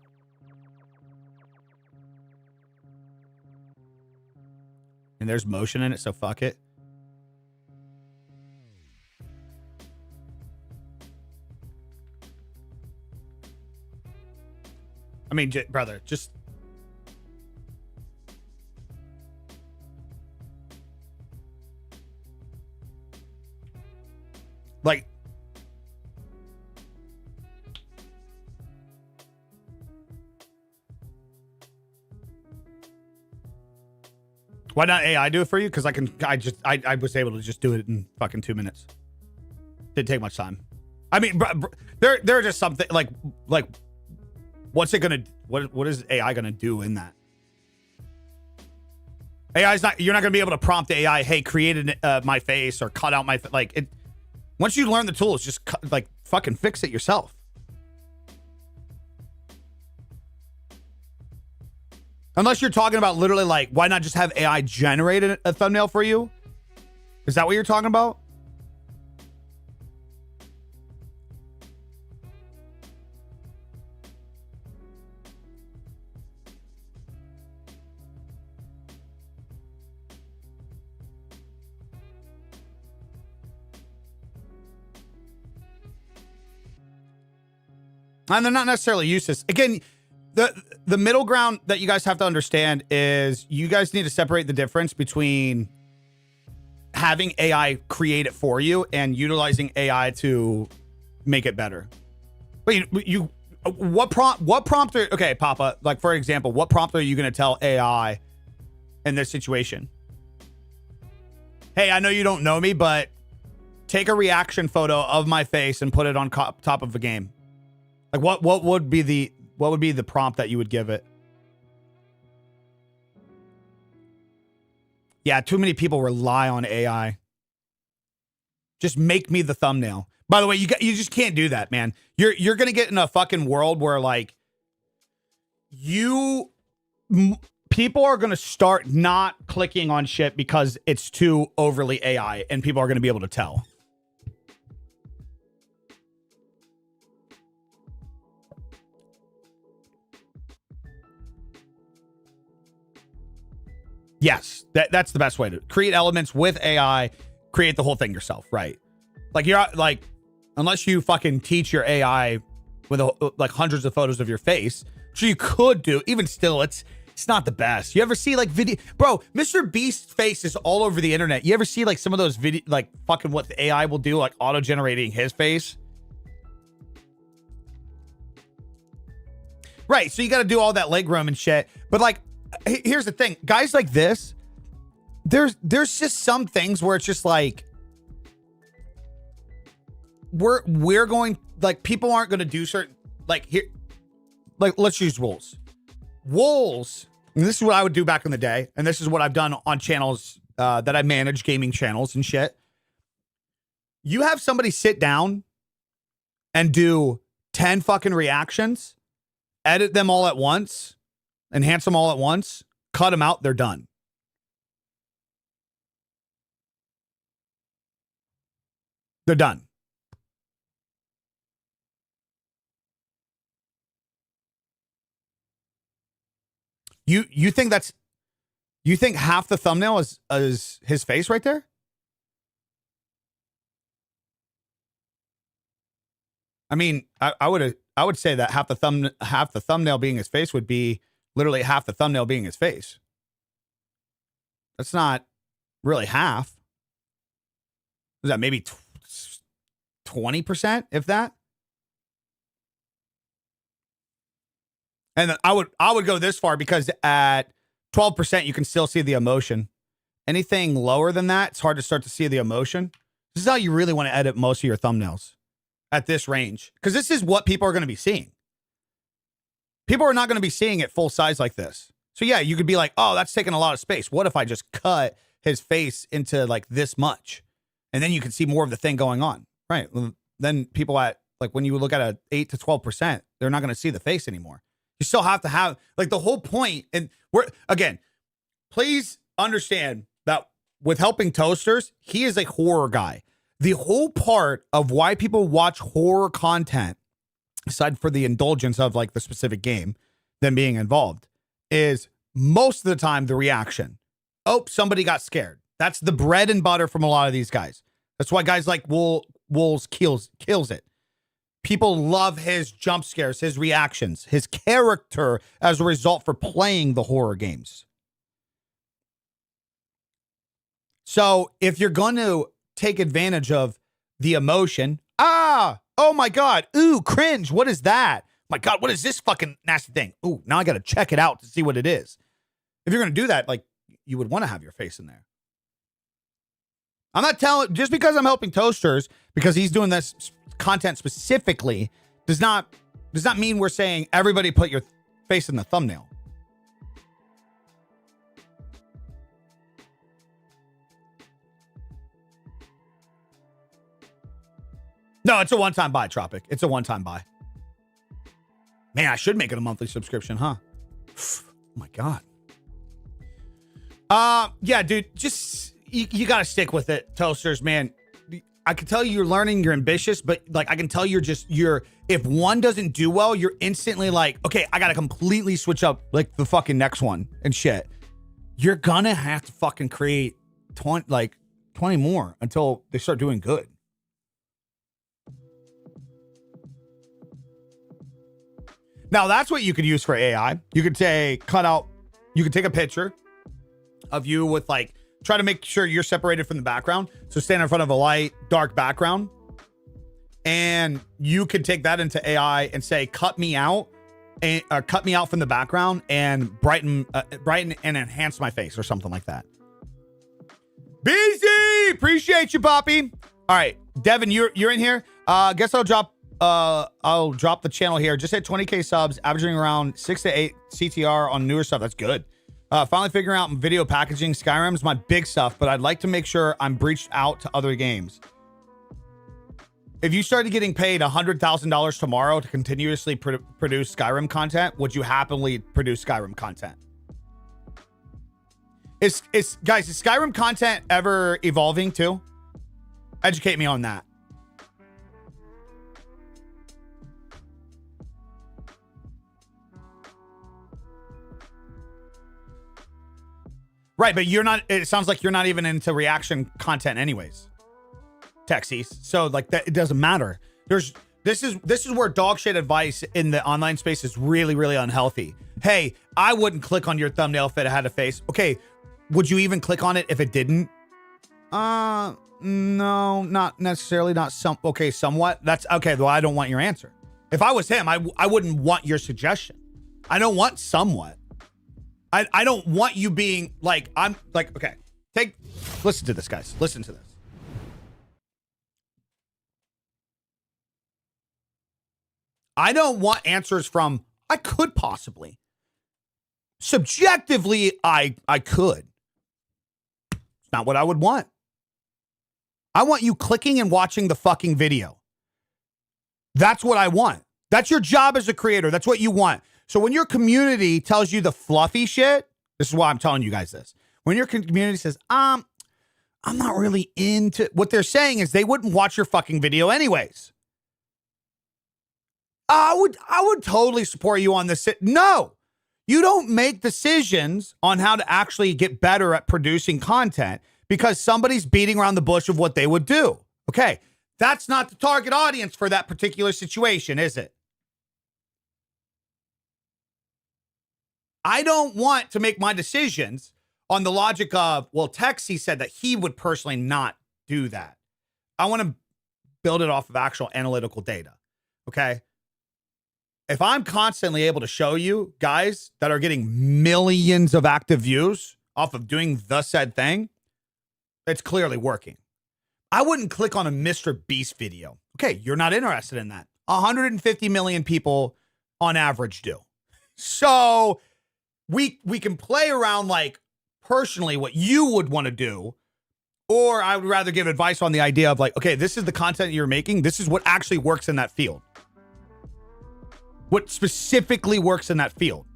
And there's motion in it, so fuck it. I mean, brother, just... like... Why not AI do it for you? Because I was able to just do it in fucking 2 minutes. Didn't take much time. I mean, there are just something like what's it gonna, what is AI gonna do in that? AI's not, you're not gonna be able to prompt the AI, hey, create my face or cut out my, like it. Once you learn the tools, just like fucking fix it yourself. Unless you're talking about literally like, why not just have AI generate a thumbnail for you? Is that what you're talking about? And they're not necessarily useless. Again, the middle ground that you guys have to understand is you guys need to separate the difference between having AI create it for you and utilizing AI to make it better. But what prompt are, okay, Papa, like for example, what prompt are you going to tell AI in this situation? Hey, I know you don't know me, but take a reaction photo of my face and put it on top of a game. Like what would be the prompt that you would give it? Yeah, too many people rely on AI. Just make me the thumbnail. By the way, you just can't do that, man. You're gonna get in a fucking world where like people are gonna start not clicking on shit because it's too overly AI, and people are gonna be able to tell. Yes, that's the best way to create elements with AI, create the whole thing yourself, right? Like you're like, unless you fucking teach your AI with like hundreds of photos of your face, which you could do, even still, it's not the best. You ever see like video, bro, Mr. Beast's face is all over the internet. You ever see like some of those video, like fucking what the AI will do, like auto-generating his face? Right, so you got to do all that leg room and shit, but like, here's the thing, guys like this, there's just some things where it's just like we're going, like people aren't going to do certain, like here, like let's use rules. Wolves, and this is what I would do back in the day, and this is what I've done on channels that I manage, gaming channels and shit. You have somebody sit down and do 10 fucking reactions, edit them all at once, enhance them all at once, cut them out, they're done. They're done. You think half the thumbnail is his face right there? I mean, I would say that half the thumbnail being his face would be literally half the thumbnail being his face. That's not really half. Is that maybe 20%, if that? And I would go this far because at 12%, you can still see the emotion. Anything lower than that, it's hard to start to see the emotion. This is how you really want to edit most of your thumbnails at this range, because this is what people are going to be seeing. People are not going to be seeing it full size like this. So yeah, you could be like, oh, that's taking a lot of space. What if I just cut his face into like this much? And then you can see more of the thing going on. Right. Then people at like when you look at a 8 to 12%, they're not going to see the face anymore. You still have to have like the whole point. And we're again, please understand that with helping toasters, he is a horror guy. The whole part of why people watch horror content, aside for the indulgence of like the specific game, them being involved, is most of the time the reaction. Oh, somebody got scared. That's the bread and butter from a lot of these guys. That's why guys like Wolves kills it. People love his jump scares, his reactions, his character as a result for playing the horror games. So if you're going to take advantage of the emotion, oh my God, ooh, cringe, what is that? My God, what is this fucking nasty thing? Ooh, now I got to check it out to see what it is. If you're going to do that, like, you would want to have your face in there. I'm not telling, just because I'm helping Toasters, because he's doing this content specifically, does not mean we're saying everybody put your face in the thumbnail. No, it's a one-time buy, Tropic. It's a one-time buy. Man, I should make it a monthly subscription, huh? Oh my God. Yeah, dude, just you got to stick with it, Toasters, man. I can tell you're learning, you're ambitious, but like I can tell you're if one doesn't do well, you're instantly like, okay, I got to completely switch up like the fucking next one and shit. You're gonna have to fucking create 20 more until they start doing good. Now that's what you could use for AI. You could say you could take a picture of you with like, try to make sure you're separated from the background. So stand in front of a light, dark background. And you could take that into AI and say, cut me out from the background and brighten and enhance my face or something like that. BZ, appreciate you, Poppy. All right, Devin, you're in here. Guess I'll drop the channel here. Just hit 20K subs, averaging around 6 to 8 CTR on newer stuff. That's good. Finally figuring out video packaging. Skyrim's my big stuff, but I'd like to make sure I'm breached out to other games. If you started getting paid $100,000 tomorrow to continuously produce Skyrim content, would you happily produce Skyrim content? Guys, is Skyrim content ever evolving too? Educate me on that. Right, but it sounds like you're not even into reaction content anyways. Texies. So like that, it doesn't matter. This is where dog shit advice in the online space is really, really unhealthy. Hey, I wouldn't click on your thumbnail if it had a face. Okay, would you even click on it if it didn't? No, not necessarily, somewhat. That's okay, well, I don't want your answer. If I was him, I wouldn't want your suggestion. I don't want somewhat. I don't want you being like, I'm like, okay, listen to this, guys. Listen to this. I don't want answers from, I could possibly. Subjectively, I could. It's not what I would want. I want you clicking and watching the fucking video. That's what I want. That's your job as a creator. That's what you want. So when your community tells you the fluffy shit, this is why I'm telling you guys this. When your community says, I'm not really into, what they're saying is they wouldn't watch your fucking video anyways. I would totally support you on this. No, you don't make decisions on how to actually get better at producing content because somebody's beating around the bush of what they would do. Okay, that's not the target audience for that particular situation, is it? I don't want to make my decisions on the logic of, well, Texie said that he would personally not do that. I want to build it off of actual analytical data. Okay. If I'm constantly able to show you guys that are getting millions of active views off of doing the said thing, it's clearly working. I wouldn't click on a Mr. Beast video. Okay, you're not interested in that. 150 million people on average do. So we can play around like personally what you would want to do, or I would rather give advice on the idea of like, okay, this is the content you're making. This is what actually works in that field. What specifically works in that field.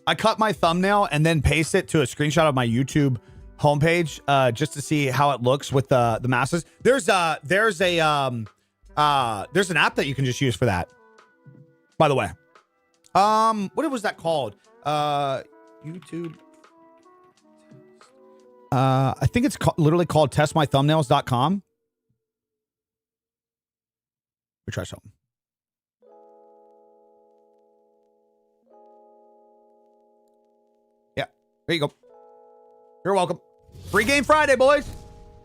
I cut my thumbnail and then paste it to a screenshot of my YouTube homepage just to see how it looks with the masses. There's an app that you can just use for that. By the way, what was that called? YouTube. I think it's literally called testmythumbnails.com. We try something. Yeah, there you go. You're welcome. Free Game Friday, boys.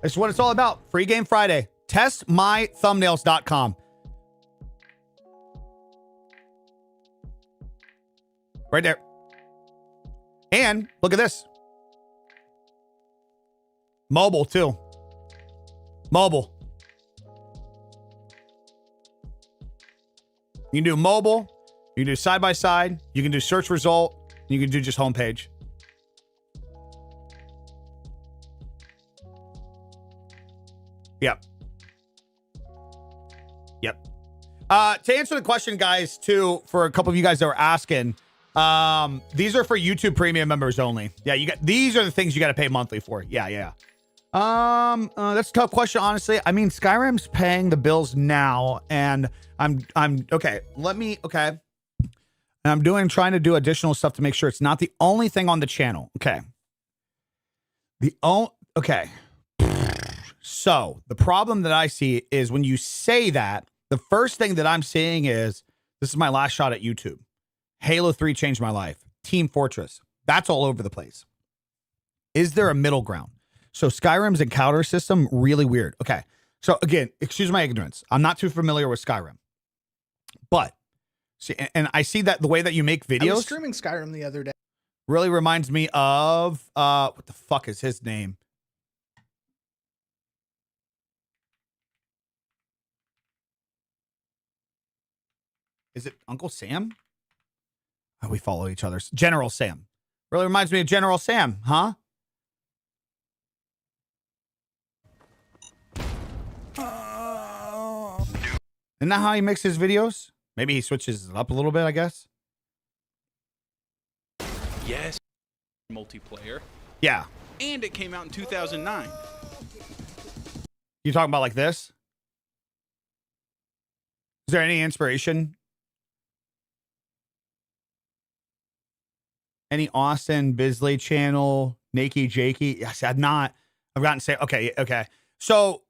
That's what it's all about. Free Game Friday. Testmythumbnails.com. Right there. And look at this. Mobile, too. Mobile. You can do mobile. You can do side by side. You can do search result. You can do just homepage. Yep. Yep. To answer the question, guys, too, for a couple of you guys that were asking, these are for YouTube Premium members only. Yeah, these are the things you got to pay monthly for. Yeah. That's a tough question, honestly. I mean, Skyrim's paying the bills now, and I'm okay. Okay. And I'm trying to do additional stuff to make sure it's not the only thing on the channel. Okay. Okay. So the problem that I see is when you say that, the first thing that I'm seeing is this is my last shot at YouTube. Halo 3 changed my life. Team Fortress. That's all over the place. Is there a middle ground? So Skyrim's encounter system, really weird. Okay. So again, excuse my ignorance. I'm not too familiar with Skyrim. But see, and I see that the way that you make videos. I was streaming Skyrim the other day. Really reminds me of what the fuck is his name? Is it Uncle Sam? Oh, we follow each other. General Sam. Really reminds me of General Sam, huh? Isn't that how he makes his videos? Maybe he switches it up a little bit, I guess. Yes. Multiplayer. Yeah. And it came out in 2009. You talking about like this? Is there any inspiration? Any Austin Bisley channel, Nakey Jakey? Yes, I've gotten say okay. So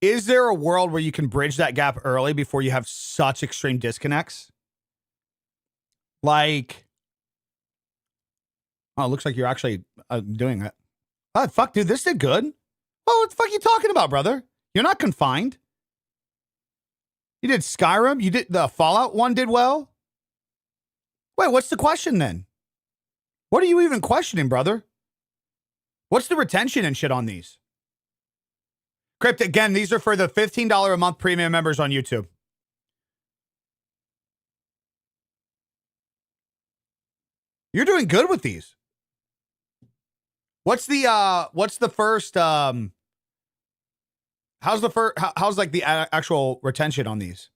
is there a world where you can bridge that gap early before you have such extreme disconnects? Like, oh, it looks like you're actually doing it. Oh, fuck, dude, this did good. Oh, what the fuck are you talking about, brother? You're not confined. You did Skyrim. You did the Fallout one did well. Wait, what's the question then? What are you even questioning, brother? What's the retention and shit on these? Crypt, again, these are for the $15 a month premium members on YouTube. You're doing good with these. What's the first how's like the actual retention on these?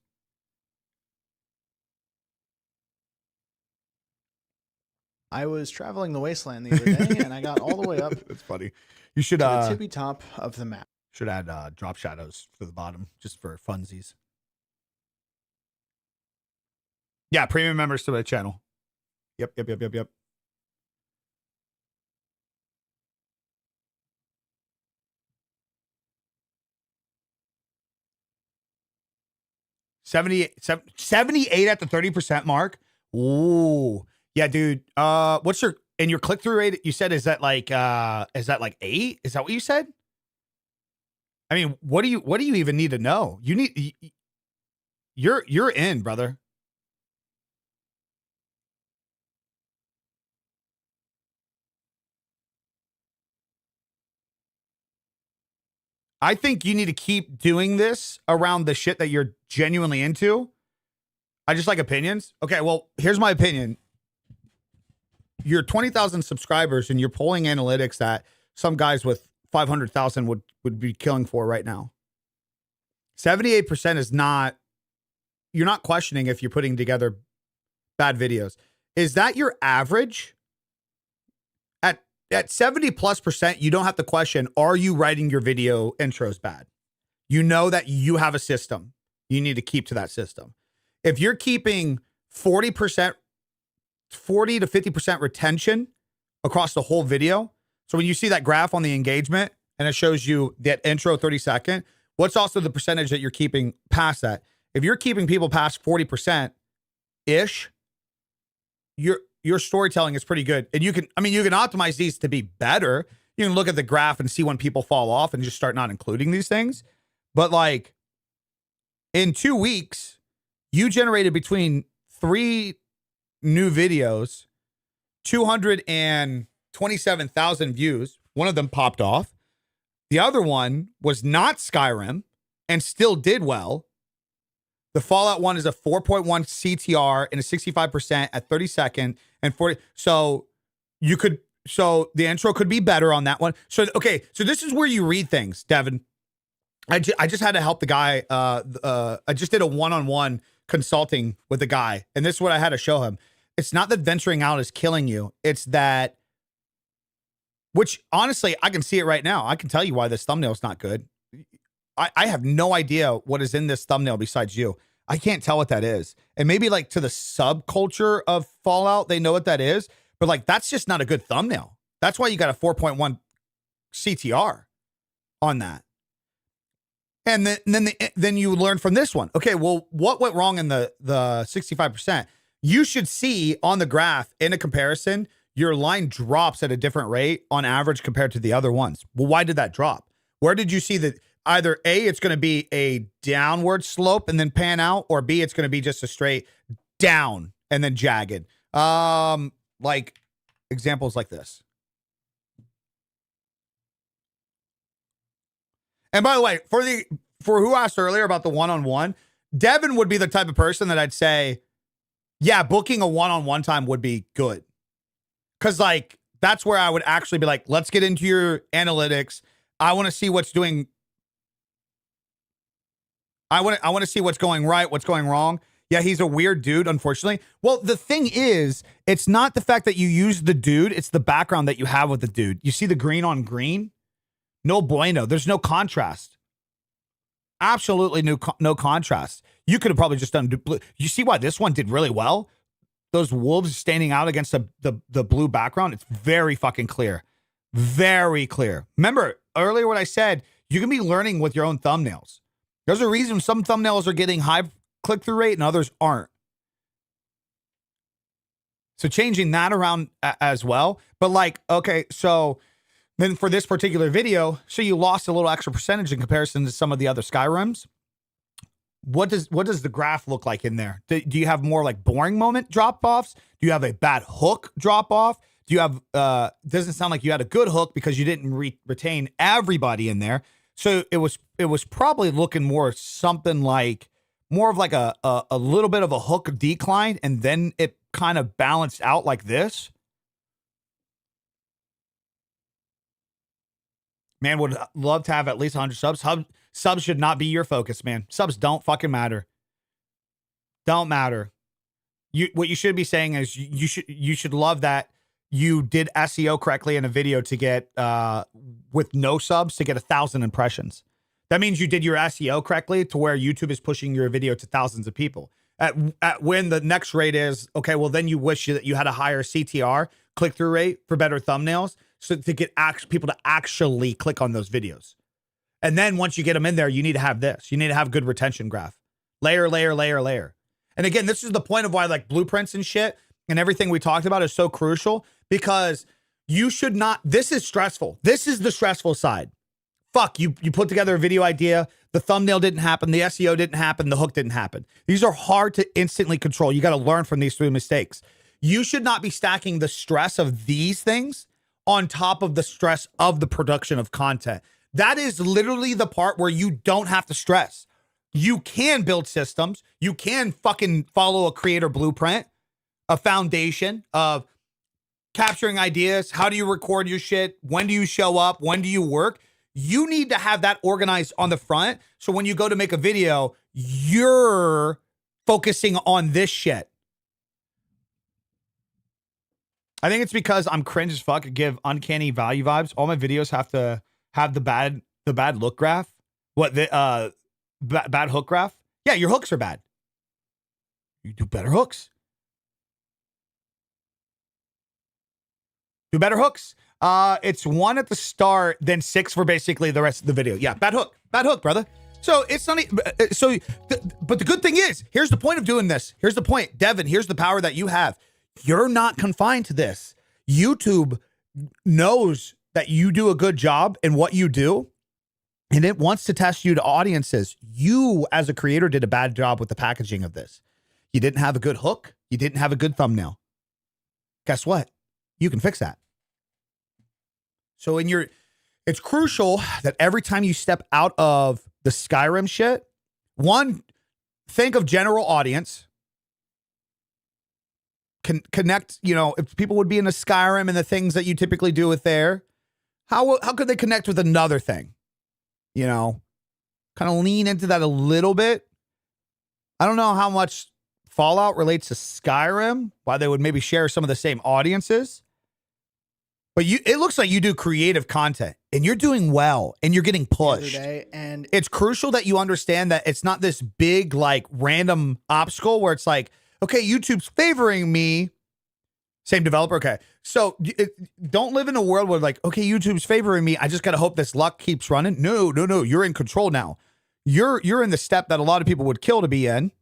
I was traveling the wasteland the other day, and I got all the way up That's funny. You should to the tippy top of the map. should add drop shadows to the bottom just for funsies. Yeah, premium members to the channel. Yep. 78 at the 30% mark. Ooh. Yeah, dude. What's your click-through rate? You said is that like 8? Is that what you said? I mean, what do you even need to know? You're in, brother. I think you need to keep doing this around the shit that you're genuinely into. I just like opinions. Okay, well, here's my opinion. You're 20,000 subscribers and you're pulling analytics that some guys with 500,000 would be killing for right now. 78% is not, you're not questioning if you're putting together bad videos. Is that your average? At 70+%, you don't have to question, are you writing your video intros bad? You know that you have a system. You need to keep to that system. If you're keeping 40 to 50% retention across the whole video, so when you see that graph on the engagement and it shows you that intro 30-second, what's also the percentage that you're keeping past that? If you're keeping people past 40%-ish, your storytelling is pretty good. And you can optimize these to be better. You can look at the graph and see when people fall off and just start not including these things. But like in 2 weeks, you generated between 3 new videos, 227,000 views. One of them popped off. The other one was not Skyrim and still did well. The Fallout one is a 4.1 CTR and a 65% at 30-second and 40. So the intro could be better on that one. So, okay. So this is where you read things, Devin. I just had to help the guy. I just did a one-on-one consulting with the guy. And this is what I had to show him. It's not that venturing out is killing you. It's that, which honestly, I can see it right now. I can tell you why this thumbnail is not good. I have no idea what is in this thumbnail besides you. I can't tell what that is. And maybe like to the subculture of Fallout, they know what that is. But like, that's just not a good thumbnail. That's why you got a 4.1 CTR on that. And then you learn from this one. Okay, well, what went wrong in the 65%? You should see on the graph in a comparison, your line drops at a different rate on average compared to the other ones. Well, why did that drop? Where did you see that? Either A, it's going to be a downward slope and then pan out, or B, it's going to be just a straight down and then jagged. Like examples like this. And by the way, for who asked earlier about the one-on-one, Devin would be the type of person that I'd say, yeah, booking a one-on-one time would be good. Because like, that's where I would actually be like, let's get into your analytics. I want to see what's doing. I want to see what's going right, what's going wrong. Yeah, he's a weird dude, unfortunately. Well, the thing is, it's not the fact that you use the dude, it's the background that you have with the dude. You see the green on green? No bueno. There's no contrast. Absolutely no contrast. You could have probably just done blue. You see why this one did really well? Those wolves standing out against the blue background, it's very fucking clear. Very clear. Remember earlier what I said, you can be learning with your own thumbnails. There's a reason some thumbnails are getting high click-through rate and others aren't. So changing that around as well. But like, okay, so then for this particular video, so you lost a little extra percentage in comparison to some of the other Skyrims. What does the graph look like in there? Do you have more like boring moment drop-offs? Do you have a bad hook drop-off? Do you have, doesn't sound like you had a good hook because you didn't retain everybody in there. So it was probably looking more something like more of like a little bit of a hook decline, and then it kind of balanced out like this. Man, would love to have at least 100 subs. Subs should not be your focus, man. Subs don't fucking matter. Don't matter. What you should be saying is you should love that you did SEO correctly in a video to get with no subs to get 1,000 impressions. That means you did your SEO correctly to where YouTube is pushing your video to thousands of people. At when the next rate is, okay, well, then you wish that you had a higher CTR, click-through rate for better thumbnails, so to get people to actually click on those videos. And then once you get them in there, you need to have this. You need to have good retention graph. Layer, layer, layer, layer. And again, this is the point of why like blueprints and shit and everything we talked about is so crucial, because you should not, this is stressful. This is the stressful side. Fuck, you put together a video idea, the thumbnail didn't happen, the SEO didn't happen, the hook didn't happen. These are hard to instantly control. You got to learn from these 3 mistakes. You should not be stacking the stress of these things on top of the stress of the production of content. That is literally the part where you don't have to stress. You can build systems. You can fucking follow a creator blueprint, a foundation of capturing ideas. How do you record your shit? When do you show up? When do you work? You need to have that organized on the front. So when you go to make a video, you're focusing on this shit. I think it's because I'm cringe as fuck and give uncanny value vibes. All my videos have to have the bad look graph. What the bad hook graph? Yeah, your hooks are bad. You do better hooks. Do better hooks. It's 1 at the start, then 6 for basically the rest of the video. Yeah, bad hook, brother. So it's not, but the good thing is, here's the point of doing this. Here's the point, Devin, here's the power that you have. You're not confined to this. YouTube knows that you do a good job in what you do, and it wants to test you to audiences. You, as a creator, did a bad job with the packaging of this. You didn't have a good hook. You didn't have a good thumbnail. Guess what? You can fix that. So it's crucial that every time you step out of the Skyrim shit, one, think of general audience. Connect, if people would be in a Skyrim and the things that you typically do with there, how could they connect with another thing? Kind of lean into that a little bit. I don't know how much Fallout relates to Skyrim, why they would maybe share some of the same audiences. But it looks like you do creative content and you're doing well and you're getting pushed. And it's crucial that you understand that it's not this big, like, random obstacle where it's like, okay, YouTube's favoring me. Same developer. Okay. So don't live in a world where like, okay, YouTube's favoring me. I just got to hope this luck keeps running. No. You're in control now. You're in the step that a lot of people would kill to be in.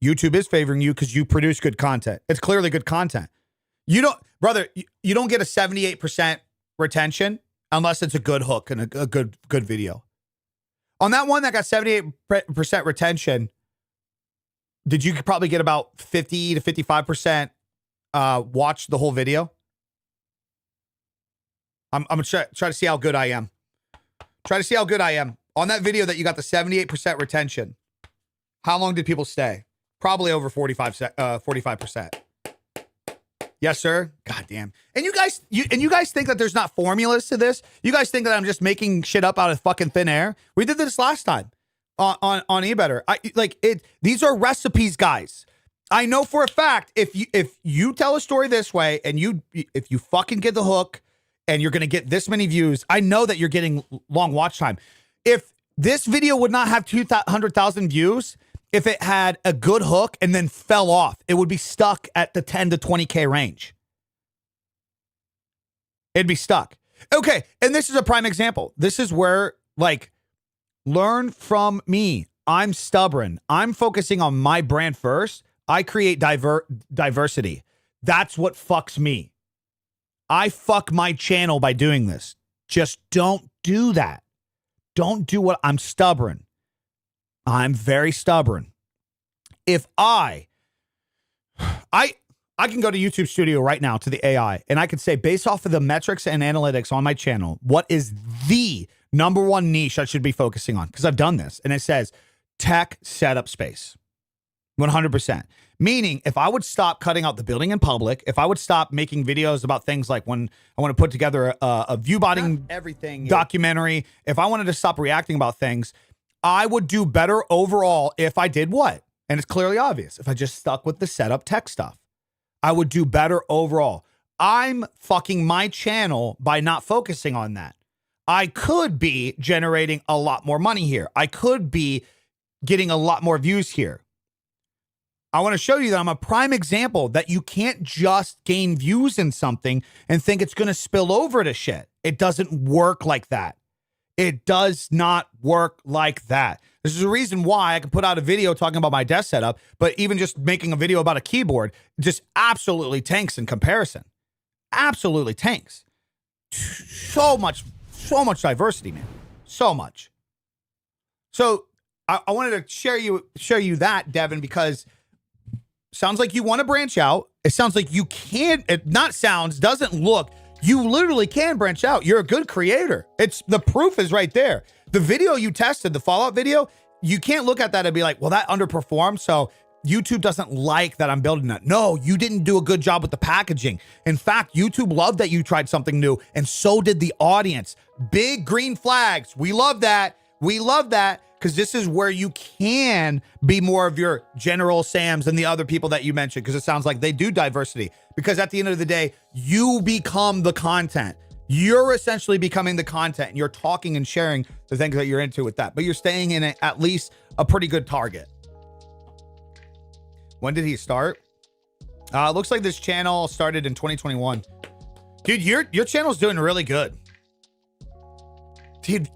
YouTube is favoring you because you produce good content. It's clearly good content. You don't get a 78% retention unless it's a good hook and a good video. On that one that got 78% retention, did you probably get about 50 to 55% watch the whole video? I'm gonna try to see how good I am. Try to see how good I am. On that video that you got the 78% retention, how long did people stay? Probably over 45%. Yes, sir. God damn. And you guys think that there's not formulas to this? You guys think that I'm just making shit up out of fucking thin air? We did this last time on eBetter. These are recipes, guys. I know for a fact if you tell a story this way and if you fucking get the hook and you're gonna get this many views, I know that you're getting long watch time. If this video would not have 200,000 views, if it had a good hook and then fell off, it would be stuck at the 10 to 20K range. It'd be stuck. Okay, and this is a prime example. This is where, like, learn from me. I'm stubborn. I'm focusing on my brand first. I create diversity. That's what fucks me. I fuck my channel by doing this. Just don't do that. Don't do what I'm stubborn. I'm very stubborn. If I can go to YouTube Studio right now to the AI and I can say, based off of the metrics and analytics on my channel, what is the number one niche I should be focusing on? Because I've done this and it says tech setup space. 100%. Meaning, if I would stop cutting out the building in public, if I would stop making videos about things like when I want to put together a view botting Everything. documentary, if I wanted to stop reacting about things, I would do better overall if I did what? And it's clearly obvious. If I just stuck with the setup tech stuff, I would do better overall. I'm fucking my channel by not focusing on that. I could be generating a lot more money here. I could be getting a lot more views here. I want to show you that I'm a prime example that you can't just gain views in something and think it's going to spill over to shit. It doesn't work like that. It does not work like that. This is the reason why I can put out a video talking about my desk setup, but even just making a video about a keyboard just absolutely tanks in comparison. Absolutely tanks. So much diversity, man. So much. So I wanted to share you that, Devin, because sounds like you want to branch out. It sounds like you can. It not sounds, doesn't look. You literally can branch out. You're a good creator. It's the proof is right there. The video you tested, the Fallout video, you can't look at that and be like, well, that underperformed, so YouTube doesn't like that I'm building that. No, you didn't do a good job with the packaging. In fact, YouTube loved that you tried something new, and so did the audience. Big green flags. We love that. We love that. Because this is where you can be more of your General Sams and the other people that you mentioned, because it sounds like they do diversity. Because at the end of the day, you become the content. You're essentially becoming the content, and you're talking and sharing the things that you're into with that. But you're staying in at least a pretty good target. When did he start? Looks like this channel started in 2021. Dude, your channel's doing really good. Dude,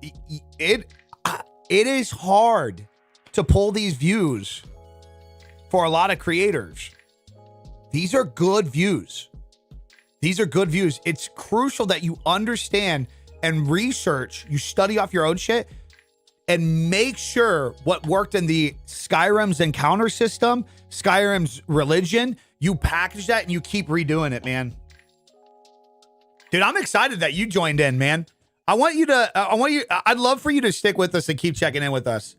it is hard to pull these views for a lot of creators. These are good views. These are good views. It's crucial that you understand and research, you study off your own shit, and make sure what worked in the Skyrim's encounter system, Skyrim's religion, you package that and you keep redoing it, man. Dude, I'm excited that you joined in, man. I'd love for you to stick with us and keep checking in with us.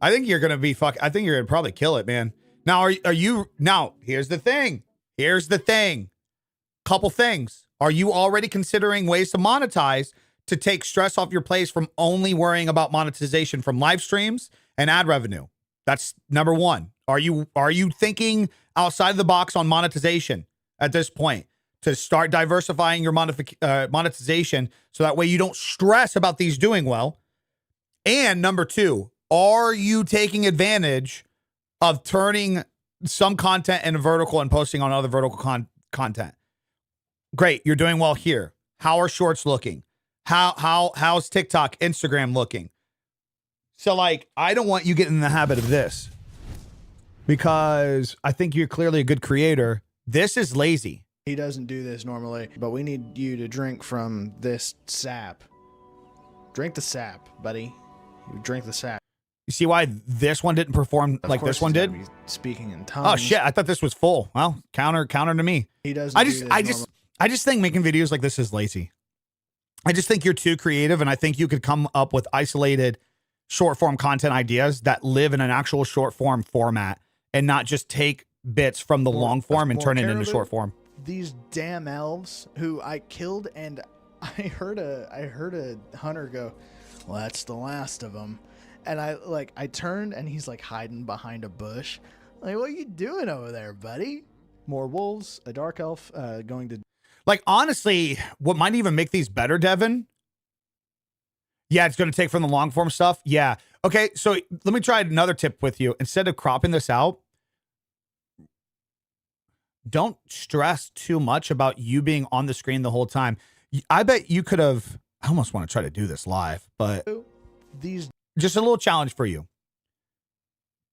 I think you're going to I think you're going to probably kill it, man. Now, here's the thing. Couple things. Are you already considering ways to monetize to take stress off your plate from only worrying about monetization from live streams and ad revenue? That's number one. Are you thinking outside the box on monetization at this point? To start diversifying your monetization so that way you don't stress about these doing well. And number two, are you taking advantage of turning some content into vertical and posting on other vertical content? Great, you're doing well here. How are shorts looking? How's TikTok, Instagram looking? So like, I don't want you getting in the habit of this because I think you're clearly a good creator. This is lazy. He doesn't do this normally, but we need you to drink from this sap. Drink the sap, buddy. You drink the sap. You see why this one didn't perform like this one did? Speaking in tongues. Oh shit! I thought this was full. Well, counter to me. He doesn't. I just think making videos like this is lazy. I just think you're too creative, and I think you could come up with isolated short form content ideas that live in an actual short form format, and not just take bits from the long form and turn it into short form. These damn elves who I killed, and I heard a hunter go, well, that's the last of them. And I turned and he's like hiding behind a bush. Like, what are you doing over there, buddy? More wolves, a dark elf going to. Like, honestly, what might even make these better, Devin? Yeah, it's going to take from the long form stuff. Yeah. Okay. So let me try another tip with you. Instead of cropping this out, don't stress too much about you being on the screen the whole time. I bet you could have, I almost want to try to do this live, but just a little challenge for you.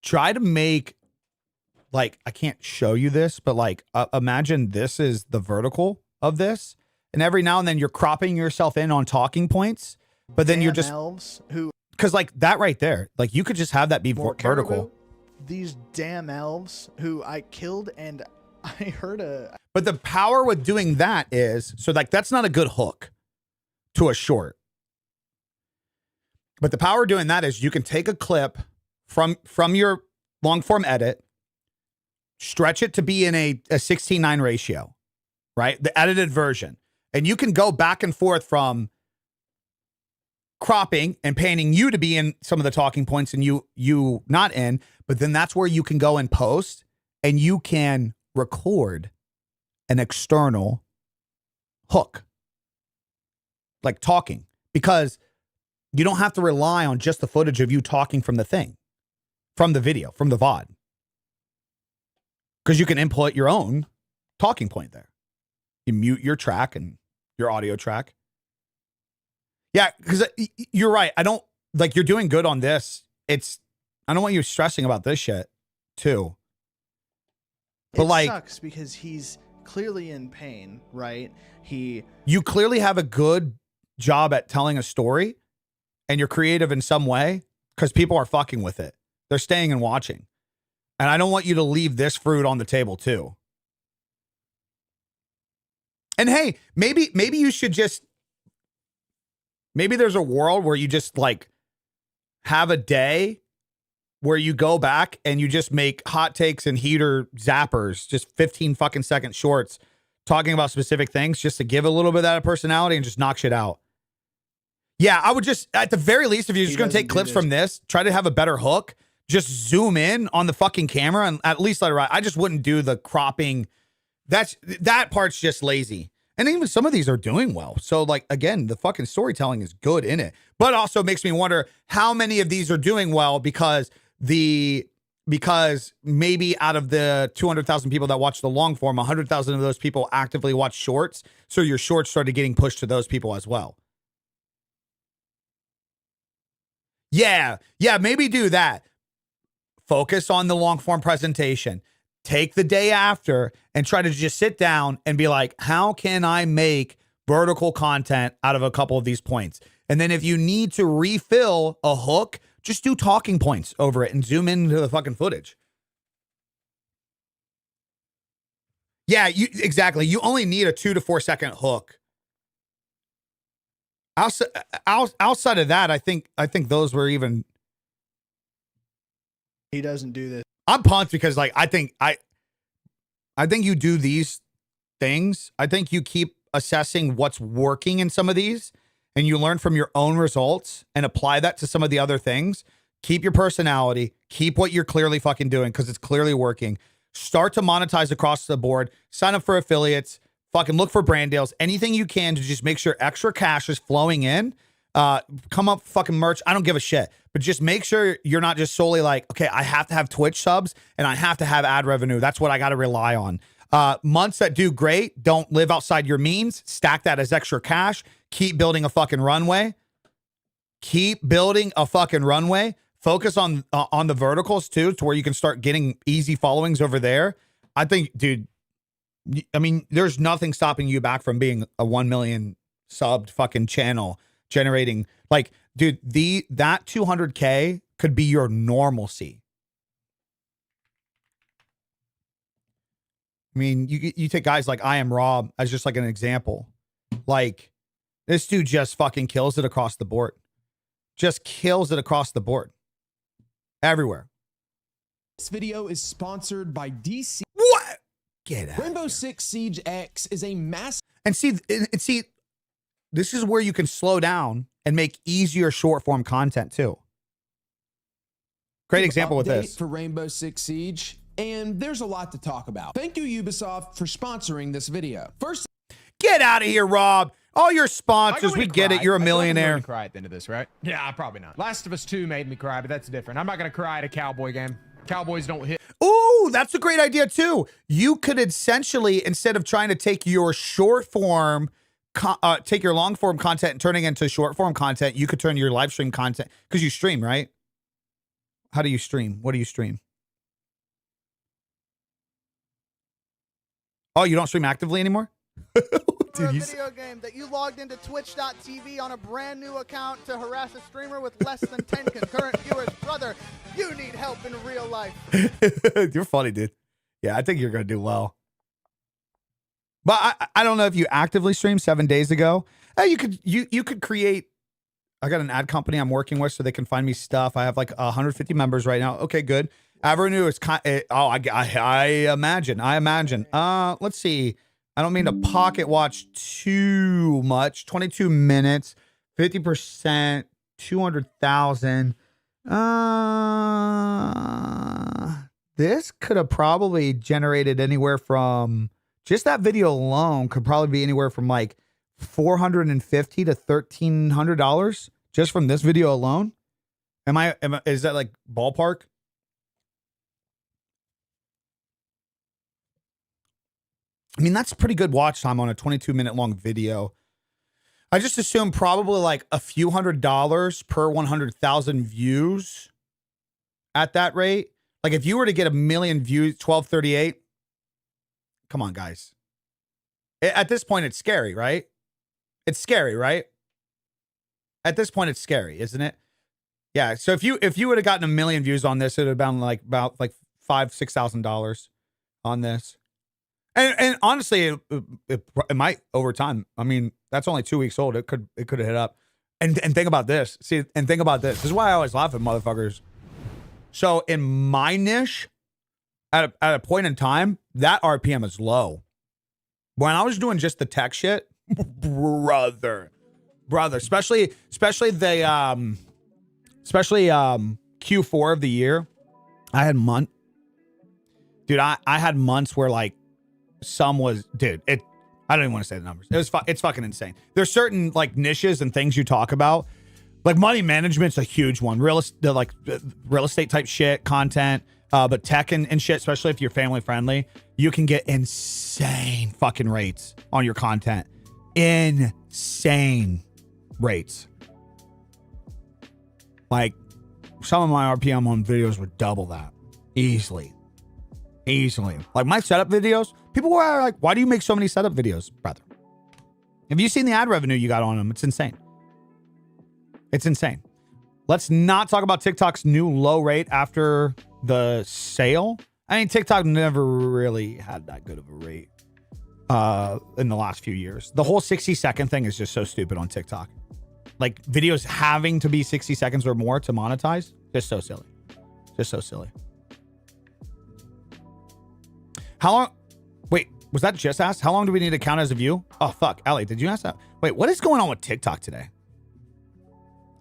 Try to make, like, I can't show you this, but like, imagine this is the vertical of this. And every now and then you're cropping yourself in on talking points, but then you're just, because like that right there, like you could just have that be vertical. These damn elves who I killed, and I heard But the power with doing that is, so like that's not a good hook to a short. But the power of doing that is you can take a clip from your long form edit, stretch it to be in a 16:9 ratio, right? The edited version. And you can go back and forth from cropping and painting you to be in some of the talking points and you not in, but then that's where you can go and post and you can record an external hook, like talking, because you don't have to rely on just the footage of you talking from the thing, from the video, from the VOD, because you can input your own talking point there. You mute your track and your audio track. Yeah, because you're right. I don't, like, you're doing good on this. I don't want you stressing about this shit too. But It like, sucks because he's clearly in pain, right? You clearly have a good job at telling a story and you're creative in some way because people are fucking with it. They're staying and watching. And I don't want you to leave this fruit on the table too. And hey, maybe you should just, maybe there's a world where you just like have a day where you go back and you just make hot takes and heater zappers, just 15 fucking second shorts talking about specific things just to give a little bit of that personality and just knock shit out. Yeah, I would just, at the very least, if you're just going to take clips from this, try to have a better hook, just zoom in on the fucking camera and at least let it ride. I just wouldn't do the cropping. That part's just lazy. And even some of these are doing well. So like, again, the fucking storytelling is good in it, but also makes me wonder how many of these are doing well because maybe out of the 200,000 people that watch the long form, 100,000 of those people actively watch shorts. So your shorts started getting pushed to those people as well. Yeah, maybe do that. Focus on the long form presentation. Take the day after and try to just sit down and be like, how can I make vertical content out of a couple of these points? And then if you need to refill a hook, just do talking points over it and zoom into the fucking footage. Yeah, exactly. You only need a 2 to 4 second hook. Outside of that, I think those were even. He doesn't do this. I'm pumped because like I think you do these things. I think you keep assessing what's working in some of these and you learn from your own results and apply that to some of the other things. Keep your personality, keep what you're clearly fucking doing because it's clearly working. Start to monetize across the board, sign up for affiliates, fucking look for brand deals, anything you can to just make sure extra cash is flowing in. Come up fucking merch. I don't give a shit, but just make sure you're not just solely like, okay, I have to have Twitch subs and I have to have ad revenue. That's what I got to rely on. Months that do great, don't live outside your means. Stack that as extra cash. Keep building a fucking runway. Keep building a fucking runway. Focus on the verticals too, to where you can start getting easy followings over there. I think, dude, I mean, there's nothing stopping you back from being a 1 million subbed fucking channel generating, like, dude, that 200K could be your normalcy. I mean, you take guys like I Am Rob as just like an example. Like, this dude just fucking kills it across the board. Just kills it across the board. Everywhere. This video is sponsored by DC. What? Get out. Rainbow Six Siege X is a massive. And see, this is where you can slow down and make easier short form content too. Great example with update this. For Rainbow Six Siege, and there's a lot to talk about. Thank you, Ubisoft, for sponsoring this video. First, Get out of here, Rob. All your sponsors, we get it. You're a millionaire. I'm cry at the end of this, right? Yeah, probably not. Last of Us 2 made me cry, but that's different. I'm not gonna cry at a Cowboy game. Cowboys don't hit. Ooh, that's a great idea too. You could essentially, instead of trying to take your short form, take your long form content and turning it into short form content, you could turn your live stream content, because you stream, right? How do you stream? What do you stream? Oh, you don't stream actively anymore? For a video game that you logged into twitch.tv on a brand new account to harass a streamer with less than 10 concurrent viewers. Brother, you need help in real life. You're funny, dude. Yeah, I think you're going to do well. But I don't know if you actively streamed 7 days ago. You could create. I got an ad company I'm working with so they can find me stuff. I have like 150 members right now. Okay, good. Ad revenue is I imagine. Let's see. I don't mean to pocket watch too much. 22 minutes, 50%, 200,000. This could have probably generated anywhere from just that video alone could probably be anywhere from like $450 to $1,300 just from this video alone. Is that like ballpark? I mean, that's pretty good watch time on a 22-minute long video. I just assume probably like a few $100s per 100,000 views at that rate. Like if you were to get 1 million views, 1238, come on, guys. At this point, it's scary, right? It's scary, right? At this point, it's scary, isn't it? Yeah. So if you would have gotten 1 million views on this, it would have been like about like $5,000-$6,000 on this. And honestly, it might over time. I mean, that's only 2 weeks old. It could have hit up. And think about this. See, and think about this. This is why I always laugh at motherfuckers. So in my niche, at a point in time, that RPM is low. When I was doing just the tech shit, brother, especially the Q4 of the year, I had I had months where like some was, dude, I don't even want to say the numbers. It's fucking insane. There's certain like niches and things you talk about. Like money management's a huge one. Real estate type shit, content, but tech and shit, especially if you're family friendly, you can get insane fucking rates on your content. Insane rates. Like some of my RPM on videos would double that easily. Like my setup videos, people were like, why do you make so many setup videos, brother? Have you seen the ad revenue you got on them? It's insane. It's insane. Let's not talk about TikTok's new low rate after the sale. I mean, TikTok never really had that good of a rate in the last few years. The whole 60-second thing is just so stupid on TikTok. Like videos having to be 60 seconds or more to monetize, just so silly. Just so silly. How long? Wait, was that just asked? How long do we need to count as a view? Oh, fuck. Ellie, did you ask that? Wait, what is going on with TikTok today?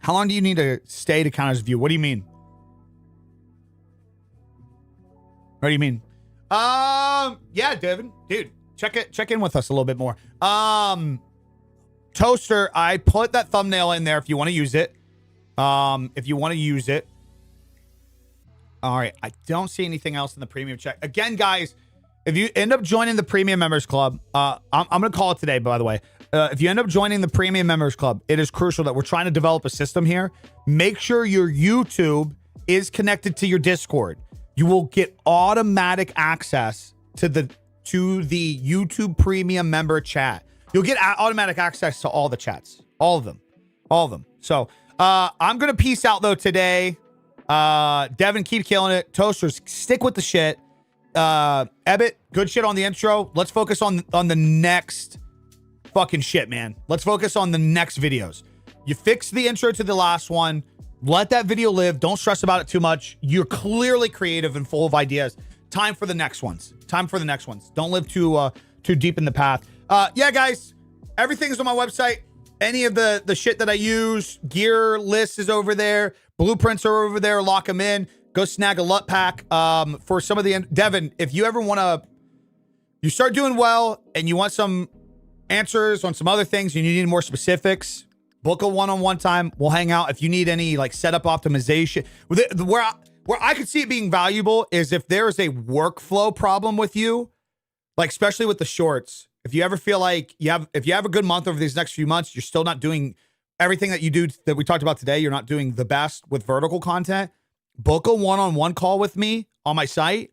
How long do you need to stay to count as a view? What do you mean? What do you mean? Yeah, Devin. Dude, check in with us a little bit more. Toaster, I put that thumbnail in there if you want to use it. If you want to use it. All right. I don't see anything else in the premium check. Again, guys, if you end up joining the premium members club, I'm going to call it today, by the way. If you end up joining the premium members club, it is crucial that we're trying to develop a system here. Make sure your YouTube is connected to your Discord. You will get automatic access to the YouTube premium member chat. You'll get automatic access to all the chats, all of them. So I'm going to peace out though today. Devin, keep killing it. Toasters, stick with the shit. Ebbet, good shit on the intro. Let's focus on the next fucking shit, man. Let's focus on the next videos. You fix the intro to the last one. Let that video live. Don't stress about it too much. You're clearly creative and full of ideas. Time for the next ones. Don't live too deep in the path. Yeah, guys, everything's on my website. Any of the shit that I use, gear list is over there. Blueprints are over there. Lock them in. Go snag a LUT pack. For some of the Devin, if you ever want to, you start doing well and you want some answers on some other things, you need more specifics, book a one-on-one time. We'll hang out. If you need any like setup optimization, where I could see it being valuable is if there is a workflow problem with you, like especially with the shorts. If you ever feel like if you have a good month over these next few months, you're still not doing everything that you do that we talked about today. You're not doing the best with vertical content. Book a one-on-one call with me on my site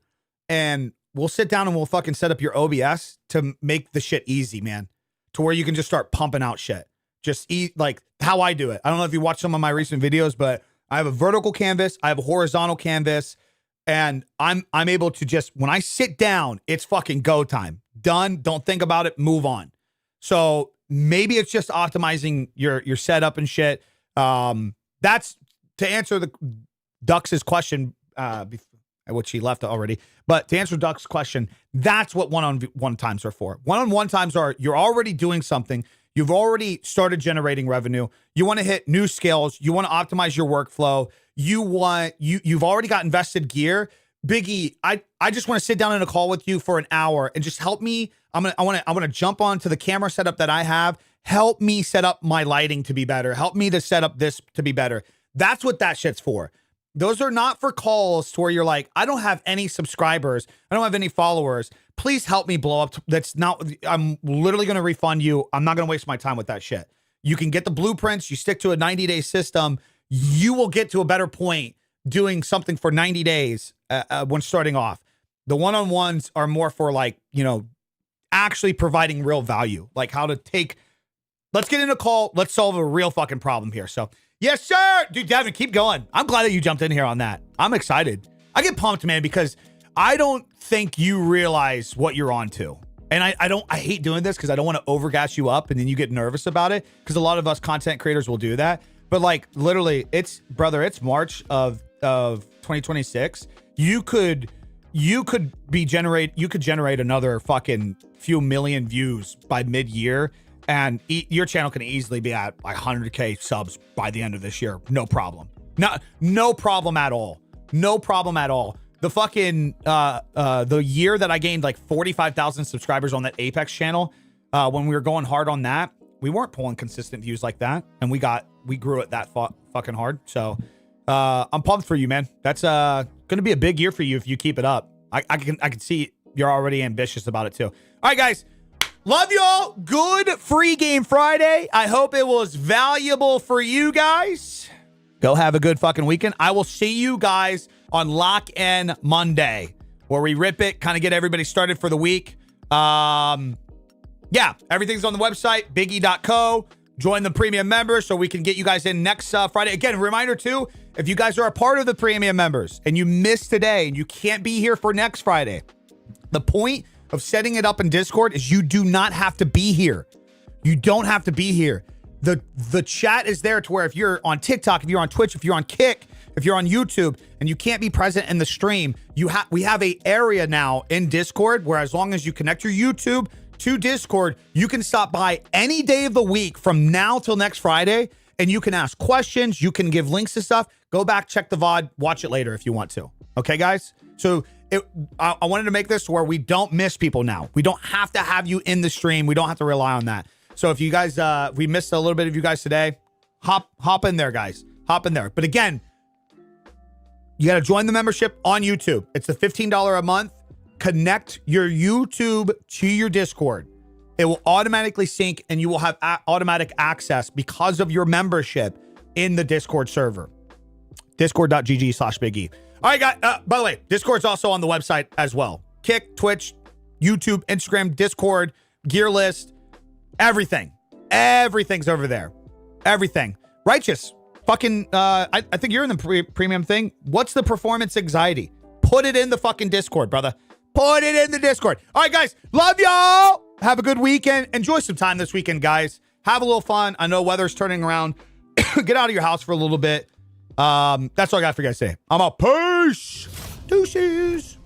and we'll sit down and we'll fucking set up your OBS to make the shit easy, man. To where you can just start pumping out shit. Just eat like how I do it. I don't know if you watched some of my recent videos, but I have a vertical canvas, I have a horizontal canvas, and I'm able to just, when I sit down, it's fucking go time. Done. Don't think about it. Move on. So maybe it's just optimizing your setup and shit. That's to answer the Dux's question. which he left already. But to answer Duck's question, that's what one-on-one times are for. One-on-one times are you're already doing something. You've already started generating revenue. You want to hit new scales. You want to optimize your workflow. You've already got invested gear. Biggie, I just want to sit down in a call with you for an hour and just help me. I want to jump onto the camera setup that I have. Help me set up my lighting to be better. Help me to set up this to be better. That's what that shit's for. Those are not for calls to where you're like, I don't have any subscribers. I don't have any followers. Please help me blow up. That's not, I'm literally going to refund you. I'm not going to waste my time with that shit. You can get the blueprints. You stick to a 90-day system. You will get to a better point doing something for 90 days when starting off. The one-on-ones are more for like, actually providing real value, like how to take, let's get in a call. Let's solve a real fucking problem here. So yes, sir. Dude, Devin, keep going. I'm glad that you jumped in here on that. I'm excited. I get pumped, man, because I don't think you realize what you're on to. And I hate doing this because I don't want to overgas you up and then you get nervous about it, because a lot of us content creators will do that. But like literally, it's March of 2026. You could generate another fucking few million views by mid-year, and your channel can easily be at like 100K subs by the end of this year. No problem. No problem at all. No problem at all. The fucking the year that I gained like 45,000 subscribers on that Apex channel, when we were going hard on that, we weren't pulling consistent views like that, and we grew it that fucking hard. So I'm pumped for you, man. That's gonna be a big year for you if you keep it up. I can see you're already ambitious about it too. All right, guys. Love y'all. Good Free Game Friday. I hope it was valuable for you guys. Go have a good fucking weekend. I will see you guys on Lock In Monday, where we rip it, kind of get everybody started for the week. Yeah, everything's on the website, biggie.co. Join the premium members so we can get you guys in next Friday. Again, reminder too, if you guys are a part of the premium members and you missed today and you can't be here for next Friday, the point of setting it up in Discord is you do not have to be here. You don't have to be here. The chat is there to where if you're on TikTok, if you're on Twitch, if you're on Kick, if you're on YouTube and you can't be present in the stream, we have a area now in Discord where as long as you connect your YouTube to Discord, you can stop by any day of the week from now till next Friday, and you can ask questions. You can give links to stuff. Go back, check the VOD, watch it later if you want to. Okay, guys? So I wanted to make this to where we don't miss people now. We don't have to have you in the stream. We don't have to rely on that. So if you guys, we missed a little bit of you guys today, hop in there, guys. Hop in there. But again, you got to join the membership on YouTube. It's the $15 a month. Connect your YouTube to your Discord. It will automatically sync and you will have automatic access because of your membership in the Discord server. Discord.gg/Big E. All right, guys. By the way, Discord's also on the website as well. Kick, Twitch, YouTube, Instagram, Discord, gear list, everything. Everything's over there. Everything. Righteous. Fucking, I think you're in the premium thing. What's the performance anxiety? Put it in the fucking Discord, brother. Put it in the Discord. All right, guys. Love y'all. Have a good weekend. Enjoy some time this weekend, guys. Have a little fun. I know weather's turning around. Get out of your house for a little bit. That's all I got for you guys today. I'm out. Peace. Deuces.